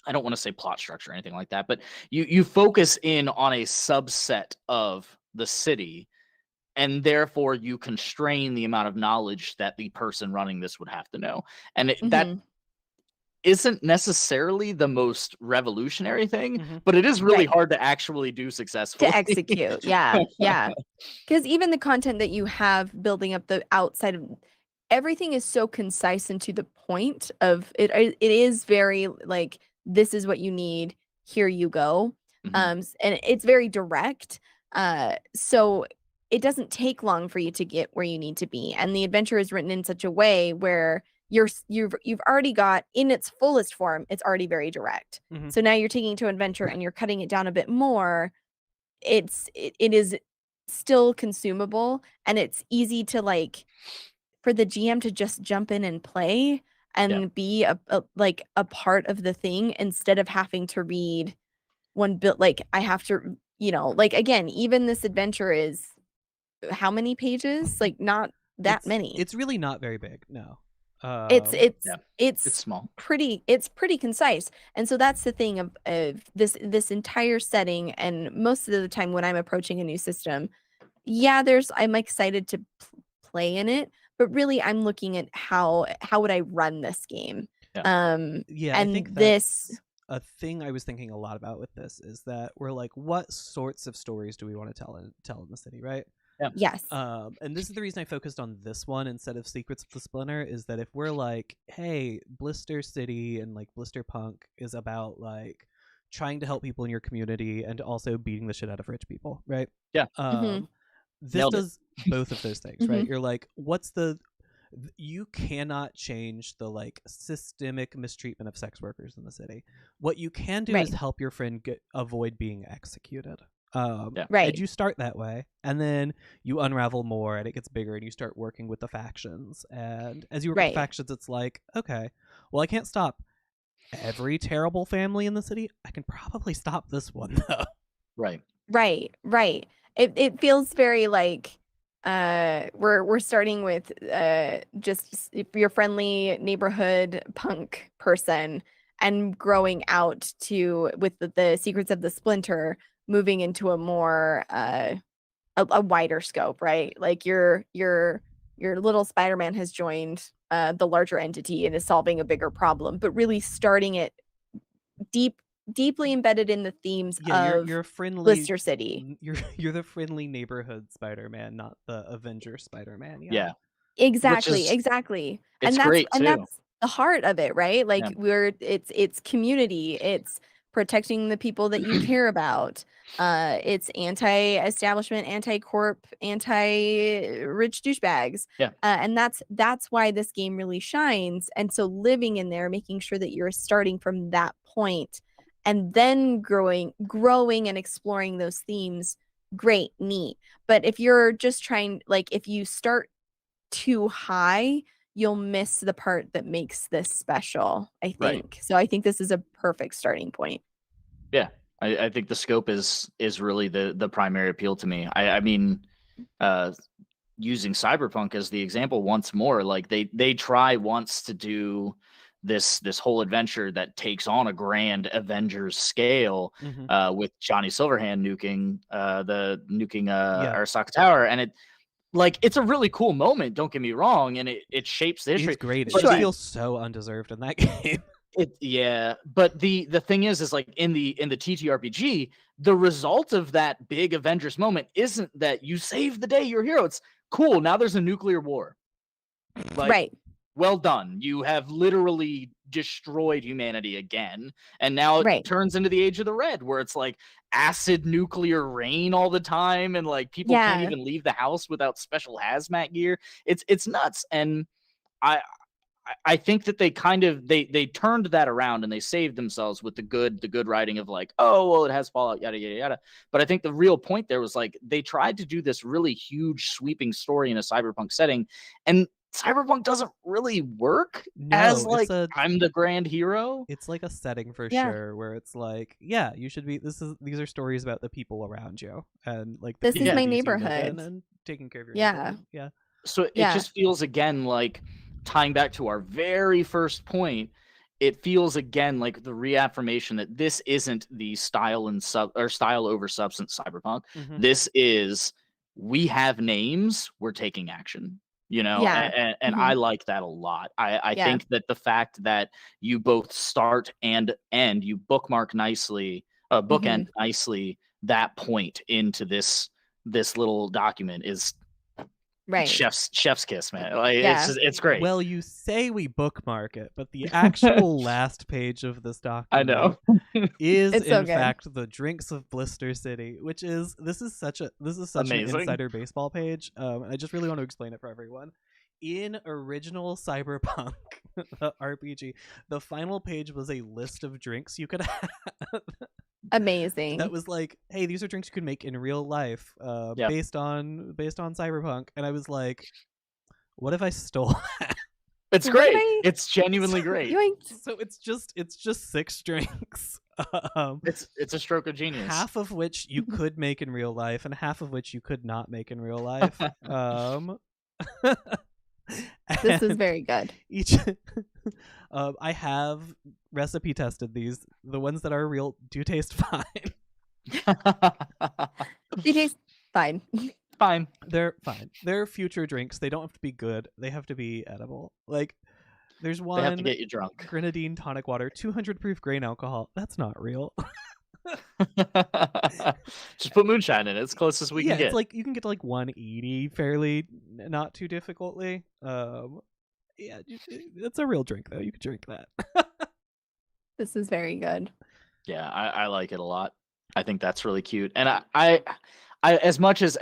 I don't want to say plot structure or anything like that, but you focus in on a subset of the city, and therefore you constrain the amount of knowledge that the person running this would have to know. And isn't necessarily the most revolutionary thing, Mhm. but it is really Right. hard to actually do successfully. To execute. Yeah. Yeah. Because even the content that you have building up the outside of everything is so concise and to the point of it. It is very like, this is what you need. Here you go. Mhm. And it's very direct. So it doesn't take long for you to get where you need to be. And the adventure is written in such a way where you've already got in its fullest form, it's already very direct. Mhm. So now you're taking it to adventure and you're cutting it down a bit more. It is still consumable, and it's easy to like for the GM to just jump in and play and be like a part of the thing instead of having to read one bit. Like I have to, like again, even this adventure is how many pages? Like not that many. It's really not very big. No. It's Yeah. it's It's small. it's pretty concise. And so that's the thing of this entire setting. And most of the time when I'm approaching a new system, yeah, I'm excited to play in it, but really I'm looking at how would I run this game. Yeah, I And think this a thing I was thinking a lot about with this is that we're like, what sorts of stories do we want to tell in the city, right? yes. And this is the reason I focused on this one instead of Secrets of the Splinter, is that if we're like, hey, Blister City and like Blister Punk is about like trying to help people in your community and also beating the shit out of rich people, right? Yeah. This Nailed it. does both of those things, right? You're like, you cannot change the like systemic mistreatment of sex workers in the city. What you can do is help your friend avoid being executed. And you start that way, and then you unravel more, and it gets bigger, and you start working with the factions. And as you work with the factions, it's like, okay, well, I can't stop every terrible family in the city. I can probably stop this one though. Right. It feels very like we're starting with just your friendly neighborhood punk person and growing out to with the Secrets of the Splinter, moving into a more a wider scope, right? Like your little Spider-Man has joined the larger entity and is solving a bigger problem, but really starting it deeply embedded in the themes of you're a friendly Blister City. You're the friendly neighborhood Spider-Man, not the Avenger Spider-Man. Yeah. Exactly. It's And great too. that's the heart of it, right? Like Yeah. it's community, it's protecting the people that you care about. It's anti-establishment, anti-corp, anti-rich douchebags. Yeah. And that's why this game really shines. And so living in there, making sure that you're starting from that point and then growing and exploring those themes, great, neat. But if you're just trying, like if you start too high, you'll miss the part that makes this special, I think. Right. So I think this is a perfect starting point. Yeah. I think the scope is really the primary appeal to me. I mean, using Cyberpunk as the example once more, like they try once to do this whole adventure that takes on a grand Avengers scale, with Johnny Silverhand nuking Arasaka Tower, and it's a really cool moment, don't get me wrong, and it shapes the history. It's great. Sure. It feels so undeserved in that game. But the thing is like in the TTRPG, the result of that big Avengers moment isn't that you save the day, you're a hero. It's cool. Now there's a nuclear war. Like, well done. You have literally destroyed humanity again. And now it turns into the Age of the Red, where it's like acid nuclear rain all the time, and like people can't even leave the house without special hazmat gear. It's nuts. And I think that they kind of they turned that around and they saved themselves with the good writing of like, oh well, it has Fallout, yada yada yada. But I think the real point there was like they tried to do this really huge sweeping story in a cyberpunk setting, and cyberpunk doesn't really work as like I'm the grand hero. It's like a setting for sure where it's like, yeah, you should be. These are stories about the people around you and like this is my neighborhood and taking care of your neighborhood. Yeah. So it just feels again like, tying back to our very first point, it feels again like the reaffirmation that this isn't the style over substance cyberpunk. This is, we have names, we're taking action. you know, Yeah. and Mhm. I like that a lot. I Yeah. think that the fact that you both start and end, you bookmark nicely, bookend nicely that point into this little document is Right. chef's kiss, man. Like Yeah. it's great. Well, you say we bookmark it, but the actual last page of this I document know. is It's so in good. fact the drinks of Blister City, which is such an Amazing. insider baseball page. I just really want to explain it for everyone. In original Cyberpunk RPG, the final page was a list of drinks you could have. Amazing. That was like, hey, these are drinks you can make in real life, Yep. based on Cyberpunk. And I was like, what if I stole that? It's What great. did I- It's genuinely great. Yoink. So it's just 6 drinks. It's a stroke of genius. Half of which you could make in real life, and half of which you could not make in real life. This is And very good. each I have recipe tested these. The ones that are real do taste fine. They taste fine. Fine. They're fine. They're future drinks. They don't have to be good. They have to be edible. Like, there's They have to one get you drunk. grenadine tonic water, 200 proof grain alcohol. That's not real. Just put moonshine in it. It's close as we Yeah, can get. it's like you can get to like 180 fairly, not too difficultly. Yeah, it's a real drink though. You could drink that. This is very good. Yeah, I like it a lot. I think that's really cute. And I as much as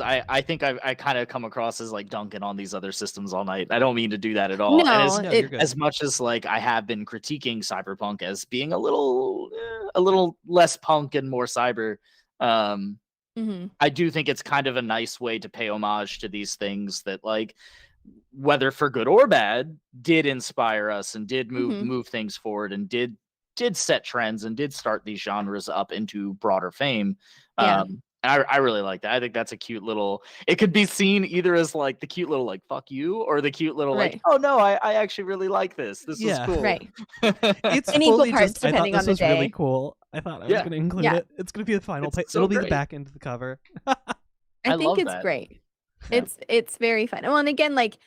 I think I kind of come across as like dunking on these other systems all night. I don't mean to do that at all. And No, No, you're it, good. as much as like I have been critiquing Cyberpunk as being a little less punk and more cyber, mhm. I do think it's kind of a nice way to pay homage to these things that, like, whether for good or bad, did inspire us and did move things forward and did set trends and did start these genres up into broader fame. Yeah. I really like that. I think that's a cute little. It could be seen either as like the cute little like fuck you, or the cute little like, Right. oh no, I actually really like this. This Yeah. is cool. Right. It's In equal fully parts, just. I thought depending this on the was really day. cool. I thought I was Yeah. going to include Yeah. it. It's going to be the final It's page. so It'll be the great. back end of the cover. I I think love it's that. great. Yeah. It's very fun. Well, and again, like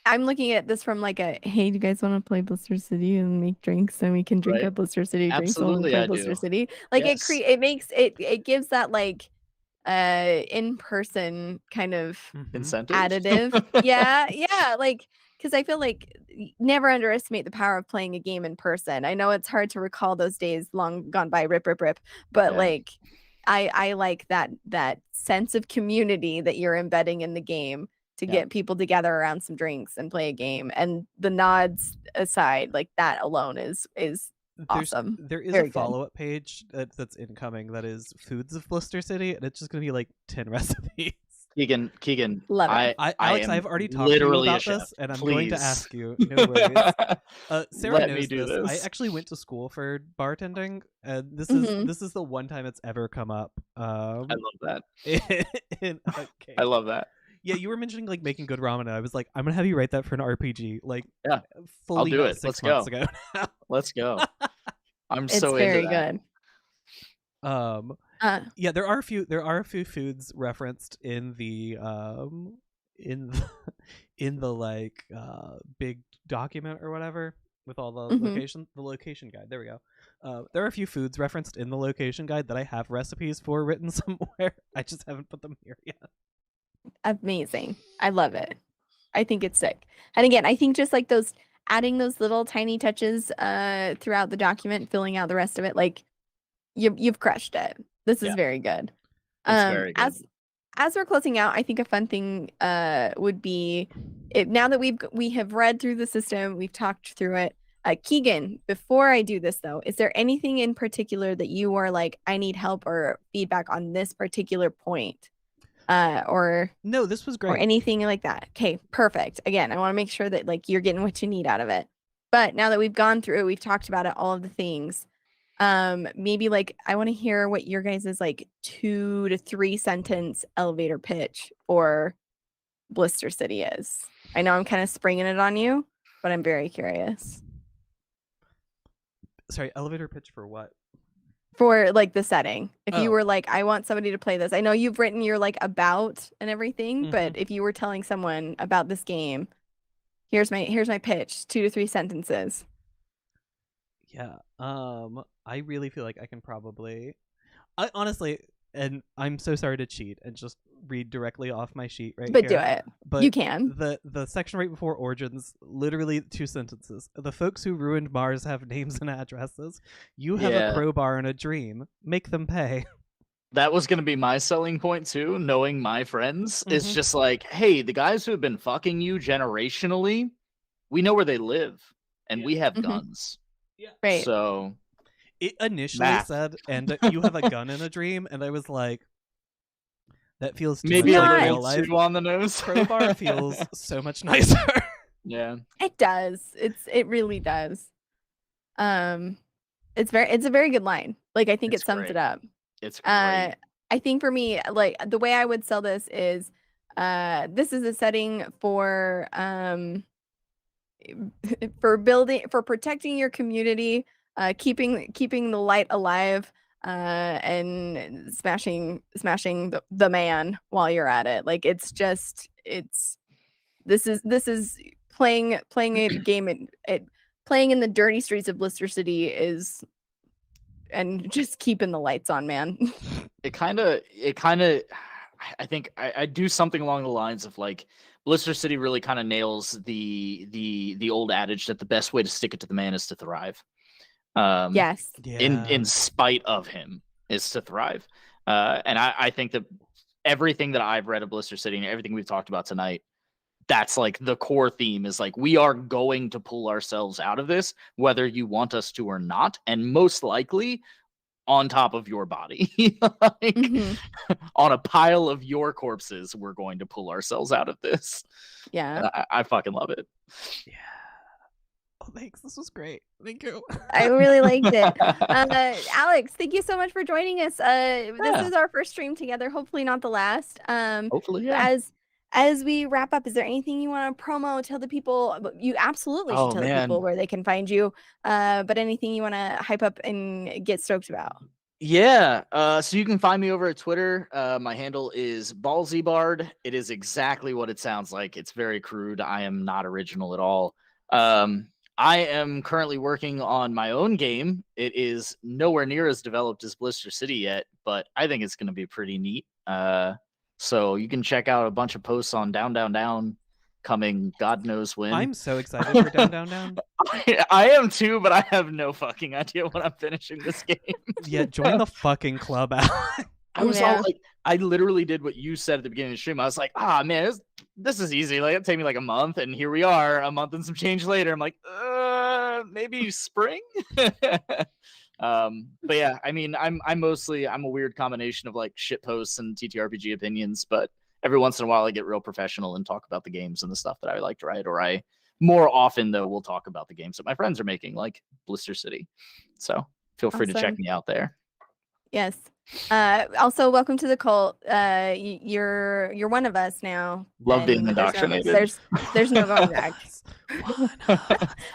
I'm looking at this from like a, hey, do you guys want to play Blister City and make drinks and we can drink Right. at Blister City drinks while we Absolutely, play I Blister do. City? Like Yes. it makes it gives that like in-person kind of Mhm. Incentive. additive. Yeah, like because I feel like never underestimate the power of playing a game in person. I know it's hard to recall those days long gone by, rip, but Yeah. like I like that sense of community that you're embedding in the game to Yeah. get people together around some drinks and play a game. And the nods aside, like that alone is awesome. There is Very a good. follow-up page that's incoming that is foods of Blister City, and it's just going to be like 10 recipes. Keegan, Love it. Alex, am I've already talked to you literally a about chef. this, and I'm going to Please. ask you. No worries. Sarah Let knows me do this. I this. actually went to school for bartending, and this Mhm. is the one time it's ever come up. I love that. In a case. I love that. Yeah, you were mentioning like making good ramen, and I was like, I'm gonna have you write that for an RPG. Like, Yeah, fully do not it. 6 Let's months go. ago now. Let's go. I'm It's so very into that. good. Yeah, there are a few foods referenced in the in the like big document or whatever with all the Mhm. location guide. There we go. There are a few foods referenced in the location guide that I have recipes for written somewhere. I just haven't put them here yet. Amazing. I love it. I think it's sick. And again, I think just like those adding those little tiny touches throughout the document, filling out the rest of it, like you've crushed it. This is Yeah. very good. It's very good. As we're closing out, I think a fun thing would be now that we have read through the system, we've talked through it. Keegan, before I do this though, is there anything in particular that you are like, I need help or feedback on this particular point? Or No, this was or great. anything like that. Okay, perfect. Again, I want to make sure that like you're getting what you need out of it. But now that we've gone through, we've talked about it, all of the things. Maybe like I want to hear what your guys' like 2 to 3 sentence elevator pitch for Blister City is. I know I'm kind of springing it on you, but I'm very curious. Sorry, elevator pitch for what? for like the setting. If you Oh. were like, I want somebody to play this. I know you've written your like about and everything, but if you were telling someone about this game, here's my pitch, 2 to 3 sentences. Yeah. I really feel like I can probably honestly, and I'm so sorry to cheat and just read directly off my sheet right But here. do it. But You can. The section right before Origins, literally 2 sentences. The folks who ruined Mars have names and addresses. You have a crowbar and a dream. Make them pay. That was going to be my selling point too, knowing my friends. It's just like, hey, the guys who have been fucking you generationally, we know where they live, and we have guns. Yeah. Right. So it initially said, and you have a gun and a dream, and I was like, that feels too maybe much a like little real life. too on the nose. Crowbar feels so much nicer. Yeah. It does. It really does. It's a very good line. Like I think it sums it up. It's great. I think for me, like the way I would sell this is this is a setting for protecting your community, keeping the light alive, and smashing the man while you're at it. Like this is playing a game playing in the dirty streets of Blister City is, and just keeping the lights on, man. It kind of I think I do something along the lines of like Blister City really kind of nails the old adage that the best way to stick it to the man is to thrive. Yes. In spite of him is to thrive. And I think that everything that I've read of Blister City and everything we've talked about tonight, that's like the core theme is like, we are going to pull ourselves out of this, whether you want us to or not. And most likely on top of your body, like, on a pile of your corpses, we're going to pull ourselves out of this. Yeah. I fucking love it. Yeah. Oh, thanks. This was great. Thank you. I really liked it. Alex, thank you so much for joining us. This is our first stream together. Hopefully not the last. Hopefully, yeah. As we wrap up, is there anything you want to promo? Tell the people. You absolutely should tell the people where they can find you. But anything you want to hype up and get stoked about? Yeah. So you can find me over at Twitter. My handle is ballsybard. It is exactly what it sounds like. It's very crude. I am not original at all. I am currently working on my own game. It is nowhere near as developed as Blister City yet, but I think it's going to be pretty neat. So you can check out a bunch of posts on Down Down Down coming God knows when. I'm so excited for Down Down Down. I am too, but I have no fucking idea when I'm finishing this game. Yeah, join the fucking club out. I was all like, I literally did what you said at the beginning of the stream. I was like, man, this is easy. Like, it'll take me like a month, and here we are, a month and some change later. I'm like, maybe spring. But yeah, I mean, I'm a weird combination of like shit posts and TTRPG opinions, but every once in a while I get real professional and talk about the games and the stuff that I like to write, or I more often though will talk about the games that my friends are making, like Blister City. So feel free to check me out there. Yes. Also, welcome to the cult. You're one of us now. Love being indoctrinated. There's no going back.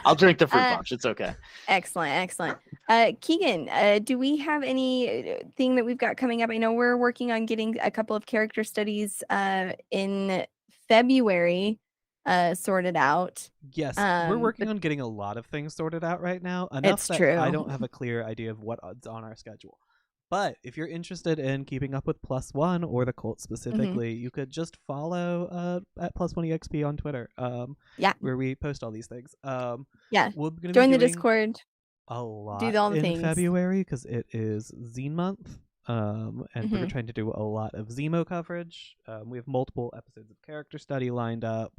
I'll drink the fruit punch. It's okay. Excellent. Keegan, do we have anything that we've got coming up? I know we're working on getting a couple of character studies in February sorted out. Yes, we're working on getting a lot of things sorted out right now. Enough that true. I don't have a clear idea of what's on our schedule. But if you're interested in keeping up with +1 or the cult specifically, you could just follow at +1EXP on Twitter. Where we post all these things. We're gonna join the Discord. A lot do all the in things. February because it is Zine month. And we're trying to do a lot of Zemo coverage. We have multiple episodes of character study lined up.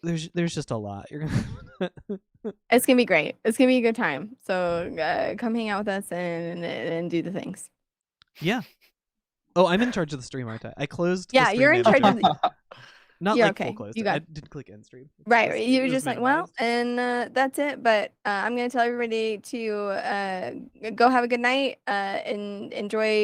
There's just a lot. It's gonna be great. It's gonna be a good time. So come hang out with us and do the things. Yeah. Oh, I'm in charge of the stream, aren't I? I closed. Yeah, you're in charge of the... Not you're like okay. full closed. You got... I didn't click end stream. Right. You were just like, well, and that's it. But I'm gonna tell everybody to go have a good night and enjoy